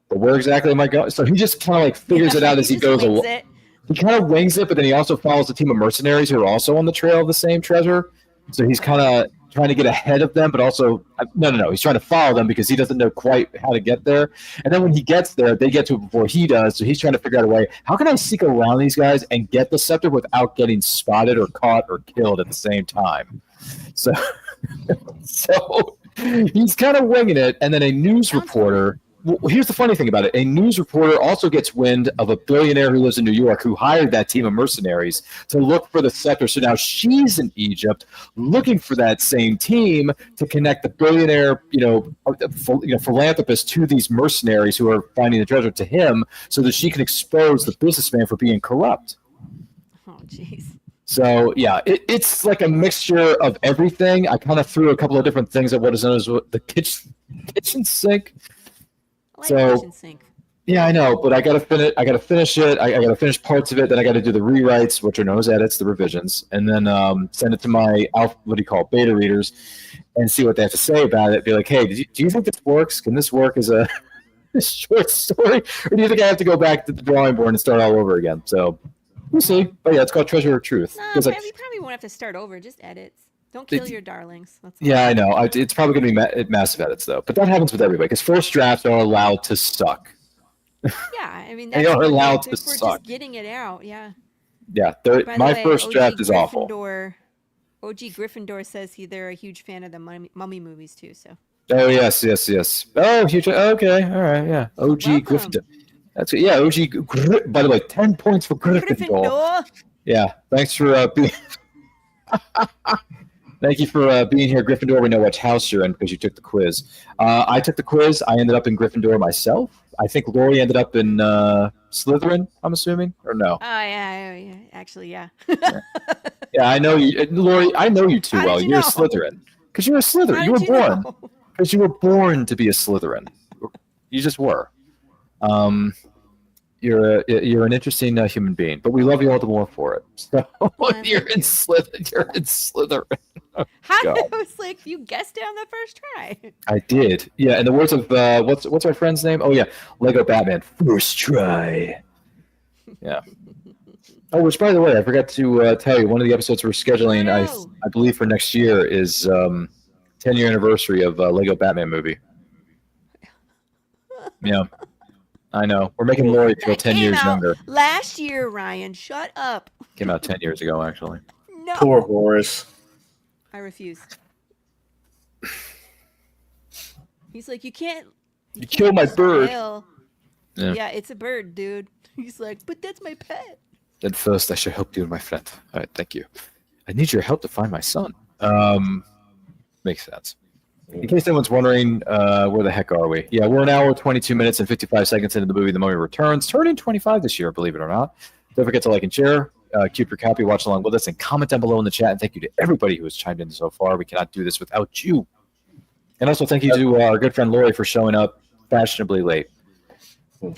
[SPEAKER 3] But where exactly am I going? So he just kind of like figures it out as he goes along. He kind of wings it, but then he also follows a team of mercenaries who are also on the trail of the same treasure. So he's kind of trying to get ahead of them, but also no. He's trying to follow them because he doesn't know quite how to get there. And then when he gets there, they get to it before he does. So he's trying to figure out a way. How can I sneak around these guys and get the scepter without getting spotted or caught or killed at the same time? So he's kind of winging it. And then a news reporter. Well, here's the funny thing about it. A news reporter also gets wind of a billionaire who lives in New York who hired that team of mercenaries to look for the scepter. So now she's in Egypt looking for that same team to connect the billionaire, philanthropist to these mercenaries who are finding the treasure to him so that she can expose the businessman for being corrupt.
[SPEAKER 5] Oh, jeez.
[SPEAKER 3] So, yeah, it's like a mixture of everything. I kind of threw a couple of different things at what is known as the kitchen sink.
[SPEAKER 5] Kitchen sink.
[SPEAKER 3] Yeah, I know, but I gotta finish it. I gotta finish parts of it. Then I gotta do the rewrites, which are known as edits, the revisions, and then send it to my beta readers, and see what they have to say about it. Be like, hey, do you think this works? Can this work as a short story, or do you think I have to go back to the drawing board and start all over again? So we'll see. But yeah, it's called Treasure of Truth.
[SPEAKER 5] No, you probably won't have to start over. Just edits. Don't kill your darlings.
[SPEAKER 3] Yeah, I know. It's probably going to be massive edits, though. But that happens with everybody, because first drafts are allowed to suck.
[SPEAKER 5] Yeah, I mean,
[SPEAKER 3] they are allowed to suck.
[SPEAKER 5] Just getting it out, yeah.
[SPEAKER 3] Yeah, my first draft is awful.
[SPEAKER 5] OG Gryffindor says they're a huge fan of the Mummy movies, too, so.
[SPEAKER 3] Oh, yes. Oh, huge. Okay, all right, yeah. OG Gryffindor. That's it. Yeah, OG. By the way, 10 points for Gryffindor. Yeah, thanks for being... Thank you for being here, Gryffindor. We know which house you're in because you took the quiz. I took the quiz. I ended up in Gryffindor myself. I think Lori ended up in Slytherin, I'm assuming, or no?
[SPEAKER 5] Oh, yeah. Actually, yeah.
[SPEAKER 3] Yeah, I know you. Lori, I know you too well. You're a Slytherin. Because you're a Slytherin. You were born. Because you were born to be a Slytherin. You just were. You're an interesting human being, but we love you all the more for it. So you're in Slytherin.
[SPEAKER 5] How? I was like, you guessed it on the first try.
[SPEAKER 3] I did. Yeah, in the words of what's our friend's name? Oh yeah, Lego Batman. First try. Yeah. Oh, which by the way, I forgot to tell you, one of the episodes we're scheduling, I believe for next year, is 10-year anniversary of Lego Batman movie. Yeah. I know. We're making Lori feel 10 years younger.
[SPEAKER 5] Last year, Ryan. Shut up.
[SPEAKER 3] Came out 10 years ago, actually.
[SPEAKER 5] No.
[SPEAKER 4] Poor Boris.
[SPEAKER 5] I refuse. He's like, you can't.
[SPEAKER 3] You killed my bird.
[SPEAKER 5] Yeah, it's a bird, dude. He's like, but that's my pet.
[SPEAKER 3] Then first, I should help you, my friend. All right, thank you. I need your help to find my son. Makes sense. In case anyone's wondering, where the heck are we? Yeah, we're an hour, 22 minutes, and 55 seconds into the movie The Mummy Returns. Turning 25 this year, believe it or not. Don't forget to like and share. Keep your copy, watch along with us, and comment down below in the chat. And thank you to everybody who has chimed in so far. We cannot do this without you. And also thank you to our good friend Lori for showing up fashionably late.
[SPEAKER 5] You're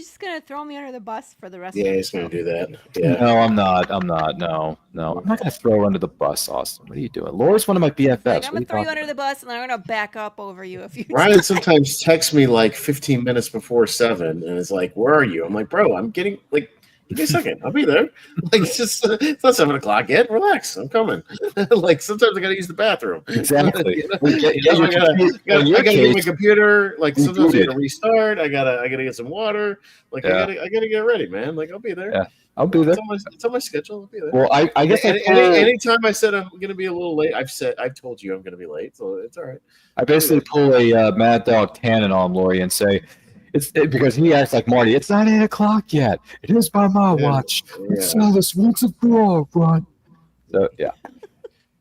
[SPEAKER 5] just going to throw me under the bus for the rest
[SPEAKER 4] of the
[SPEAKER 5] show.
[SPEAKER 4] Yeah, he's going to do that. Yeah.
[SPEAKER 3] No, I'm not. No. I'm not going to throw her under the bus, Austin. What are you doing? Lori's one of my BFFs.
[SPEAKER 5] Like, I'm going to throw you under the bus, and I'm going to back up over you a few times.
[SPEAKER 4] Ryan sometimes texts me like 15 minutes before 7, and is like, where are you? I'm like, bro, I'm getting, like, Give me a second. I'll be there. Like, it's not 7:00 yet. Relax. I'm coming. Like, sometimes I got to use the bathroom.
[SPEAKER 3] Exactly.
[SPEAKER 4] You know?
[SPEAKER 3] I
[SPEAKER 4] I gotta get my computer. Like, sometimes I
[SPEAKER 3] rebooted.
[SPEAKER 4] gotta restart. I gotta get some water. Like,
[SPEAKER 3] Yeah.
[SPEAKER 4] I gotta get ready, man. Like, I'll be there.
[SPEAKER 3] Yeah. I'll be there.
[SPEAKER 4] It's on my schedule. I'll be there.
[SPEAKER 3] Well, I guess
[SPEAKER 4] Anytime I said I'm gonna be a little late, I've told you I'm gonna be late, so it's all right.
[SPEAKER 3] I basically pull a Mad Dog Tannen on Lori and say, because he acts like Marty. It's not 8:00 yet. It is by my watch.
[SPEAKER 4] Yeah.
[SPEAKER 3] Saw this once before, Ron. So yeah.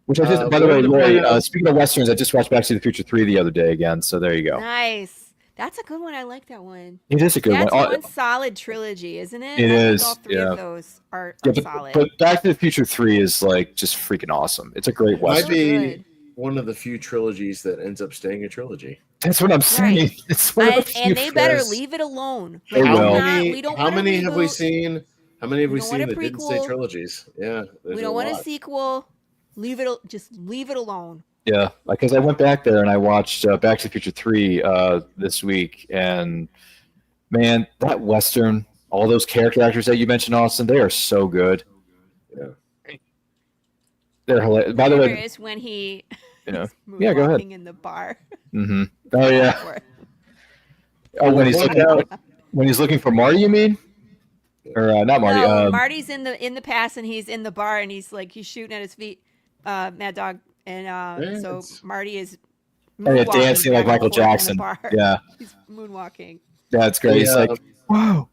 [SPEAKER 3] Which I just, by the way, Lori. Speaking of westerns, I just watched Back to the Future 3 the other day again. So there you go.
[SPEAKER 5] Nice. That's a good one. I like that one.
[SPEAKER 3] It is a good
[SPEAKER 5] That's
[SPEAKER 3] one.
[SPEAKER 5] one solid trilogy, isn't it?
[SPEAKER 3] It
[SPEAKER 5] I think
[SPEAKER 3] is,
[SPEAKER 5] all three
[SPEAKER 3] yeah.
[SPEAKER 5] of those are
[SPEAKER 3] Yeah,
[SPEAKER 5] solid.
[SPEAKER 3] but Back to the Future 3 is like just freaking awesome. It's a great
[SPEAKER 4] It might
[SPEAKER 3] western.
[SPEAKER 4] be
[SPEAKER 5] good.
[SPEAKER 4] one of the few trilogies that ends up staying a trilogy.
[SPEAKER 3] That's what I'm saying.
[SPEAKER 5] Right.
[SPEAKER 3] It's one of the few
[SPEAKER 5] And they better
[SPEAKER 3] films.
[SPEAKER 5] leave it alone.
[SPEAKER 3] They
[SPEAKER 5] Like,
[SPEAKER 3] will.
[SPEAKER 5] we don't
[SPEAKER 4] How
[SPEAKER 5] want a
[SPEAKER 4] many have we
[SPEAKER 5] reboot.
[SPEAKER 4] seen? How many have we
[SPEAKER 5] don't
[SPEAKER 4] seen
[SPEAKER 5] want a
[SPEAKER 4] that didn't stay
[SPEAKER 5] prequel.
[SPEAKER 4] trilogies? Yeah,
[SPEAKER 5] We don't want a sequel. Just leave it alone.
[SPEAKER 3] Yeah, because I went back there and I watched Back to the Future 3 this week, and man, that western, all those character actors that you mentioned, Austin, they are so good.
[SPEAKER 4] Yeah.
[SPEAKER 3] They're hilarious. By the
[SPEAKER 5] There
[SPEAKER 3] way,
[SPEAKER 5] is when he
[SPEAKER 3] you know,
[SPEAKER 5] is
[SPEAKER 3] yeah, go ahead.
[SPEAKER 5] moonwalking in the bar.
[SPEAKER 3] Mm-hmm. Oh yeah. Oh, when he's looking for Marty, you mean? Or not Marty?
[SPEAKER 5] No, Marty's in the past, and he's in the bar, and he's shooting at his feet, Mad Dog, and so Marty is moonwalking
[SPEAKER 3] dancing like
[SPEAKER 5] back and
[SPEAKER 3] Michael
[SPEAKER 5] forth in the
[SPEAKER 3] Jackson.
[SPEAKER 5] bar.
[SPEAKER 3] Yeah,
[SPEAKER 5] He's moonwalking.
[SPEAKER 3] that's great. He's like, whoa.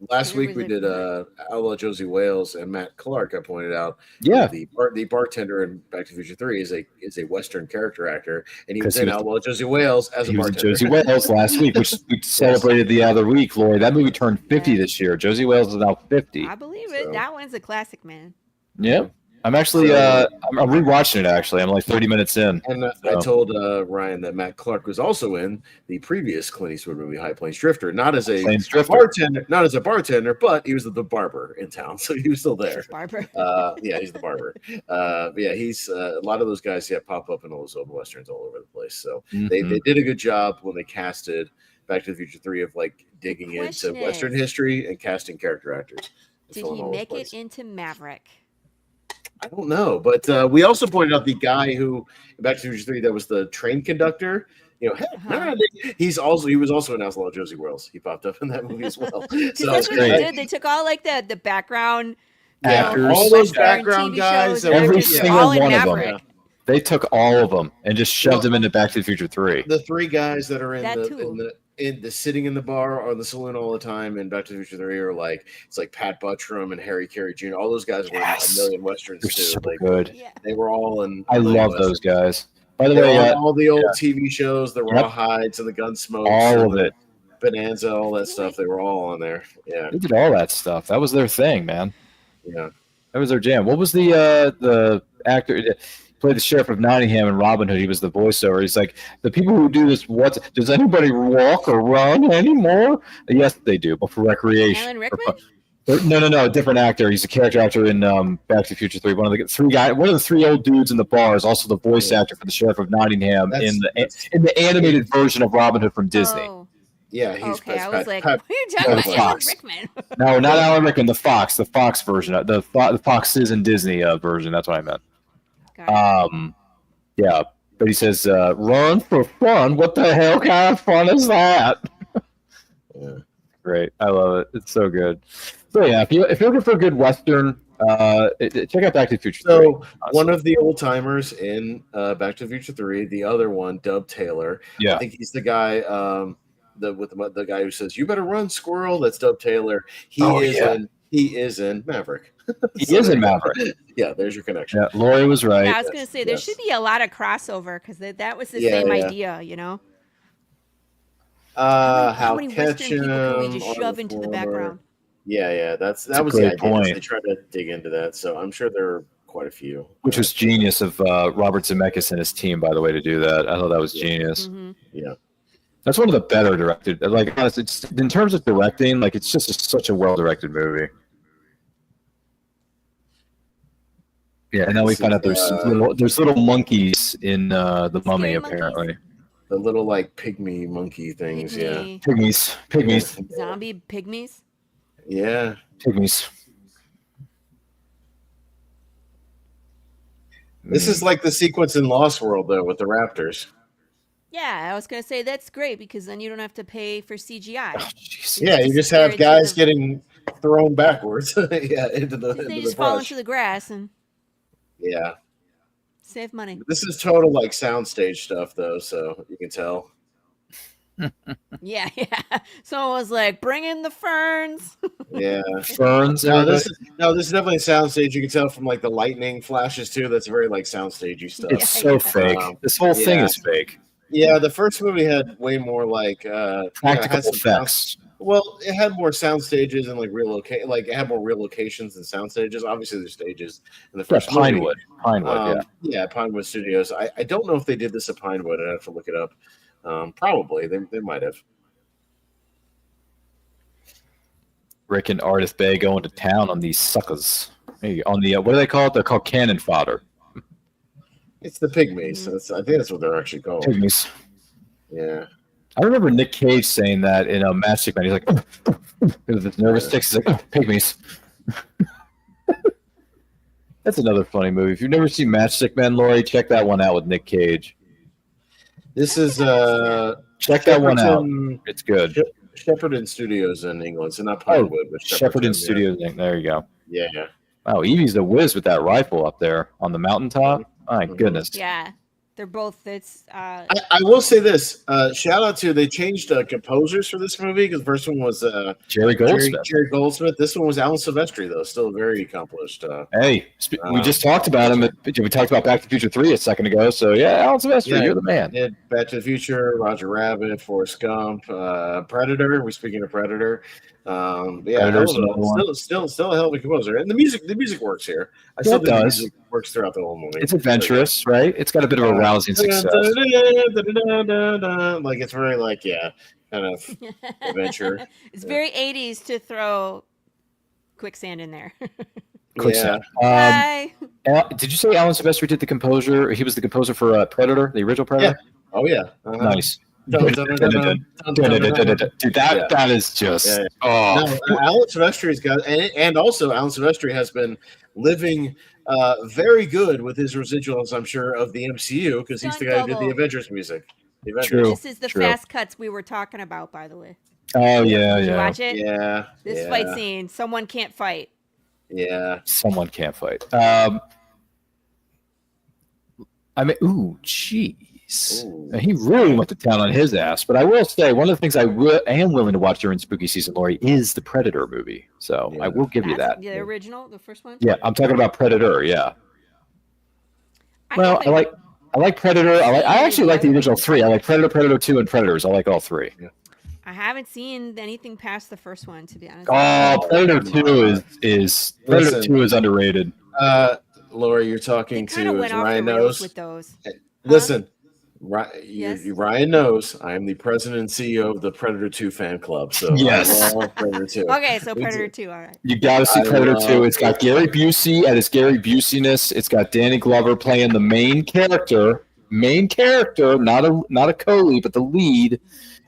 [SPEAKER 4] Last week we did Outlaw Josie Wales and Matt Clark. I pointed out,
[SPEAKER 3] Yeah,
[SPEAKER 4] the bartender in Back to the Future 3 is a Western character actor, and he was in Outlaw Josie Wales as a
[SPEAKER 3] he was in
[SPEAKER 4] bartender.
[SPEAKER 3] Josie Wales last week, which we celebrated the other week, Lori. That movie turned 50 this year. Josie Wales is now 50.
[SPEAKER 5] I believe it.
[SPEAKER 4] So-
[SPEAKER 5] That one's a classic, man.
[SPEAKER 3] Yep. I'm actually I'm rewatching it. Actually, I'm like 30 minutes in.
[SPEAKER 4] And I told Ryan that Matt Clark was also in the previous Clint Eastwood movie, High Plains Drifter, not as a bartender, but he was the barber in town, so he was still there.
[SPEAKER 5] Barber.
[SPEAKER 4] Yeah, he's the barber. But yeah, he's a lot of those guys pop up in all those old westerns all over the place. So they did a good job when they casted Back to the Future 3 of like digging into Western history and casting character actors.
[SPEAKER 5] Did he make it into Maverick?
[SPEAKER 4] I don't know, but we also pointed out the guy who Back to the Future 3 that was the train conductor. You know, he was also in Outlaw Josie Wales. He popped up in that movie as well. So
[SPEAKER 5] that's what they did. They took all like the background
[SPEAKER 3] actors,
[SPEAKER 4] all those
[SPEAKER 5] Western
[SPEAKER 4] background
[SPEAKER 5] TV
[SPEAKER 4] guys,
[SPEAKER 5] shows, and
[SPEAKER 3] every
[SPEAKER 5] they're just
[SPEAKER 3] single
[SPEAKER 5] all in
[SPEAKER 3] one of them.
[SPEAKER 5] Maverick.
[SPEAKER 3] They took all of them and just shoved them into Back to the Future 3.
[SPEAKER 4] The three guys that are
[SPEAKER 5] in
[SPEAKER 4] the sitting in the bar or the saloon all the time in Back to the Future 3 are like Pat Buttram and Harry Carey Jr. All those guys were in a million westerns
[SPEAKER 3] They're
[SPEAKER 4] too.
[SPEAKER 3] so
[SPEAKER 4] Like,
[SPEAKER 3] good.
[SPEAKER 5] Yeah.
[SPEAKER 4] they were all in.
[SPEAKER 3] I love those guys. By the way,
[SPEAKER 4] all the old TV shows, the Raw Hides and the Gunsmoke,
[SPEAKER 3] all of it,
[SPEAKER 4] Bonanza, all that stuff. They were all on there. Yeah,
[SPEAKER 3] they did all that stuff. That was their thing, man.
[SPEAKER 4] yeah.
[SPEAKER 3] That was their jam. What was the actor that played the sheriff of Nottingham in Robin Hood? He was the voiceover. He's like, the people who do this, does anybody walk or run anymore? Yes, they do, but for recreation.
[SPEAKER 5] Alan Rickman?
[SPEAKER 3] No, different actor. He's a character actor in Back to the Future 3. One of the three old dudes in the bar is also the voice actor for the sheriff of Nottingham in the animated version of Robin Hood from Disney.
[SPEAKER 5] Oh.
[SPEAKER 4] Yeah, he's
[SPEAKER 5] Okay, I was like, what are you talking about, Alan
[SPEAKER 3] Fox.
[SPEAKER 5] Rickman?
[SPEAKER 3] No, not Alan Rickman. The Fox version, the Fox Citizen Disney version. That's what I meant.
[SPEAKER 5] Got it.
[SPEAKER 3] Yeah, but he says, "Run for fun." What the hell kind of fun is that?
[SPEAKER 4] Yeah.
[SPEAKER 3] Great, I love it. It's so good. So yeah, if you're looking for a good western, check out Back to the Future.
[SPEAKER 4] So one of the old timers in Back to the Future 3, the other one, Dub Taylor.
[SPEAKER 3] Yeah.
[SPEAKER 4] I think he's the guy the guy who says, "You better run, squirrel." That's Dub Taylor. He is in Maverick.
[SPEAKER 3] He is in Maverick.
[SPEAKER 4] Yeah, there's your connection.
[SPEAKER 3] Yeah, Lori was right.
[SPEAKER 5] Yeah, I was going to say there should be a lot of crossover because that was the same idea, you know. How many Western people can we just shove into the background?
[SPEAKER 4] Yeah, that was
[SPEAKER 3] a
[SPEAKER 4] the
[SPEAKER 3] great
[SPEAKER 4] idea.
[SPEAKER 3] point.
[SPEAKER 4] They tried to dig into that, so I'm sure there are quite a few.
[SPEAKER 3] Which was genius of Robert Zemeckis and his team, by the way, to do that. I thought that was genius.
[SPEAKER 5] Mm-hmm.
[SPEAKER 4] Yeah.
[SPEAKER 3] That's one of the better directed. Like, honestly, in terms of directing, like it's just such a well-directed movie. Yeah, and now we find out there's little monkeys in the Mummy, apparently.
[SPEAKER 4] The little like pygmy monkey things, yeah.
[SPEAKER 3] Pygmies.
[SPEAKER 5] Zombie pygmies.
[SPEAKER 4] Yeah.
[SPEAKER 3] Pygmies.
[SPEAKER 4] This is like the sequence in Lost World, though, with the raptors.
[SPEAKER 5] Yeah, I was gonna say that's great because then you don't have to pay for CGI.
[SPEAKER 3] Jeez.
[SPEAKER 4] Yeah, you just
[SPEAKER 5] disappear
[SPEAKER 4] have
[SPEAKER 5] into
[SPEAKER 4] guys
[SPEAKER 5] the-
[SPEAKER 4] getting thrown backwards. Yeah, into the
[SPEAKER 5] They just fall into the grass and
[SPEAKER 4] Yeah,
[SPEAKER 5] save money.
[SPEAKER 4] this is total like soundstage stuff, though, so you can tell.
[SPEAKER 5] Yeah. Someone was like, "Bring in the ferns."
[SPEAKER 4] Yeah.
[SPEAKER 3] Ferns.
[SPEAKER 4] No,
[SPEAKER 3] everybody.
[SPEAKER 4] this is definitely a soundstage. You can tell from like the lightning flashes too. That's very like soundstagey stuff.
[SPEAKER 3] It's so fake. This whole thing
[SPEAKER 4] yeah.
[SPEAKER 3] is fake.
[SPEAKER 4] Yeah, the first movie had way more like
[SPEAKER 3] Practical
[SPEAKER 4] had some
[SPEAKER 3] effects.
[SPEAKER 4] well, it had more sound stages and like it had more real locations and sound stages. Obviously, there's stages in the
[SPEAKER 3] Yeah,
[SPEAKER 4] first movie.
[SPEAKER 3] Pinewood. Pinewood.
[SPEAKER 4] Yeah, Pinewood Studios. I don't know if they did this at Pinewood. I'd have to look it up. Probably they might have.
[SPEAKER 3] Rick and Ardith Bay going to town on these suckers. Hey, on the what do they call it? They're called cannon fodder.
[SPEAKER 4] It's the Pygmies. I think that's what they're actually called.
[SPEAKER 3] Pygmies.
[SPEAKER 4] Yeah.
[SPEAKER 3] I remember Nick Cage saying that in a Matchstick Man. He's like, with his nervous tics. He's like, pygmies. That's another funny movie. If you've never seen Matchstick Men, Lori, check that one out with Nick Cage.
[SPEAKER 4] This is
[SPEAKER 3] Check that one out. It's good.
[SPEAKER 4] Shepperton Studios in England, so not Pinewood, but
[SPEAKER 3] Shepperton Studios. There you go.
[SPEAKER 4] Yeah.
[SPEAKER 3] Wow, Evie's the whiz with that rifle up there on the mountaintop. My goodness.
[SPEAKER 5] Yeah, they're both. It's.
[SPEAKER 4] I will say this. Shout out to they changed composers for this movie because the first one was
[SPEAKER 3] Jerry Goldsmith.
[SPEAKER 4] Jerry Goldsmith. This one was Alan Silvestri, though, still very accomplished.
[SPEAKER 3] Hey, we just talked about him. We talked about Back to the Future 3 a second ago. So yeah, Alan Silvestri, you're the man.
[SPEAKER 4] Did Back to the Future, Roger Rabbit, Forrest Gump, Predator. We're speaking of Predator. Still a hell of a composer, and the music works here. I still think the music works throughout the whole movie.
[SPEAKER 3] It's adventurous, right? It's got a bit of a rousing success.
[SPEAKER 4] Like it's very like kind of adventure.
[SPEAKER 5] It's very 80s to throw quicksand in there.
[SPEAKER 3] Quicksand.
[SPEAKER 5] Hi.
[SPEAKER 3] Did you say Alan Silvestri did the composer? He was the composer for Predator, the original Predator.
[SPEAKER 4] Yeah. Oh yeah.
[SPEAKER 3] Nice. Dude, that is just
[SPEAKER 4] Alan Silvestri's got and also Alan Silvestri has been living very good with his residuals, I'm sure, of the MCU because he's the guy who did the Avengers music.
[SPEAKER 3] True.
[SPEAKER 5] This is the fast cuts we were talking about, by the way.
[SPEAKER 3] Oh yeah,
[SPEAKER 5] Did you watch it?
[SPEAKER 4] Yeah.
[SPEAKER 5] This fight scene, someone can't fight.
[SPEAKER 4] Yeah.
[SPEAKER 3] Someone can't fight. I mean, jeez. He really went to town on his ass. But I will say, one of the things I am willing to watch during spooky season, Lori, is the Predator movie. So I will give you that.
[SPEAKER 5] The original, the first one?
[SPEAKER 3] Yeah, I'm talking about Predator, yeah. I like Predator. I actually like the original 3. I like Predator, Predator 2, and Predators. I like all 3. Yeah.
[SPEAKER 5] I haven't seen anything past the first one, to be honest.
[SPEAKER 3] Oh, Predator 2 is Predator 2 is underrated.
[SPEAKER 4] Lori, you're talking to Ryan Knows.
[SPEAKER 5] With those.
[SPEAKER 4] Listen, Ryan knows I am the president and CEO of the Predator 2 fan club. So
[SPEAKER 3] yes,
[SPEAKER 4] I love Predator 2.
[SPEAKER 5] Okay, so Predator 2, all right.
[SPEAKER 3] You got to see Predator 2. It's got Gary Busey at his Gary Buseyness. It's got Danny Glover playing the main character, not a co-lead, but the lead.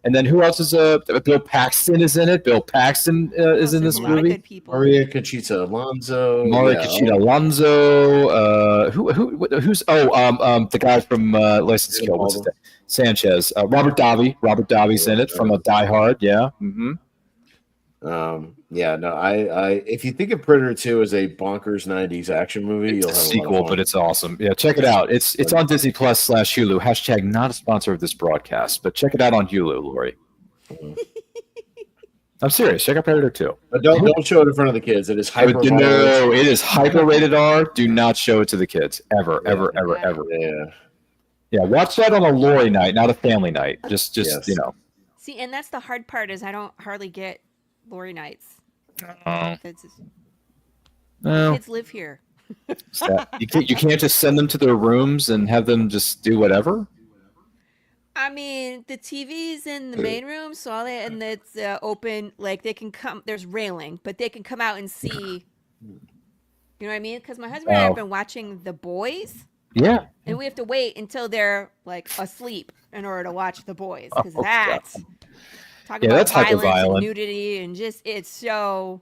[SPEAKER 3] And then who else is Bill Paxton is in it. Bill Paxton is in this movie.
[SPEAKER 4] Maria Conchita Alonso.
[SPEAKER 3] Who's the guy from License to Kill. What's his name? Sanchez. Robert Davi. Robert Davi's in it from Die Hard. Yeah. Mm-hmm.
[SPEAKER 4] If you think of Predator 2 as a bonkers 90s action movie, you'll have a
[SPEAKER 3] sequel, but it's awesome. Yeah, check it out. It's on Disney Plus / Hulu. # not a sponsor of this broadcast, but check it out on Hulu, Lori. I'm serious. Check out Predator 2.
[SPEAKER 4] But don't show it in front of the kids. It is hyper.
[SPEAKER 3] No, it is hyper rated R. Do not show it to the kids ever. Yeah, watch that on a Lori night, not a family night. Just
[SPEAKER 4] yes.
[SPEAKER 5] See, and that's the hard part is I don't hardly get Lori nights. Kids live here.
[SPEAKER 3] You can't just send them to their rooms and have them just do whatever.
[SPEAKER 5] I mean, the TV's in the main room, so it's open. Like they can come. There's railing, but they can come out and see. You know what I mean? Because my husband and I have been watching The Boys.
[SPEAKER 3] Yeah.
[SPEAKER 5] And we have to wait until they're like asleep in order to watch The Boys because that's. Talk
[SPEAKER 3] Yeah,
[SPEAKER 5] about
[SPEAKER 3] that's hyper
[SPEAKER 5] violence and
[SPEAKER 3] violent.
[SPEAKER 5] nudity and just it's so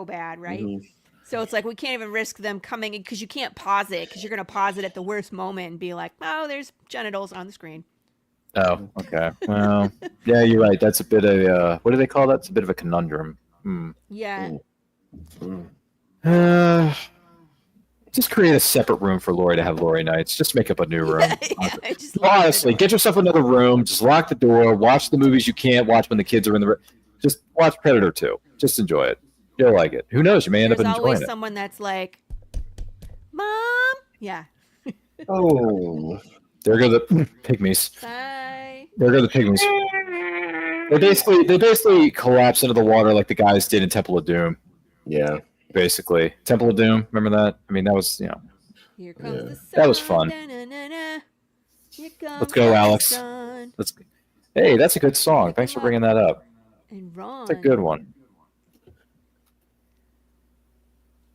[SPEAKER 5] bad, right?
[SPEAKER 4] Mhm.
[SPEAKER 5] So it's like we can't even risk them coming in because you can't pause it because you're gonna pause it at the worst moment and be like, oh, there's genitals on the screen.
[SPEAKER 3] Oh, okay. Well, yeah, you're right. That's a bit of what do they call that? It's a bit of a conundrum.
[SPEAKER 5] Yeah.
[SPEAKER 4] Mm.
[SPEAKER 3] Uh, just create a separate room for Lori to have Lori nights. Just make up a new room.
[SPEAKER 5] Yeah, just lock the
[SPEAKER 3] Honestly,
[SPEAKER 5] door.
[SPEAKER 3] get yourself another room. Just lock the door. Watch the movies you can't watch when the kids are in the room. Just watch Predator 2. Just enjoy it. You'll like it. Who knows? You may end up
[SPEAKER 5] There's
[SPEAKER 3] enjoying
[SPEAKER 5] always
[SPEAKER 3] it.
[SPEAKER 5] someone that's like, Mom. Yeah.
[SPEAKER 4] Oh.
[SPEAKER 3] There go the pygmies.
[SPEAKER 5] Bye.
[SPEAKER 3] There go the pygmies. They basically collapse into the water like the guys did in Temple of Doom.
[SPEAKER 4] Yeah.
[SPEAKER 3] Basically, Temple of Doom. Remember that? I mean, that was
[SPEAKER 5] Here comes
[SPEAKER 4] Yeah.
[SPEAKER 5] the sun.
[SPEAKER 3] That was fun.
[SPEAKER 5] Da-na-na-na. Here comes
[SPEAKER 3] Let's go,
[SPEAKER 5] the
[SPEAKER 3] Alex.
[SPEAKER 5] sun.
[SPEAKER 3] Let's. Hey, that's a good song. Thanks for bringing that up.
[SPEAKER 5] And Ron.
[SPEAKER 3] It's a good one.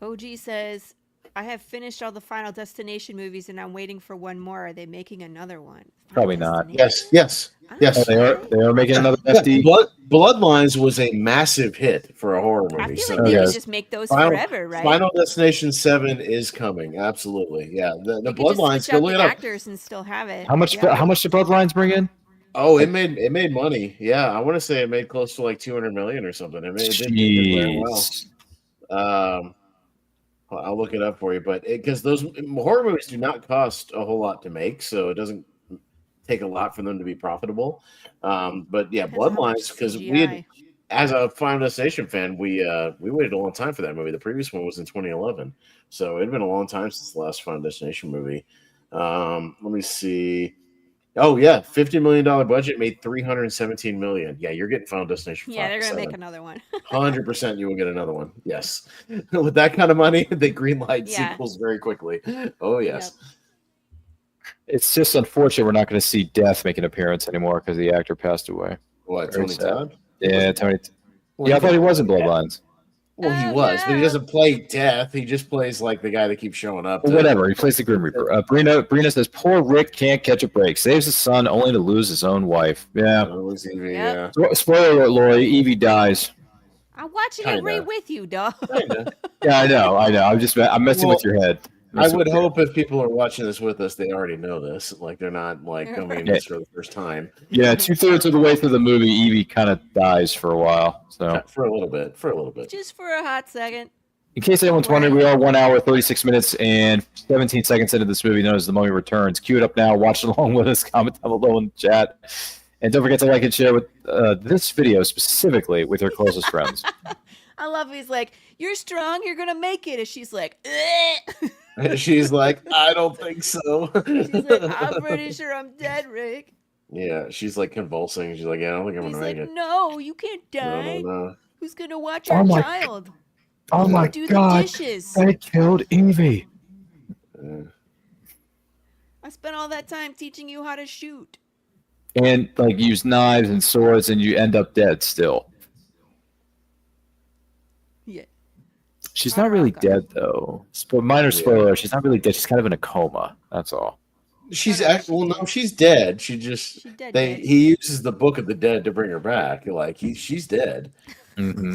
[SPEAKER 5] OG says, I have finished all the Final Destination movies and I'm waiting for one more. Are they making another one?
[SPEAKER 3] Probably not.
[SPEAKER 4] Yes. Yes.
[SPEAKER 5] I don't
[SPEAKER 4] Yes.
[SPEAKER 5] know.
[SPEAKER 3] They are making another
[SPEAKER 4] Yeah,
[SPEAKER 3] FD.
[SPEAKER 4] Bloodlines was a massive hit for a horror
[SPEAKER 5] I
[SPEAKER 4] movie.
[SPEAKER 5] feel
[SPEAKER 4] So
[SPEAKER 5] like they
[SPEAKER 3] Okay.
[SPEAKER 5] could just make those forever, right?
[SPEAKER 4] Final Destination 7 is coming. Absolutely. Yeah. The
[SPEAKER 5] They could just
[SPEAKER 4] Bloodlines,
[SPEAKER 5] switch
[SPEAKER 4] go
[SPEAKER 5] out
[SPEAKER 4] look
[SPEAKER 5] the
[SPEAKER 4] it up.
[SPEAKER 5] actors and still have it.
[SPEAKER 3] How much?
[SPEAKER 5] Yeah.
[SPEAKER 3] How much did Bloodlines bring in?
[SPEAKER 4] Oh, it made money. Yeah. I want to say it made close to like 200 million or something. It did very well.
[SPEAKER 3] Jeez.
[SPEAKER 4] I'll look it up for you, but because those horror movies do not cost a whole lot to make, so it doesn't take a lot for them to be profitable. But yeah,
[SPEAKER 5] Depends on how much
[SPEAKER 4] Bloodlines, because we had,
[SPEAKER 5] CGI.
[SPEAKER 4] as a Final Destination fan, we waited a long time for that movie. The previous one was in 2011, so it had been a long time since the last Final Destination movie. Let me see. Oh yeah, $50 million budget made $317 million. Yeah, you're getting Final Destination.
[SPEAKER 5] Yeah, they're
[SPEAKER 4] 5
[SPEAKER 5] gonna
[SPEAKER 4] to
[SPEAKER 5] make
[SPEAKER 4] 7.
[SPEAKER 5] another one.
[SPEAKER 4] 100% you will get another one. Yes. With that kind of money, they greenlight
[SPEAKER 5] Yeah.
[SPEAKER 4] sequels very quickly. Oh, yes.
[SPEAKER 3] It's just unfortunate we're not going to see Death make an appearance anymore because the actor passed away.
[SPEAKER 4] What,
[SPEAKER 3] Very
[SPEAKER 4] Tony
[SPEAKER 3] sad.
[SPEAKER 4] Todd?
[SPEAKER 3] Yeah, Tony.
[SPEAKER 4] Well,
[SPEAKER 3] Yeah, I thought he was in Bloodlines.
[SPEAKER 4] Well, he
[SPEAKER 5] Oh,
[SPEAKER 4] was, but he
[SPEAKER 5] yeah.
[SPEAKER 4] doesn't play Death. He just plays like the guy that keeps showing up.
[SPEAKER 3] Well, whatever. He plays the Grim Reaper. Brina says, "Poor Rick can't catch a break. Saves his son only to lose his own wife." Yeah.
[SPEAKER 4] Oh, it was Evie,
[SPEAKER 5] Yep.
[SPEAKER 3] Spoiler alert, Lori. Evie dies.
[SPEAKER 5] I'm watching
[SPEAKER 4] Kinda.
[SPEAKER 5] it right with you, dog.
[SPEAKER 4] yeah. Kinda.
[SPEAKER 3] Yeah, I know. I'm messing with your head.
[SPEAKER 4] I would hope if people are watching this with us, they already know this. Like, they're not like coming in this for the first time.
[SPEAKER 3] Yeah, 2/3 of the way through the movie, Evie kind of dies for a while. So,
[SPEAKER 4] For a little bit.
[SPEAKER 5] Just for a hot second.
[SPEAKER 3] in case anyone's wondering, we are 1 hour, 36 minutes, and 17 seconds into this movie known as The Mummy Returns. Cue it up now. Watch along with us. Comment down below in the chat. And don't forget to like and share with this video specifically with your closest friends.
[SPEAKER 5] I love he's like, you're strong, you're gonna make it. And she's like, "Ugh."
[SPEAKER 4] She's like, I don't think so.
[SPEAKER 5] She's like, I'm pretty sure I'm dead, Rick.
[SPEAKER 4] Yeah, she's like convulsing. She's like, yeah, I don't think I'm
[SPEAKER 5] He's
[SPEAKER 4] gonna
[SPEAKER 5] like,
[SPEAKER 4] make it.
[SPEAKER 5] no, you can't die.
[SPEAKER 4] No.
[SPEAKER 5] Who's gonna watch
[SPEAKER 3] Oh
[SPEAKER 5] our
[SPEAKER 3] my
[SPEAKER 5] child?
[SPEAKER 3] Oh
[SPEAKER 5] Who's
[SPEAKER 3] my
[SPEAKER 5] gonna do
[SPEAKER 3] God.
[SPEAKER 5] the dishes?
[SPEAKER 3] They killed Evie.
[SPEAKER 5] I spent all that time teaching you how to shoot.
[SPEAKER 3] And like use knives and swords, and you end up dead still.
[SPEAKER 5] Yeah.
[SPEAKER 3] She's not really
[SPEAKER 5] Okay.
[SPEAKER 3] dead though. Minor spoiler: she's not really dead. She's kind of in a coma. That's all.
[SPEAKER 4] She's actually no, she's dead. She just
[SPEAKER 5] She's dead.
[SPEAKER 4] he uses the Book of the Dead to bring her back. Like she's dead.
[SPEAKER 3] Mm-hmm.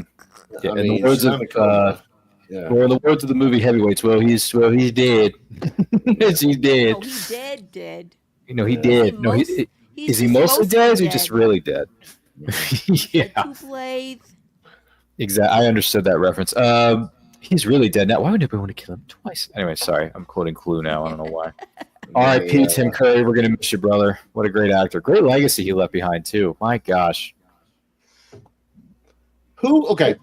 [SPEAKER 3] Yeah,
[SPEAKER 4] I
[SPEAKER 3] in
[SPEAKER 4] mean,
[SPEAKER 3] the words
[SPEAKER 4] she's not
[SPEAKER 3] of
[SPEAKER 4] in a coma. Yeah.
[SPEAKER 3] well, in the words of the movie Heavyweights, he's dead. She's dead.
[SPEAKER 5] Oh, he's dead.
[SPEAKER 3] You know, he
[SPEAKER 4] Yeah.
[SPEAKER 3] did. No,
[SPEAKER 5] He's
[SPEAKER 3] is he
[SPEAKER 5] just
[SPEAKER 3] mostly dead? Or is he
[SPEAKER 5] dead.
[SPEAKER 3] just really dead? Yeah,
[SPEAKER 5] Two blades.
[SPEAKER 3] exactly. I understood that reference. He's really dead now. Why would anybody want to kill him twice? Anyway, sorry, I'm quoting Clue now. I don't know why. R.I.P. Tim Curry. We're gonna miss you, brother. What a great actor. Great legacy he left behind too. My gosh.
[SPEAKER 4] Who? Okay,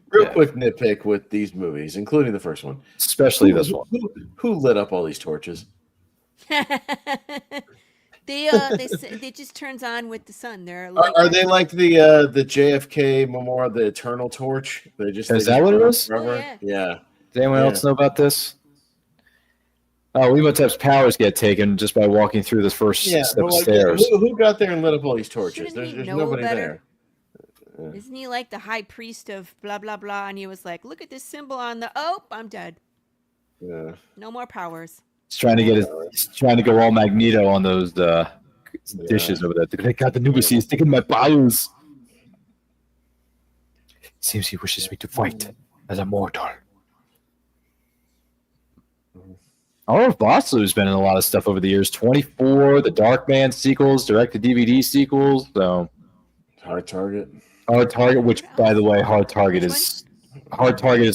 [SPEAKER 4] real
[SPEAKER 3] Yeah.
[SPEAKER 4] quick nitpick with these movies, including the first one.
[SPEAKER 3] Especially this one.
[SPEAKER 4] Who lit up all these torches?
[SPEAKER 5] They just turns on with the sun. They're like,
[SPEAKER 4] Are they like the JFK Memorial, the Eternal Torch?
[SPEAKER 3] Is that what it
[SPEAKER 4] burn
[SPEAKER 3] is?
[SPEAKER 4] forever?
[SPEAKER 5] Oh,
[SPEAKER 4] Yeah.
[SPEAKER 3] Does anyone else know about this? Oh, Imhotep's powers get taken just by walking through the first
[SPEAKER 4] Yeah.
[SPEAKER 3] step
[SPEAKER 4] But
[SPEAKER 3] of
[SPEAKER 4] like,
[SPEAKER 3] stairs.
[SPEAKER 4] who got there and lit up all these torches?
[SPEAKER 5] Shouldn't he
[SPEAKER 4] There's
[SPEAKER 5] know
[SPEAKER 4] nobody
[SPEAKER 5] better?
[SPEAKER 4] there.
[SPEAKER 5] Isn't he like the high priest of blah blah blah? And he was like, "Look at this symbol on the I'm dead.
[SPEAKER 4] Yeah.
[SPEAKER 5] No more powers."
[SPEAKER 3] He's trying to he's trying to go all Magneto on those dishes over there. They got the Nubices taking my powers. Seems he wishes me to fight as a mortal. Arnold Vosloo's been in a lot of stuff over the years. 24, the Darkman sequels, direct-to-DVD sequels. So
[SPEAKER 4] Hard Target.
[SPEAKER 3] Hard Target, which, by the way, Hard Target is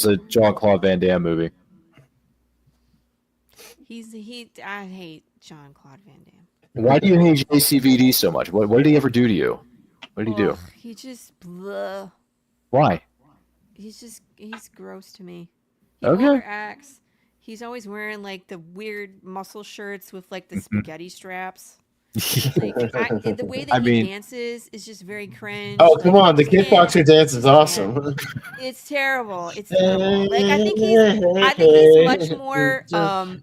[SPEAKER 3] a Jean-Claude Van Damme movie.
[SPEAKER 5] I hate Jean-Claude Van Damme.
[SPEAKER 3] Why do you hate JCVD so much? What did he ever do to you? What did he do?
[SPEAKER 5] He just blah.
[SPEAKER 3] Why?
[SPEAKER 5] He's gross to me. He
[SPEAKER 3] Okay.
[SPEAKER 5] overacts. He's always wearing like the weird muscle shirts with like the spaghetti straps. Like the way that he dances is just very cringe.
[SPEAKER 4] Oh, come
[SPEAKER 5] like,
[SPEAKER 4] on. The kickboxer dance is awesome.
[SPEAKER 5] It's terrible. It's terrible. Like I think he's much more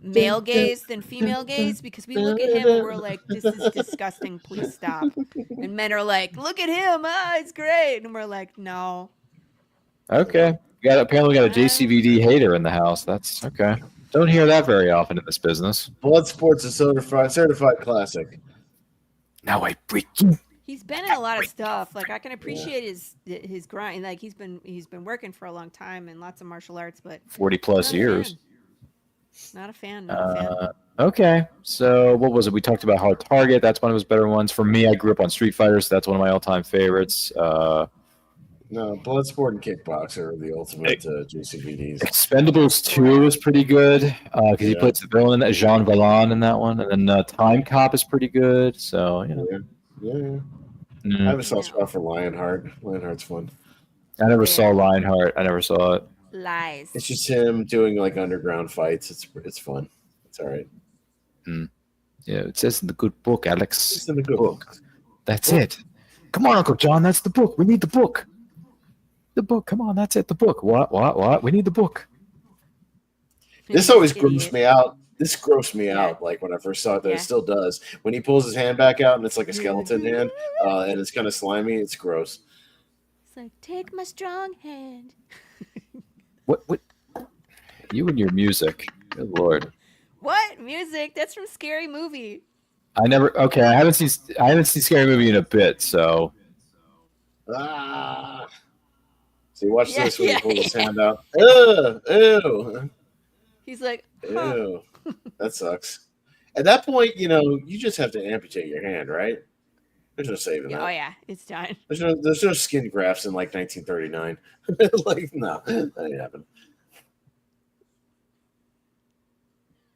[SPEAKER 5] male gaze than female gaze because we look at him and we're like, this is disgusting. Please stop. And men are like, look at him. It's great. And we're like, no.
[SPEAKER 3] Okay. Apparently we got a JCVD hater in the house. That's okay. Don't hear that very often in this business.
[SPEAKER 4] Bloodsport's a certified classic.
[SPEAKER 3] Now I break you.
[SPEAKER 5] He's been in a lot of stuff. Like I can appreciate his grind. Like he's been working for a long time in lots of martial arts, but
[SPEAKER 3] 40 plus years.
[SPEAKER 5] Not a fan.
[SPEAKER 3] Okay. So what was it? We talked about Hard Target. That's one of his better ones. For me, I grew up on Street Fighter, so that's one of my all-time favorites.
[SPEAKER 4] No, Bloodsport and Kickboxer are the ultimate JCVDs.
[SPEAKER 3] Expendables 2 is pretty good because he plays the villain, Jean Valjean, in that one. And then Time Cop is pretty good. So, you know.
[SPEAKER 4] Yeah. I have a soft spot for Lionheart. Lionheart's fun.
[SPEAKER 3] I never saw Lionheart. I never saw it.
[SPEAKER 5] Lies.
[SPEAKER 4] It's just him doing like underground fights. It's fun. It's all right.
[SPEAKER 3] Yeah, it says in the good book, Alex.
[SPEAKER 4] It's in the good book.
[SPEAKER 3] That's it. Come on, Uncle John. That's the book. We need the book. The book. Come on. That's it. The book. What? We need the book.
[SPEAKER 4] This always grossed me out. This grossed me out. Like when I first saw it, though, it still does. When he pulls his hand back out and it's like a skeleton hand, and it's kind of slimy. It's gross.
[SPEAKER 5] It's like, take my strong hand.
[SPEAKER 3] What? You and your music. Good Lord.
[SPEAKER 5] What music? That's from Scary Movie.
[SPEAKER 3] I haven't seen Scary Movie in a bit, so.
[SPEAKER 4] So you watch this when he pulls his hand out. Ew.
[SPEAKER 5] He's like,
[SPEAKER 4] ew. That sucks. At that point, you just have to amputate your hand, right? There's no saving that.
[SPEAKER 5] Oh yeah, it's done.
[SPEAKER 4] There's no skin grafts in like 1939. Like no, that ain't happening.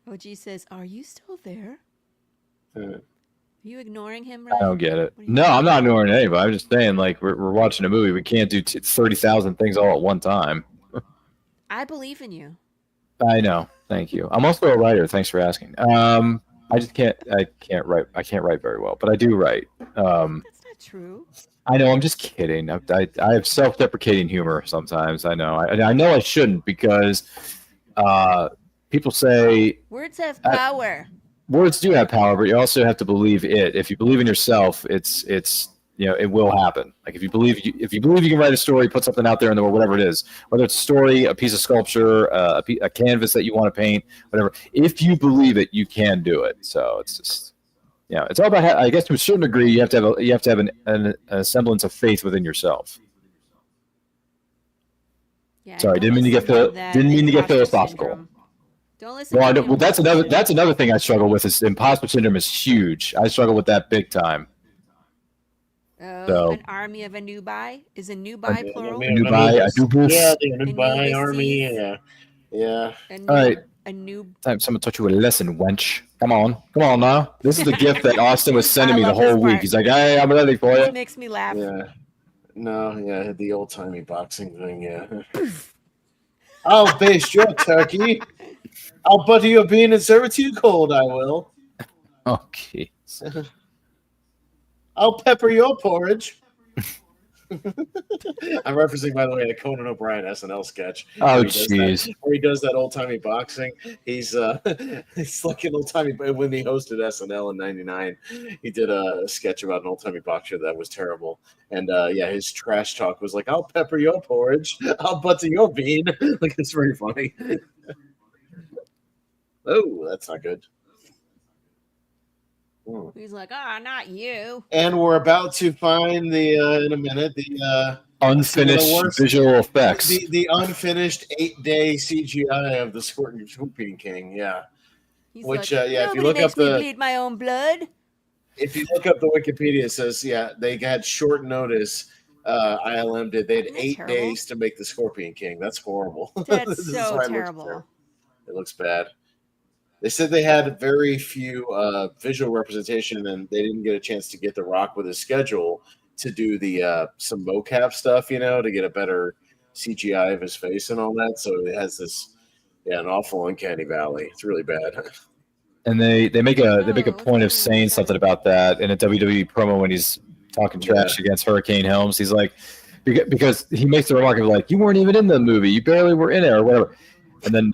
[SPEAKER 5] OG says, "Are you still there?
[SPEAKER 4] Uh,
[SPEAKER 5] Are you ignoring him right
[SPEAKER 3] I don't get it. No, I'm not ignoring anybody. I'm just saying, like, we're watching a movie. We can't do 30,000 things all at one time.
[SPEAKER 5] I believe in you.
[SPEAKER 3] I know. Thank you. I'm also a writer. Thanks for asking. I just can't. I can't write. I can't write very well, but I do write.
[SPEAKER 5] That's not true.
[SPEAKER 3] I know. I'm just kidding. I have self-deprecating humor sometimes. I know. I know I shouldn't because people say
[SPEAKER 5] words have power.
[SPEAKER 3] Words do have power, but you also have to believe it. If you believe in yourself, it's it will happen. Like if you believe you can write a story, put something out there in the world, whatever it is, whether it's a story, a piece of sculpture, a canvas that you want to paint, whatever. If you believe it, you can do it. So it's just it's all about. I guess to a certain degree, you have to have a semblance of faith within yourself.
[SPEAKER 5] Yeah,
[SPEAKER 3] sorry, didn't mean to get philosophical.
[SPEAKER 5] Syndrome. Don't listen.
[SPEAKER 3] Well, that's another thing I struggle with is imposter syndrome is huge. I struggle with that big time.
[SPEAKER 5] Oh, an army of Anubai? Is Anubai plural?
[SPEAKER 3] Anubis.
[SPEAKER 4] Yeah, the Anubai army. Yeah.
[SPEAKER 3] All right. Time someone taught you a lesson, wench. Come on now. This is the gift that Austin was sending me the whole week. He's like, hey, I'm ready for you.
[SPEAKER 5] It makes me laugh.
[SPEAKER 4] Yeah. No, yeah, the old timey boxing thing. Yeah. I'll baste your turkey. I'll butter your bean and serve it to you cold. I will.
[SPEAKER 3] Okay.
[SPEAKER 4] I'll pepper your porridge. I'm referencing, by the way, the Conan O'Brien SNL sketch.
[SPEAKER 3] Oh, jeez.
[SPEAKER 4] Where he does that old timey boxing. He's like an old timey. When he hosted SNL in '99, he did a sketch about an old timey boxer that was terrible. And his trash talk was like, "I'll pepper your porridge. I'll butter your bean." Like it's very funny. Oh, that's not good.
[SPEAKER 5] He's like, not you.
[SPEAKER 4] And we're about to find in a minute, the
[SPEAKER 3] unfinished
[SPEAKER 4] worst-
[SPEAKER 3] visual effects.
[SPEAKER 4] The unfinished 8-day CGI of the Scorpion King. Yeah.
[SPEAKER 5] He's
[SPEAKER 4] Which,
[SPEAKER 5] like,
[SPEAKER 4] yeah, if you
[SPEAKER 5] nobody
[SPEAKER 4] look
[SPEAKER 5] makes
[SPEAKER 4] up
[SPEAKER 5] me
[SPEAKER 4] the-
[SPEAKER 5] bleed my own blood.
[SPEAKER 4] If you look up the Wikipedia, it says, yeah, they had short notice. ILM did. They had
[SPEAKER 5] Isn't that
[SPEAKER 4] 8
[SPEAKER 5] terrible?
[SPEAKER 4] days to make the Scorpion King. That's horrible.
[SPEAKER 5] That's
[SPEAKER 4] This is
[SPEAKER 5] so
[SPEAKER 4] why
[SPEAKER 5] terrible.
[SPEAKER 4] It looks bad. They said they had very few visual representation, and they didn't get a chance to get The Rock with his schedule to do the some mocap stuff, to get a better CGI of his face and all that. So it has this, an awful uncanny valley. It's really bad.
[SPEAKER 3] And they make a
[SPEAKER 5] Oh,
[SPEAKER 3] point of
[SPEAKER 5] what's
[SPEAKER 3] saying
[SPEAKER 5] going on?
[SPEAKER 3] something about that in a WWE promo when he's talking trash against Hurricane Helms. He's like, because he makes the remark of like, you weren't even in the movie, you barely were in it or whatever. And then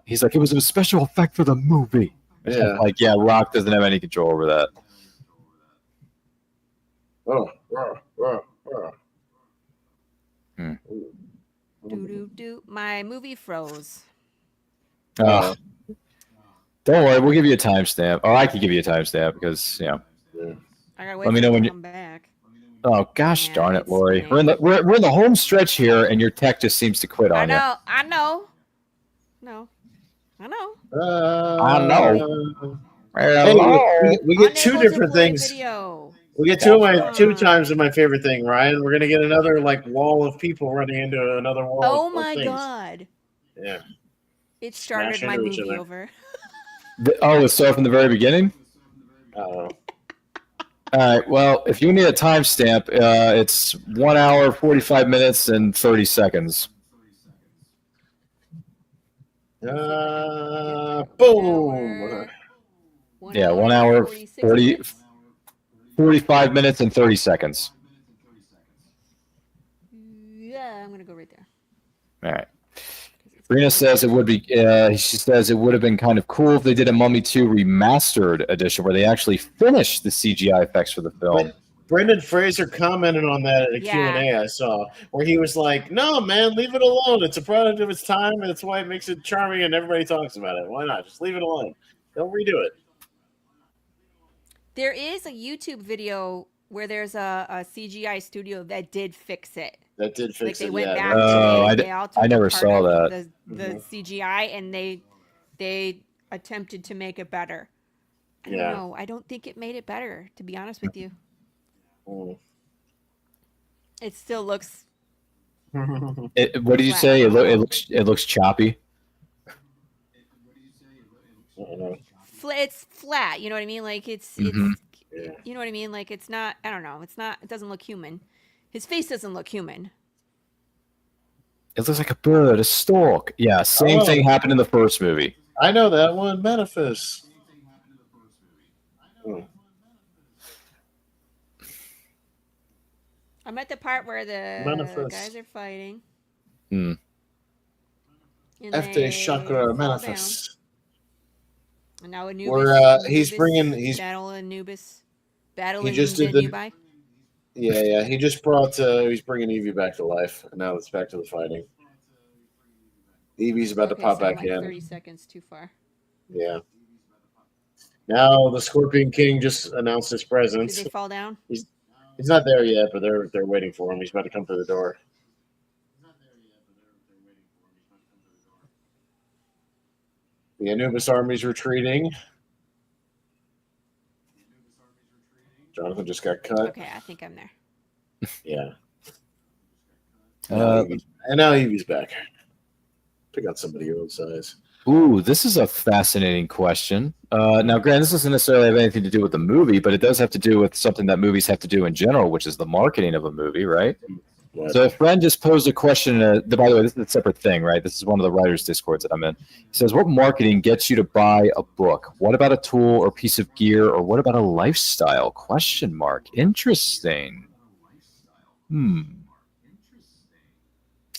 [SPEAKER 3] he's like, it was a special effect for the movie.
[SPEAKER 4] Yeah.
[SPEAKER 3] Like, yeah, Rock doesn't have any control over that.
[SPEAKER 5] Do. My movie froze.
[SPEAKER 3] Don't worry, we'll give you a timestamp. Or I could give you a timestamp because,
[SPEAKER 5] I gotta wait
[SPEAKER 3] Let me
[SPEAKER 5] for
[SPEAKER 3] know
[SPEAKER 5] it
[SPEAKER 3] when
[SPEAKER 5] to
[SPEAKER 3] you-
[SPEAKER 5] come back.
[SPEAKER 3] oh gosh
[SPEAKER 5] Yeah,
[SPEAKER 3] darn it,
[SPEAKER 5] it's
[SPEAKER 3] Lori.
[SPEAKER 5] fine.
[SPEAKER 3] We're in the home stretch here, and your tech just seems to quit on you.
[SPEAKER 5] I know. No. I know.
[SPEAKER 3] I know.
[SPEAKER 4] Hey, we
[SPEAKER 5] On
[SPEAKER 4] get two
[SPEAKER 5] Nipples
[SPEAKER 4] different
[SPEAKER 5] and Play
[SPEAKER 4] things.
[SPEAKER 5] Video.
[SPEAKER 4] We get two times of my favorite thing, Ryan. We're gonna get another wall of people running into another wall.
[SPEAKER 5] Oh
[SPEAKER 4] of
[SPEAKER 5] my
[SPEAKER 4] things.
[SPEAKER 5] god.
[SPEAKER 4] Yeah.
[SPEAKER 5] It started
[SPEAKER 4] Smash
[SPEAKER 5] my
[SPEAKER 4] into each
[SPEAKER 5] movie
[SPEAKER 4] other.
[SPEAKER 5] over.
[SPEAKER 3] Let's start from the very beginning.
[SPEAKER 4] Oh.
[SPEAKER 3] All right. Well, if you need a timestamp, it's 1 hour, 45 minutes, and 30 seconds.
[SPEAKER 4] Boom.
[SPEAKER 3] Yeah, 1 hour,
[SPEAKER 5] 46
[SPEAKER 3] 40,
[SPEAKER 5] minutes.
[SPEAKER 3] 45 minutes, and 30 seconds.
[SPEAKER 5] Yeah, I'm gonna go right there.
[SPEAKER 3] All right. Rena says it would be. She says it would have been kind of cool if they did a Mummy 2 remastered edition where they actually finished the CGI effects for the film.
[SPEAKER 4] Brendan Fraser commented on that at a
[SPEAKER 5] Yeah.
[SPEAKER 4] Q&A I saw, where he was like, "No, man, leave it alone. It's a product of its time, and that's why it makes it charming, and everybody talks about it. Why not? Just leave it alone. Don't redo it."
[SPEAKER 5] There is a YouTube video where there's a CGI studio that did fix it.
[SPEAKER 4] That did
[SPEAKER 5] Like
[SPEAKER 4] fix
[SPEAKER 5] they
[SPEAKER 4] it.
[SPEAKER 5] went
[SPEAKER 4] Yeah.
[SPEAKER 5] back.
[SPEAKER 3] Oh,
[SPEAKER 5] They all took
[SPEAKER 3] I never
[SPEAKER 5] apart
[SPEAKER 3] saw that.
[SPEAKER 5] The CGI and they attempted to make it better. I don't
[SPEAKER 4] Yeah.
[SPEAKER 5] know. I don't think it made it better. To be honest with you, it still looks.
[SPEAKER 4] Mm.
[SPEAKER 3] What did you
[SPEAKER 5] Flat.
[SPEAKER 3] say? It looks choppy.
[SPEAKER 5] It's flat. You know what I mean? Like it's
[SPEAKER 3] Mhm.
[SPEAKER 4] Yeah.
[SPEAKER 5] you know what I mean? Like it's not. I don't know. It's not. It doesn't look human. His face doesn't look human.
[SPEAKER 3] It looks like a bird, a stork. Yeah, same
[SPEAKER 4] Oh.
[SPEAKER 3] thing happened in the first movie.
[SPEAKER 4] I know that one. Manifest.
[SPEAKER 5] I'm at the part where the
[SPEAKER 4] Manifest.
[SPEAKER 5] guys are fighting.
[SPEAKER 3] Hmm.
[SPEAKER 5] And
[SPEAKER 4] FD
[SPEAKER 5] they
[SPEAKER 4] Chakra
[SPEAKER 5] fall
[SPEAKER 4] Manifest.
[SPEAKER 5] down. And now Anubis.
[SPEAKER 4] Where he's
[SPEAKER 5] Anubis,
[SPEAKER 4] bringing. He's
[SPEAKER 5] battle Anubis. Battle
[SPEAKER 4] He just did the-
[SPEAKER 5] Anubi.
[SPEAKER 4] yeah. He just brought. He's bringing Evie back to life, and now it's back to the fighting. Evie's about to pop
[SPEAKER 5] so I'm
[SPEAKER 4] back
[SPEAKER 5] like
[SPEAKER 4] in.
[SPEAKER 5] 30 seconds too far.
[SPEAKER 4] Yeah. Now the Scorpion King just announced his
[SPEAKER 5] Did
[SPEAKER 4] presence.
[SPEAKER 5] they fall down?
[SPEAKER 4] He's not there yet, but they're waiting for him. He's about to come through the door. The Anubis army's retreating. Jonathan just got cut.
[SPEAKER 5] Okay, I think I'm there.
[SPEAKER 4] Yeah.
[SPEAKER 3] Uh,
[SPEAKER 4] And now Evie's back. Pick out somebody your own size.
[SPEAKER 3] Ooh, this is a fascinating question. Now, granted, this doesn't necessarily have anything to do with the movie, but it does have to do with something that movies have to do in general, which is the marketing of a movie, right?
[SPEAKER 4] What?
[SPEAKER 3] So a friend just posed a question. By the way, this is a separate thing, right? This is one of the writers' discords that I'm in. He says, what marketing gets you to buy a book? What about a tool or piece of gear, or what about a lifestyle? Question mark. Interesting.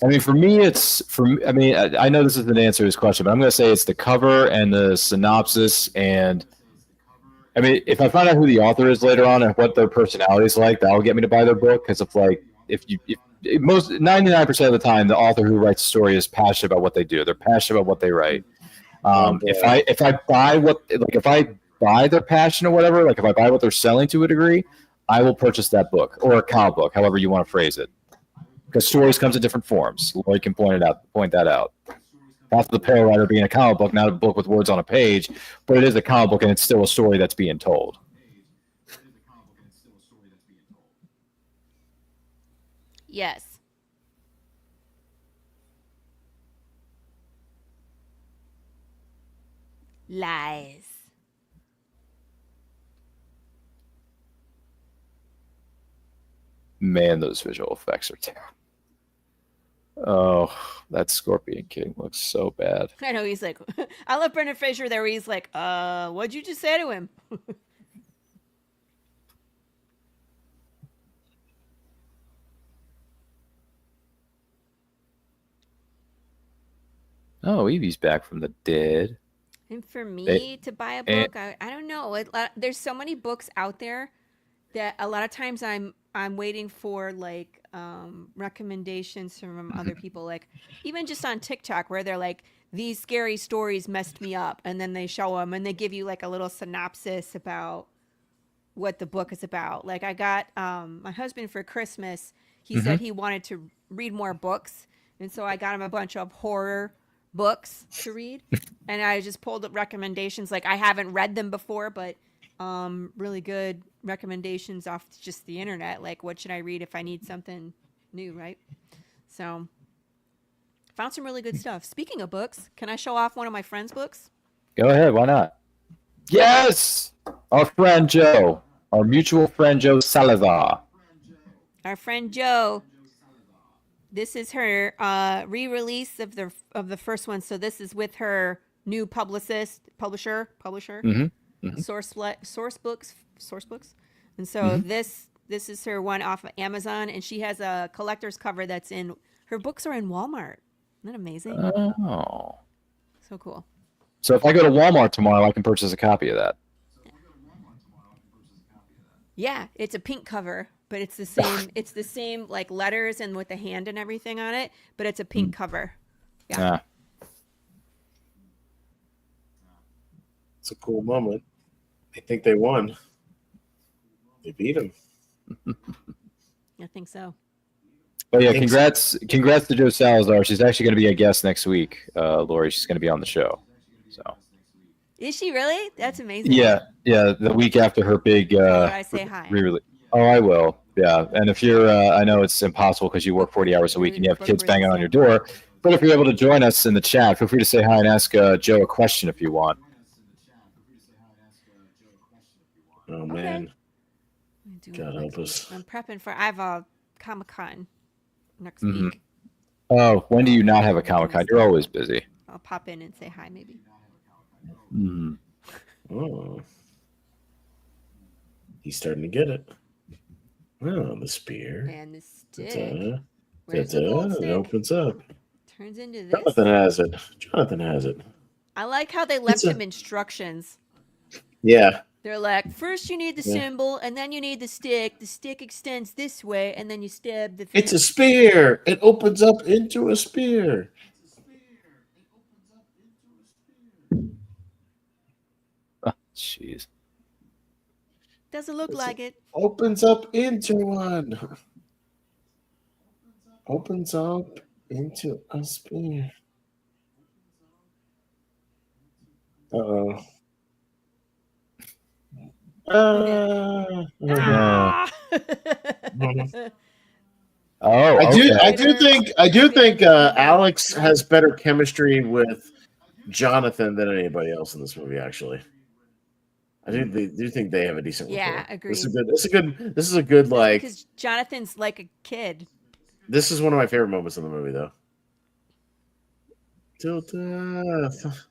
[SPEAKER 3] I mean, for me, I know this is an answer to this question, but I'm going to say it's the cover and the synopsis. And I mean, if I find out who the author is later on and what their personality is like, that'll get me to buy their book. Because most 99% of the time, the author who writes a story is passionate about what they do. They're passionate about what they write. If I buy their passion or whatever, like if I buy what they're selling to a degree, I will purchase that book or a comic book, however you want to phrase it, because stories comes in different forms. Lori can point that out. Half of the Parallel being a comic book, not a book with words on a page, but it is a comic book and it's still a story that's being told.
[SPEAKER 5] Yes. Lies.
[SPEAKER 3] Man, those visual effects are terrible. Oh, that Scorpion King looks so bad.
[SPEAKER 5] I know, he's like, I love Brendan Fraser there, where he's like, what'd you just say to him?
[SPEAKER 3] Oh, Evie's back from the dead.
[SPEAKER 5] And for me to buy a book, I don't know. There's so many books out there that a lot of times I'm waiting for like recommendations from other people, like even just on TikTok where they're like, these scary stories messed me up, and then they show them and they give you like a little synopsis about what the book is about. Like I got my husband for Christmas, he said he wanted to read more books, and so I got him a bunch of horror books to read, and I just pulled up recommendations. Like I haven't read them before, but really good recommendations off just the internet. Like what should I read if I need something new, right? So found some really good stuff. Speaking of books, can I show off one of my friend's books?
[SPEAKER 3] Go ahead, why not? Yes! Our friend Joe, our mutual friend Joe Salazar.
[SPEAKER 5] Our friend Joe. This is her re-release of the first one. So this is with her new publisher, Source Books, and so this is her one off of Amazon, and she has a collector's cover that's in. Her books are in Walmart. Isn't that amazing?
[SPEAKER 3] Oh,
[SPEAKER 5] so cool.
[SPEAKER 3] So if I go to Walmart tomorrow, I can purchase a copy of that.
[SPEAKER 5] Yeah, it's a pink cover, but it's the same. It's the same like letters and with the hand and everything on it, but it's a pink cover. Yeah.
[SPEAKER 4] It's a cool moment. I think they won. They beat him.
[SPEAKER 5] I think so.
[SPEAKER 3] Oh yeah, congrats to Joe Salazar. She's actually going to be a guest next week, Lori. She's going to be on the show. So.
[SPEAKER 5] Is she really? That's amazing.
[SPEAKER 3] Yeah, the week after her big
[SPEAKER 5] I say hi.
[SPEAKER 3] re-release. Oh, I will. Yeah, and if you're, I know it's impossible because you work 40 hours a week and you have kids banging on your door. But if you're able to join us in the chat, feel free to say hi and ask Joe a question if you want.
[SPEAKER 4] Oh man, God help us!
[SPEAKER 5] I'm prepping for. I have a Comic-Con next week.
[SPEAKER 3] Oh, when do you not have a Comic-Con? You're always busy.
[SPEAKER 5] I'll pop in and say hi, maybe.
[SPEAKER 4] Oh, he's starting to get it. Oh, the spear
[SPEAKER 5] And the stick.
[SPEAKER 4] Ta-ta.
[SPEAKER 5] Where's the gold stick?
[SPEAKER 4] It opens up.
[SPEAKER 5] Turns into this.
[SPEAKER 4] Jonathan has it.
[SPEAKER 5] I like how they left him instructions.
[SPEAKER 4] Yeah.
[SPEAKER 5] They're like, first you need the symbol, and then you need the stick. The stick extends this way, and then you stab the thing.
[SPEAKER 4] It's a spear. It opens up into a spear.
[SPEAKER 3] Oh, jeez.
[SPEAKER 5] Doesn't look like it.
[SPEAKER 4] Opens up into one. Opens up into a spear. Uh-oh.
[SPEAKER 3] Oh,
[SPEAKER 4] I do think Alex has better chemistry with Jonathan than anybody else in this movie. Actually, I do think they have a decent rapport.
[SPEAKER 5] Yeah, agreed.
[SPEAKER 4] This is a good like
[SPEAKER 5] because Jonathan's like a kid.
[SPEAKER 4] This is one of my favorite moments in the movie, though. Till death.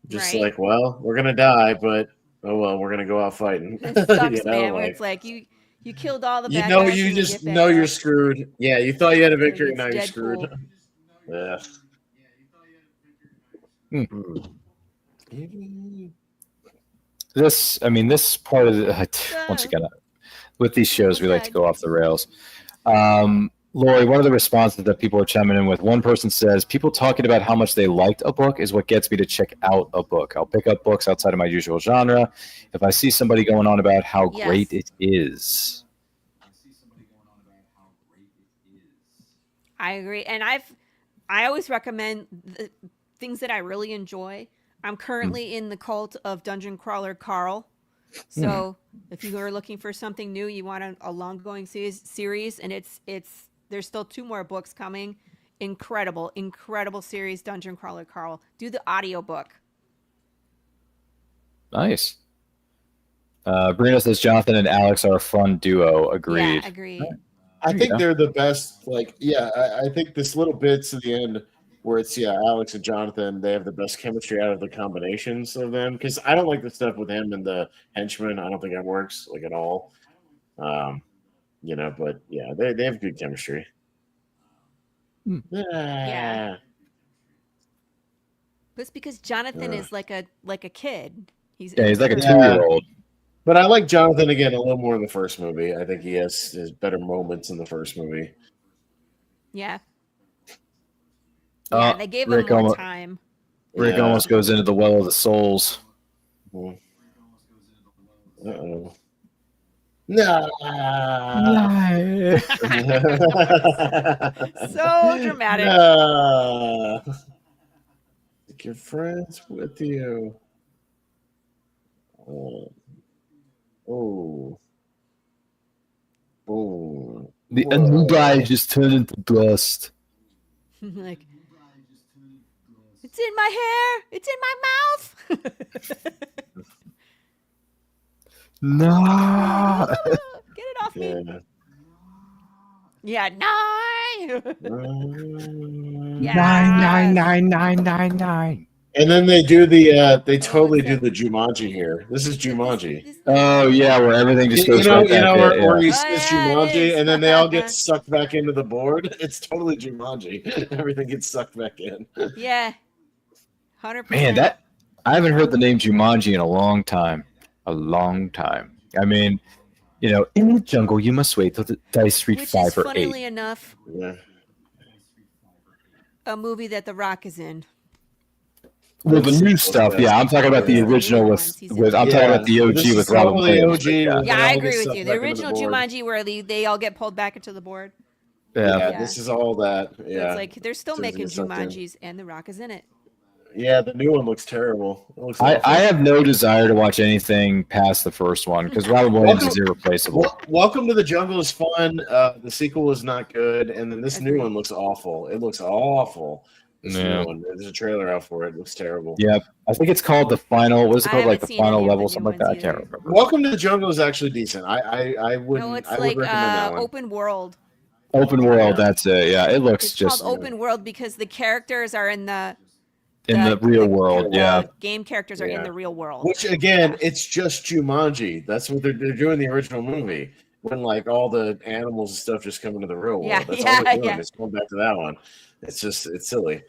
[SPEAKER 4] Just like, well, we're gonna die, but oh well, we're gonna go out fighting.
[SPEAKER 5] It sucks, man. Where it's like you killed all the bad guys.
[SPEAKER 4] You just know you're screwed. Yeah, you thought you had a victory, now you're screwed. Yeah.
[SPEAKER 3] This part of the once again with these shows we like to go off the rails. Lori, one of the responses that people are chiming in with, one person says, people talking about how much they liked a book is what gets me to check out a book. I'll pick up books outside of my usual genre if I see somebody going on about how great it is.
[SPEAKER 5] I agree. And I always recommend the things that I really enjoy. I'm currently in the cult of Dungeon Crawler Carl. So if you are looking for something new, you want a long going series, and it's there's still 2 more books coming. Incredible series, Dungeon Crawler Carl. Do the audiobook.
[SPEAKER 3] Nice. Brina says Jonathan and Alex are a fun duo. Agreed.
[SPEAKER 5] Yeah, agreed.
[SPEAKER 6] I think they're the best. Like, yeah, I think this little bits at the end where it's Alex and Jonathan, they have the best chemistry out of the combinations of them. Because I don't like the stuff with him and the henchman. I don't think that works like at all. But yeah, they have good chemistry.
[SPEAKER 5] Yeah. But it's because Jonathan is like a kid. He's
[SPEAKER 3] like a 2-year-old.
[SPEAKER 6] But I like Jonathan again a little more in the first movie. I think he has his better moments in the first movie.
[SPEAKER 5] Yeah. Yeah, they gave him more time.
[SPEAKER 3] Rick almost goes into the well of the souls.
[SPEAKER 6] Uh-oh. No.
[SPEAKER 5] So dramatic.
[SPEAKER 6] Take your friends with you. Oh.
[SPEAKER 3] The Anubai just turned into dust.
[SPEAKER 5] Like, it's in my hair. It's in my mouth.
[SPEAKER 3] No.
[SPEAKER 5] Get it off me. Yeah, 9.
[SPEAKER 3] Nine.
[SPEAKER 6] And then they do they totally do the Jumanji here. This is Jumanji.
[SPEAKER 3] Oh yeah, where everything just goes
[SPEAKER 6] where he says Jumanji, and then they all get sucked back into the board. It's totally Jumanji. Everything gets sucked back in.
[SPEAKER 5] Yeah, 100%.
[SPEAKER 3] Man, I haven't heard the name Jumanji in a long time. I mean, in the jungle, you must wait till the dice reach 5 or 8.
[SPEAKER 5] Funnily enough, a movie that The Rock is in.
[SPEAKER 3] Well, the new stuff, I'm talking about the original with I'm talking about the OG with Robin Williams.
[SPEAKER 5] Yeah, I agree with you. The original Jumanji where they all get pulled back into the board.
[SPEAKER 6] Yeah, this is all that. Yeah,
[SPEAKER 5] it's like they're still making Jumanjis, and The Rock is in it.
[SPEAKER 6] Yeah, the new one looks terrible.
[SPEAKER 3] I have no desire to watch anything past the first one because Robin Williams is irreplaceable.
[SPEAKER 6] Welcome to the Jungle is fun. The sequel is not good, and then this new one looks awful. It looks awful. New one. There's a trailer out for it. It looks terrible.
[SPEAKER 3] Yeah, I think it's called the final. What is it called? Like the final level, something like that. I can't remember.
[SPEAKER 6] Welcome to the Jungle is actually decent. I would. No,
[SPEAKER 5] it's
[SPEAKER 6] would recommend that one.
[SPEAKER 5] Open world.
[SPEAKER 3] Open world. That's it. Yeah, it looks
[SPEAKER 5] it's
[SPEAKER 3] just
[SPEAKER 5] called open world because the characters are in the
[SPEAKER 3] real world. Yeah,
[SPEAKER 5] game characters are in the real world.
[SPEAKER 6] Which again, it's just Jumanji. That's what they're doing in the original movie. When like all the animals and stuff just come into the real world. That's all they're doing. It's going back to that one. It's silly.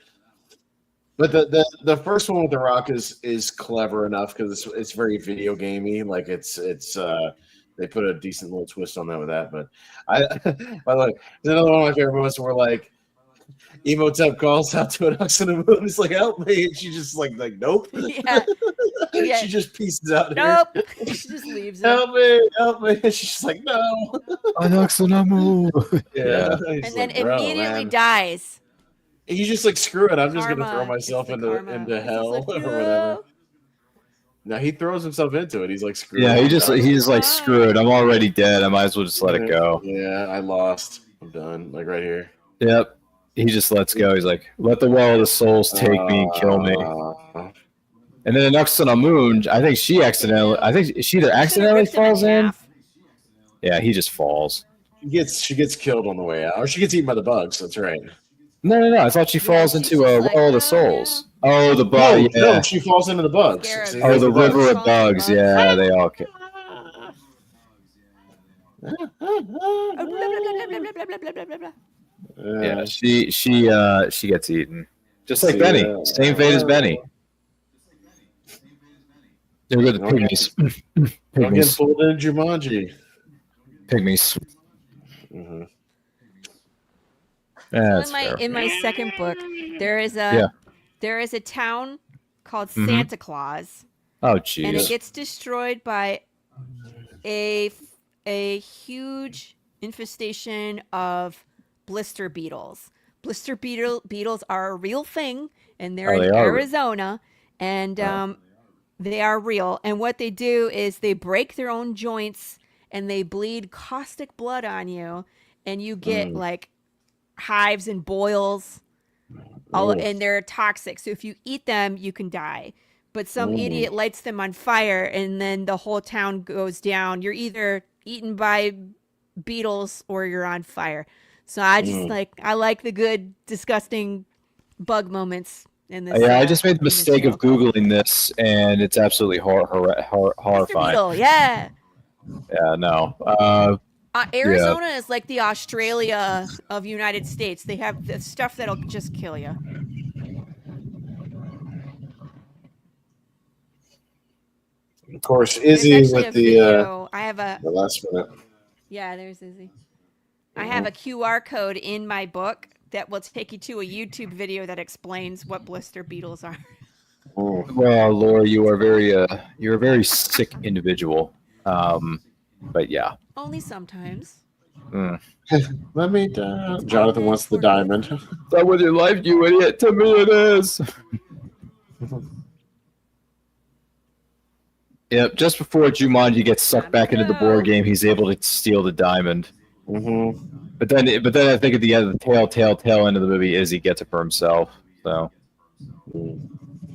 [SPEAKER 6] But the first one with The Rock is clever enough because it's very video gamey. Like it's they put a decent little twist on that with that. But by the way, there's another one of my favorite moments where like Emotep calls out to an ox in the moon. It's like, help me. And she just like nope.
[SPEAKER 5] Yeah.
[SPEAKER 6] She just pieces out.
[SPEAKER 5] Nope. She just leaves.
[SPEAKER 6] Help me. And she's just like, no.
[SPEAKER 3] An ox in the moon.
[SPEAKER 6] Yeah.
[SPEAKER 5] And then immediately dies.
[SPEAKER 6] He's just like, screw it. I'm just gonna throw myself into hell or whatever. No, he throws himself into it. He's like, screw it.
[SPEAKER 3] Yeah, he's like, screw it. I'm already dead. I might as well just let it go.
[SPEAKER 6] Yeah, I lost. I'm done. Like right here.
[SPEAKER 3] Yep. He just lets go. He's like, let the well of the souls take me and kill me. And then the next on a moon, I think she either accidentally falls in. Yeah, he just falls.
[SPEAKER 6] She gets killed on the way out, or she gets eaten by the bugs. That's right.
[SPEAKER 3] No. I thought she falls into a well of the souls. Oh, the bug.
[SPEAKER 6] No, she falls into the bugs.
[SPEAKER 3] Oh, the river of bugs. Yeah, they all. Yeah, she gets eaten, just like Benny. Same fate as Benny. They're good. Pygmies.
[SPEAKER 6] Don't get pulled in Jumanji.
[SPEAKER 3] Pygmies.
[SPEAKER 6] Mm-hmm.
[SPEAKER 3] That's
[SPEAKER 5] So
[SPEAKER 3] fair.
[SPEAKER 5] in my second book, there is
[SPEAKER 3] Yeah.
[SPEAKER 5] a town called
[SPEAKER 3] Mhm.
[SPEAKER 5] Santa Claus,
[SPEAKER 3] Oh,
[SPEAKER 5] and it
[SPEAKER 3] jeez.
[SPEAKER 5] gets destroyed by a huge infestation of blister beetles. Beetles are a real thing, and they're
[SPEAKER 3] Oh,
[SPEAKER 5] in
[SPEAKER 3] they are real.
[SPEAKER 5] Arizona, and they are real. And what they do is they break their own joints and they bleed caustic blood on you, and you get like hives and boils. And they're toxic. So if you eat them, you can die. But some idiot lights them on fire, and then the whole town goes down. You're either eaten by beetles or you're on fire. So I just I like the good, disgusting bug moments in this.
[SPEAKER 3] Yeah, I just made the
[SPEAKER 5] in this
[SPEAKER 3] mistake
[SPEAKER 5] show.
[SPEAKER 3] of Googling this, and it's absolutely
[SPEAKER 5] Mr.
[SPEAKER 3] horrifying.
[SPEAKER 5] Beetle, yeah.
[SPEAKER 3] Yeah, no.
[SPEAKER 5] Arizona is like the Australia of United States. They have the stuff that'll just kill you.
[SPEAKER 6] Of course,
[SPEAKER 5] There's
[SPEAKER 6] Izzy
[SPEAKER 5] actually a
[SPEAKER 6] with the
[SPEAKER 5] video. I have a
[SPEAKER 6] last minute.
[SPEAKER 5] yeah. There's Izzy. I have a QR code in my book that will take you to a YouTube video that explains what blister beetles are.
[SPEAKER 3] Well, Laura, you're a very sick individual. But yeah.
[SPEAKER 5] Only sometimes.
[SPEAKER 6] Let me down. Jonathan wants the diamond.
[SPEAKER 3] That was your life, you idiot. To me, it is. Yep. Just before Jumanji gets sucked back into the board game, he's able to steal the diamond. But then I think at the end of the tail end of the movie, Izzy gets it for himself. So.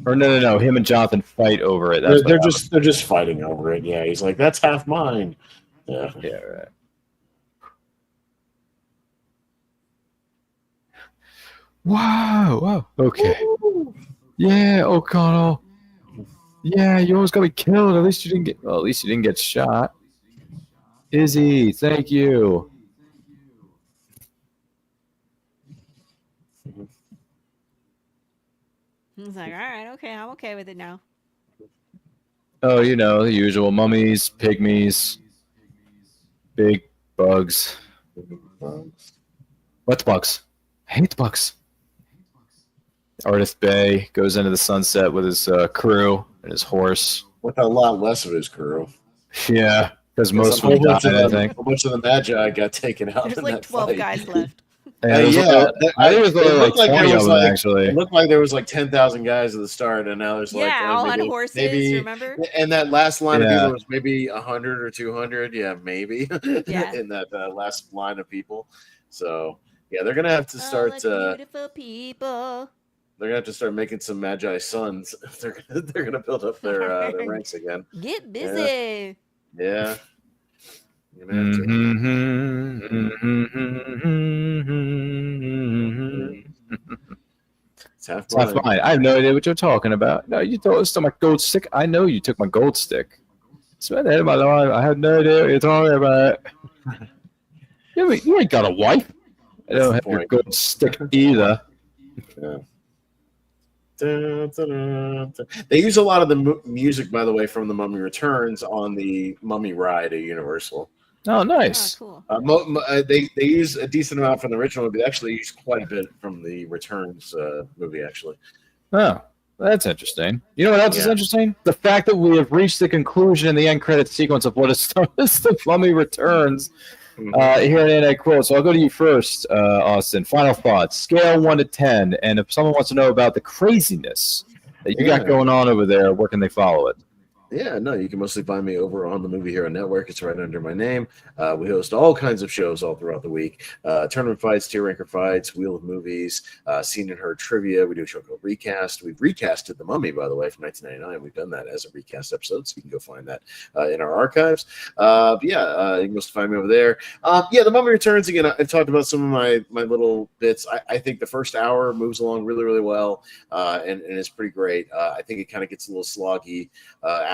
[SPEAKER 3] Or no. Him and Jonathan fight over it.
[SPEAKER 6] They're just fighting over it. Yeah, he's like, that's half mine. Yeah.
[SPEAKER 3] Yeah. Right. Wow. Okay. Yeah, O'Connell. Yeah, you almost got me killed. At least you didn't get shot. Izzy, thank you.
[SPEAKER 5] He's like, all right, okay, I'm okay with it now.
[SPEAKER 3] Oh, the usual mummies, pygmies, big bugs. What's bugs? I hate the bugs. Artist Bay goes into the sunset with his crew and his horse.
[SPEAKER 6] With a lot less of his crew.
[SPEAKER 3] Yeah, because most of them died, I think.
[SPEAKER 6] A bunch of the Magi got taken out.
[SPEAKER 5] There's
[SPEAKER 6] in
[SPEAKER 5] like
[SPEAKER 6] that
[SPEAKER 5] 12
[SPEAKER 6] fight.
[SPEAKER 5] guys left.
[SPEAKER 3] I think it was like 20 of them, actually.
[SPEAKER 6] It looked like there was like 10,000 guys at the start, and now there's
[SPEAKER 5] all on
[SPEAKER 6] maybe,
[SPEAKER 5] horses,
[SPEAKER 6] maybe,
[SPEAKER 5] remember?
[SPEAKER 6] And that last line of people was maybe 100 or 200. Yeah, maybe.
[SPEAKER 5] Yeah.
[SPEAKER 6] In that last line of people. So, yeah, they're going to have to start...
[SPEAKER 5] beautiful people.
[SPEAKER 6] They're going to have to start making some Magi sons. They're going to build up their ranks again.
[SPEAKER 5] Get busy.
[SPEAKER 6] Yeah.
[SPEAKER 3] It's half mine. I have no idea what you're talking about. No, you stole my gold stick. I know you took my gold stick. Spend the head of my life. I have no idea what you're talking about. You ain't got a wife. I don't have your gold stick either.
[SPEAKER 6] Yeah. They use a lot of the music, by the way, from The Mummy Returns on the Mummy ride at Universal.
[SPEAKER 3] Oh, nice.
[SPEAKER 5] Cool.
[SPEAKER 6] They use a decent amount from the original movie. They actually use quite a bit from the Returns movie, actually.
[SPEAKER 3] Oh, that's interesting. You know what else is interesting? The fact that we have reached the conclusion in the end credit sequence of what is The Mummy Returns. Here in a quote. So I'll go to you first, Austin. Final thoughts. Scale 1 to 10. And if someone wants to know about the craziness that you got going on over there, where can they follow it?
[SPEAKER 4] Yeah, no, you can mostly find me over on the Movie Hero Network. It's right under my name. We host all kinds of shows all throughout the week. Tournament fights, tier ranker fights, Wheel of Movies, Seen and Heard Trivia. We do a show called Recast. We've recasted The Mummy, by the way, from 1999. We've done that as a recast episode, so you can go find that in our archives. You can mostly find me over there. The Mummy Returns, again, I've talked about some of my little bits. I think the first hour moves along really, really well, and it's pretty great. I think it kind of gets a little sloggy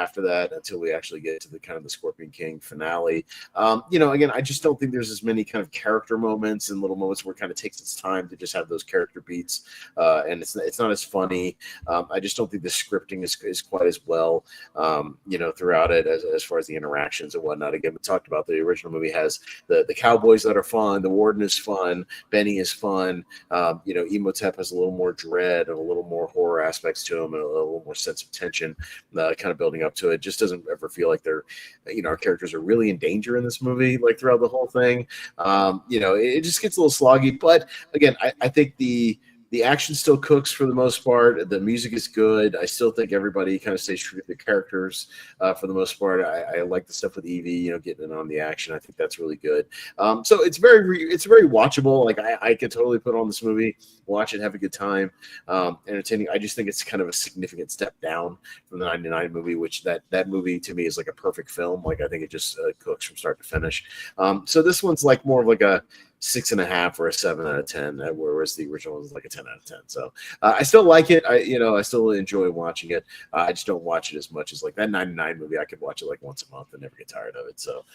[SPEAKER 4] after that until we actually get to the kind of the Scorpion King finale. Again, I just don't think there's as many kind of character moments and little moments where it kind of takes its time to just have those character beats, and it's not as funny. I just don't think the scripting is quite as well, throughout it as far as the interactions and whatnot. Again, we talked about the original movie has the cowboys that are fun, the warden is fun, Benny is fun. Imhotep has a little more dread and a little more horror aspects to him and a little more sense of tension, kind of building up to it. Just doesn't ever feel like they're, our characters are really in danger in this movie, like throughout the whole thing. It just gets a little sloggy. But again, I think the action still cooks for the most part. The music is good. I still think everybody kind of stays true to the characters for the most part. I like the stuff with Evie, getting in on the action. I think that's really good. So it's very watchable. Like I could totally put on this movie, watch it, have a good time, entertaining. I just think it's kind of a significant step down from the '99 movie, which that movie to me is like a perfect film. Like I think it just cooks from start to finish. So this one's like more of like a 6.5 or a 7 out of 10, whereas the original was like a 10 out of 10. So I still like it. I still enjoy watching it. I just don't watch it as much as like that '99 movie. I could watch it like once a month and never get tired of it. So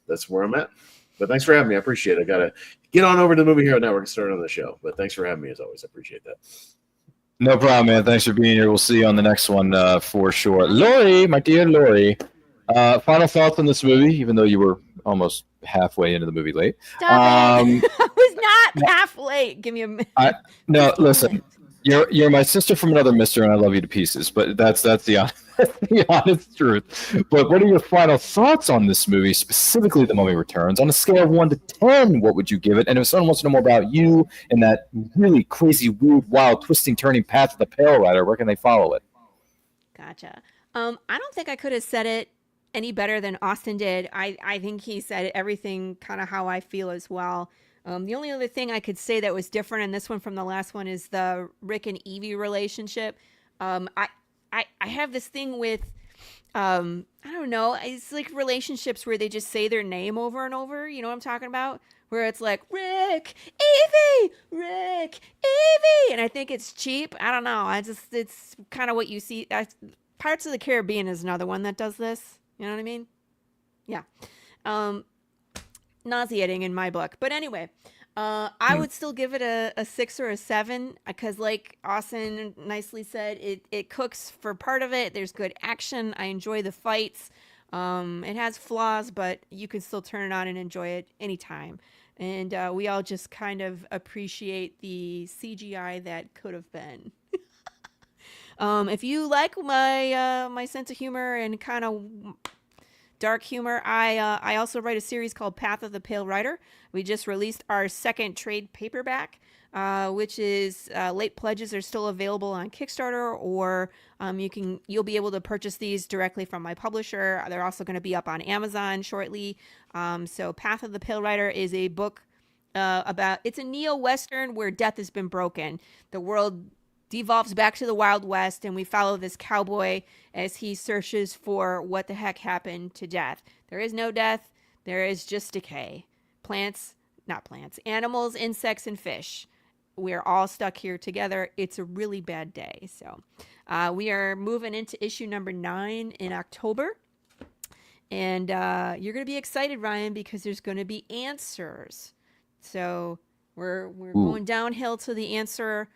[SPEAKER 4] that's where I'm at. But thanks for having me. I appreciate it. I gotta get on over to the Movie Hero Network and start on the show. But thanks for having me as always. I appreciate that.
[SPEAKER 3] No problem, man. Thanks for being here. We'll see you on the next one for sure. Lori, my dear Lori, final thoughts on this movie, even though you were almost halfway into the movie late.
[SPEAKER 5] Stop it. I was not half late. Give me a minute.
[SPEAKER 3] No, listen. You're my sister from another mister, and I love you to pieces. But that's the honest truth. But what are your final thoughts on this movie, specifically The Mummy Returns? On a scale of 1 to 10, what would you give it? And if someone wants to know more about you and that really crazy, weird, wild, twisting, turning path of the Pale Rider, where can they follow it?
[SPEAKER 5] Gotcha. I don't think I could have said it any better than Austin did. I think he said everything kind of how I feel as well. The only other thing I could say that was different in this one from the last one is the Rick and Evie relationship. I have this thing with, I don't know, it's like relationships where they just say their name over and over. You know what I'm talking about? Where it's like, Rick, Evie, Rick, Evie. And I think it's cheap. I don't know. It's kind of what you see. Parts of the Caribbean is another one that does this. You know what I mean? Yeah. Nauseating in my book. But anyway, I would still give it a 6 or a 7 because, like Austin nicely said, it cooks for part of it. There's good action. I enjoy the fights. It has flaws, but you can still turn it on and enjoy it anytime. And we all just kind of appreciate the CGI that could have been. If you like my sense of humor and kind of dark humor, I also write a series called Path of the Pale Rider. We just released our second trade paperback, which is late pledges are still available on Kickstarter, or you'll be able to purchase these directly from my publisher. They're also going to be up on Amazon shortly. So Path of the Pale Rider is a book it's a neo-Western where death has been broken. The world devolves back to the Wild West, and we follow this cowboy as he searches for what the heck happened to death. There is no death. There is just decay. Animals, insects, and fish. We're all stuck here together. It's a really bad day. So we are moving into issue number 9 in October. And you're going to be excited, Ryan, because there's going to be answers. So we're going downhill to the answer.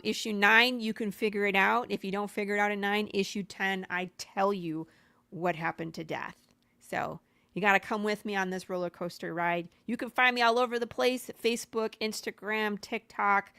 [SPEAKER 5] Issue 9, you can figure it out. If you don't figure it out in 9, issue 10, I tell you what happened to death. So you got to come with me on this roller coaster ride. You can find me all over the place: Facebook, Instagram, TikTok.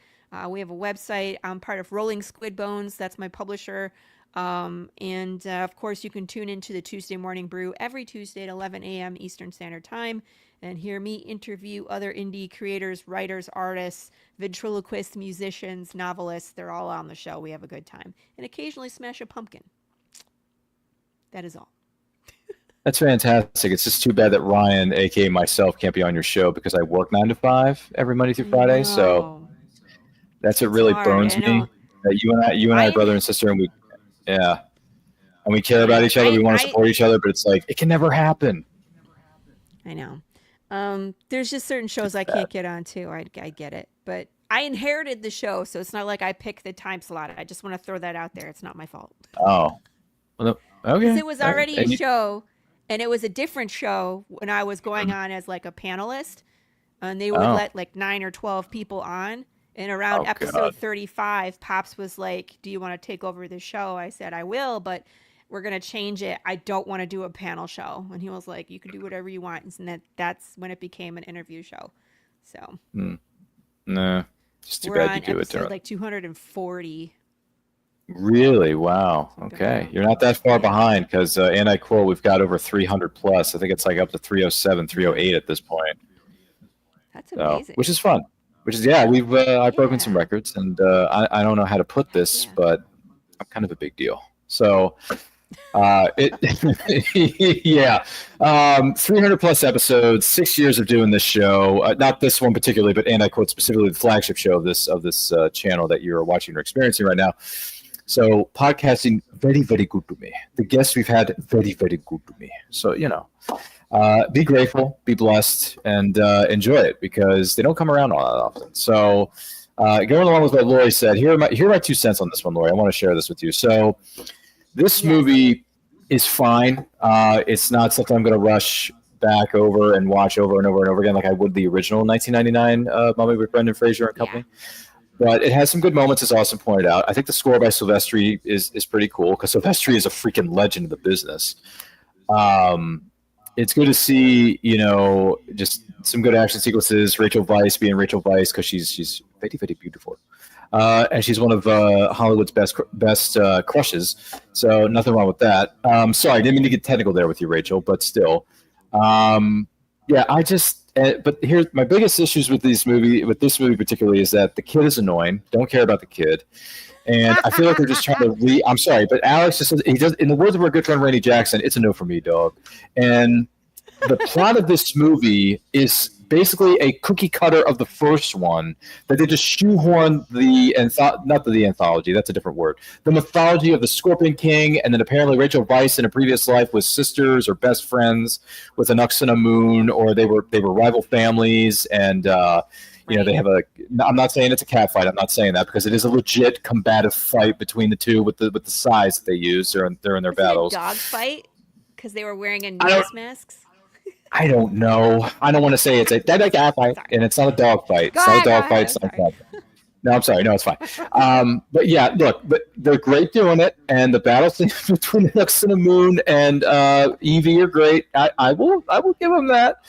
[SPEAKER 5] We have a website. I'm part of Rolling Squid Bones. That's my publisher. And of course, you can tune into the Tuesday Morning Brew every Tuesday at 11 a.m. Eastern Standard Time and hear me interview other indie creators, writers, artists, ventriloquists, musicians, novelists. They're all on the show. We have a good time. And occasionally smash a pumpkin. That is all.
[SPEAKER 3] That's fantastic. It's just too bad that Ryan, aka myself, can't be on your show because I work 9 to 5 every Monday through Friday. So that's what really burns me. That you and I are brother and sister, and we care about each other. We want to support each other, but it's like it can never happen.
[SPEAKER 5] I know. There's just certain shows I can't get on too. I get it, but I inherited the show, so it's not like I picked the time slot. I just want to throw that out there. It's not my fault.
[SPEAKER 3] Oh, well, Okay.
[SPEAKER 5] Because it was
[SPEAKER 3] All right.
[SPEAKER 5] already a
[SPEAKER 3] And you-
[SPEAKER 5] show, and it was a different show when I was going on as like a panelist, and they would
[SPEAKER 3] Oh.
[SPEAKER 5] let like 9 or 12 people on. And around
[SPEAKER 3] Oh,
[SPEAKER 5] episode
[SPEAKER 3] God.
[SPEAKER 5] 35, Pops was like, "Do you want to take over the show?" I said, "I will, but we're gonna change it. I don't want to do a panel show." And he was like, "You can do whatever you want." And that's when it became an interview show. So
[SPEAKER 3] Nah, just too
[SPEAKER 5] we're
[SPEAKER 3] bad
[SPEAKER 5] on
[SPEAKER 3] you do it,
[SPEAKER 5] episode
[SPEAKER 3] Darren.
[SPEAKER 5] like 240.
[SPEAKER 3] Really? Wow. Okay. You're not that far behind because, and I quote, we've got over 300 plus. I think it's like up to 307, 308 at this point.
[SPEAKER 5] That's
[SPEAKER 3] So,
[SPEAKER 5] amazing.
[SPEAKER 3] which is fun. Which is, yeah, I've broken some
[SPEAKER 5] Yeah.
[SPEAKER 3] records, and I don't know how to put this,
[SPEAKER 5] Yeah.
[SPEAKER 3] but I'm kind of a big deal. So, yeah, 300 plus episodes, 6 years of doing this show. Not this one particularly, but and I quote specifically the flagship show of this channel that you're watching or experiencing right now. So podcasting, very, very good to me. The guests we've had, very, very good to me. So, be grateful, be blessed, and enjoy it because they don't come around all that often. So going along with what Lori said, here are my 2 cents on this one, Lori. I want to share this with you. So this movie is fine. It's not something I'm going to rush back over and watch over and over and over again like I would the original 1999 Mummy with Brendan Fraser and company. Yeah. But it has some good moments, as Austin pointed out. I think the score by Silvestri is pretty cool because Silvestri is a freaking legend of the business. It's good to see, just some good action sequences. Rachel Weisz being Rachel Weisz because she's very, very beautiful. And she's one of Hollywood's best crushes. So nothing wrong with that. Sorry, I didn't mean to get technical there with you, Rachel, but still. But here's my biggest issues with this movie particularly is that the kid is annoying. Don't care about the kid. And I feel like they're just trying to I'm sorry, but Alex just says, he does, in the words of our good friend Randy Jackson, it's a no for me, dog. And the plot of this movie is basically a cookie cutter of the first one that they just shoehorn not the anthology, that's a different word, the mythology of the Scorpion King, and then apparently Rachel Weisz in a previous life was sisters or best friends with an Uxana Moon, or they were rival families, and they have I'm not saying it's a cat fight, I'm not saying that because it is a legit combative fight between the two with the size that they use during their battles.
[SPEAKER 5] It a dog fight because they were wearing nose masks.
[SPEAKER 3] I don't know. I don't want to say it's a cat fight, and it's not a dog fight. It's not a dog fight. It's not a cat fight. No, I'm sorry. No, it's fine. But yeah, look, but they're great doing it, and the battle scenes between the Uxana Moon and Evie are great. I will give them that.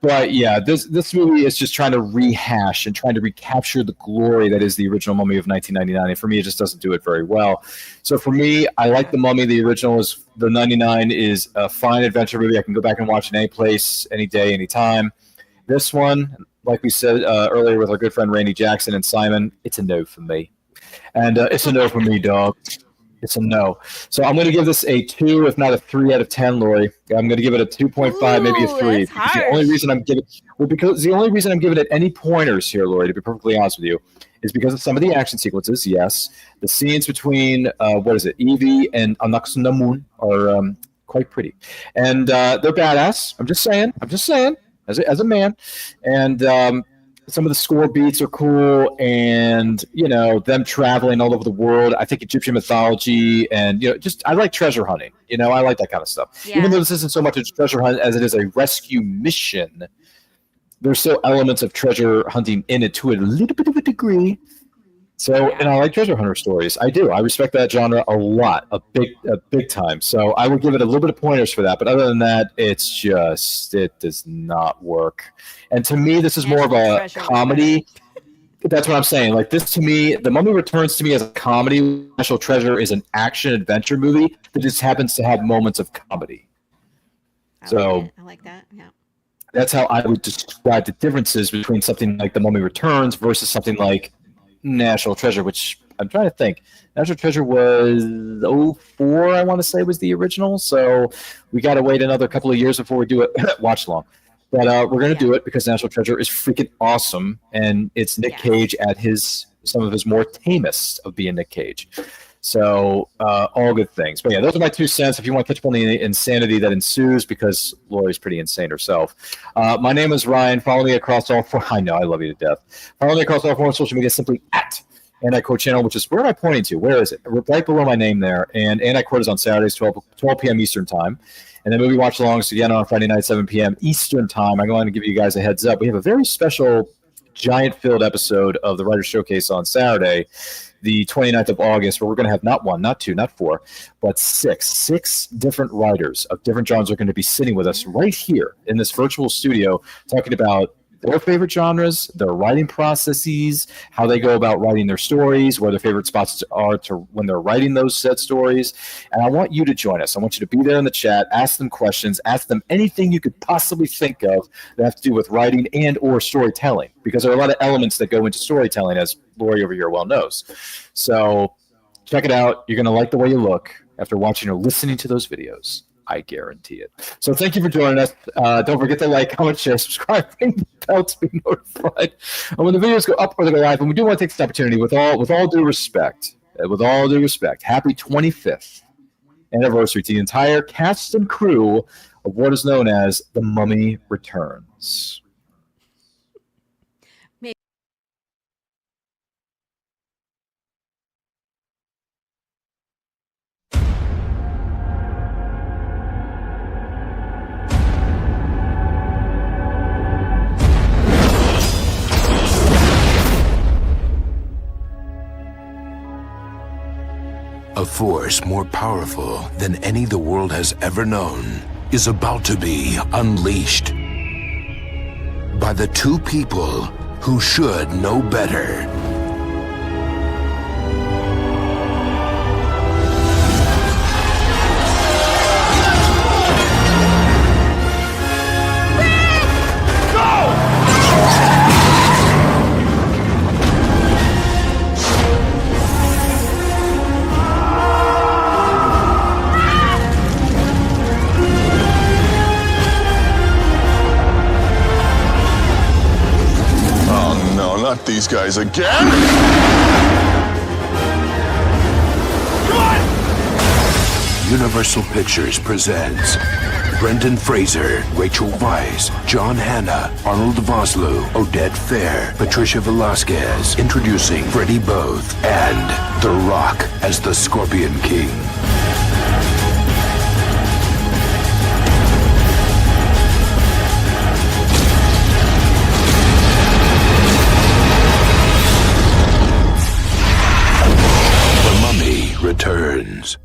[SPEAKER 3] But yeah, this movie is just trying to rehash and trying to recapture the glory that is the original Mummy of 1999. And for me, it just doesn't do it very well. So for me, I like the Mummy. The original is the 99 is a fine adventure movie. I can go back and watch it any place, any day, any time. This one, like we said earlier with our good friend Randy Jackson and Simon, it's a no for me. And it's a no for me, dog. It's a no. So I'm going to give this a 2, if not a 3 out of 10, Lori. I'm going to give it a 2.5, maybe a 3.
[SPEAKER 5] That's
[SPEAKER 3] the only reason I'm giving it any pointers here, Lori, to be perfectly honest with you, is because of some of the action sequences. Yes, the scenes between Evie and Uxana Moon are quite pretty, and they're badass. I'm just saying, as a man, and some of the score beats are cool, and them traveling all over the world. I think Egyptian mythology, and I like treasure hunting. I like that kind of stuff. Yeah. Even though this isn't so much a treasure hunt as it is a rescue mission, there's still elements of treasure hunting in it to a little bit of a degree. So, and I like treasure hunter stories. I do. I respect that genre a lot, a big time. So I would give it a little bit of pointers for that. But other than that, it does not work. And to me, this is more of a comedy. That's what I'm saying. Like this, to me, The Mummy Returns to me as a comedy. National Treasure is an action adventure movie that just happens to have moments of comedy.
[SPEAKER 5] I like that. Yeah.
[SPEAKER 3] That's how I would describe the differences between something like The Mummy Returns versus something like National Treasure, which I'm trying to think. National Treasure was 2004, I want to say, was the original. So we got to wait another couple of years before we do it. Watchlong. But we're going to do it because National Treasure is freaking awesome. And it's Nick Cage at some of his more tamest of being Nick Cage. So all good things. But yeah, those are my 2 cents. If you want to catch up on the insanity that ensues, because Lori's pretty insane herself. My name is Ryan. Follow me across all four. I know, I love you to death. Follow me across all 4 social media simply at Anti-Quote channel, which is, where am I pointing to? Where is it? Right below my name there. And Anti-Quote is on Saturdays, 12 p.m. Eastern time. And then Movie Watch-Alongs again on Friday night, 7 p.m. Eastern time. I'm going to give you guys a heads up. We have a very special giant-filled episode of the Writer's Showcase on Saturday, the 29th of August, where we're going to have not one, not two, not four, but six different writers of different genres are going to be sitting with us right here in this virtual studio talking about their favorite genres, their writing processes, how they go about writing their stories, where their favorite spots are to when they're writing those said stories. And I want you to join us. I want you to be there in the chat, ask them questions, ask them anything you could possibly think of that have to do with writing and or storytelling, because there are a lot of elements that go into storytelling, as Lori over here well knows. So check it out. You're going to like the way you look after watching or listening to those videos. I guarantee it. So thank you for joining us. Don't forget to like, comment, share, subscribe, ring the bell to be notified. And when the videos go up or they go live, and we do want to take this opportunity with all due respect, happy 25th anniversary to the entire cast and crew of what is known as The Mummy Returns.
[SPEAKER 1] A force more powerful than any the world has ever known is about to be unleashed by the two people who should know better.
[SPEAKER 2] Not these guys again!
[SPEAKER 1] Come on! Universal Pictures presents Brendan Fraser, Rachel Weisz, John Hannah, Arnold Vosloo, Odette Fair, Patricia Velasquez, introducing Freddie Both and The Rock as the Scorpion King. Returns.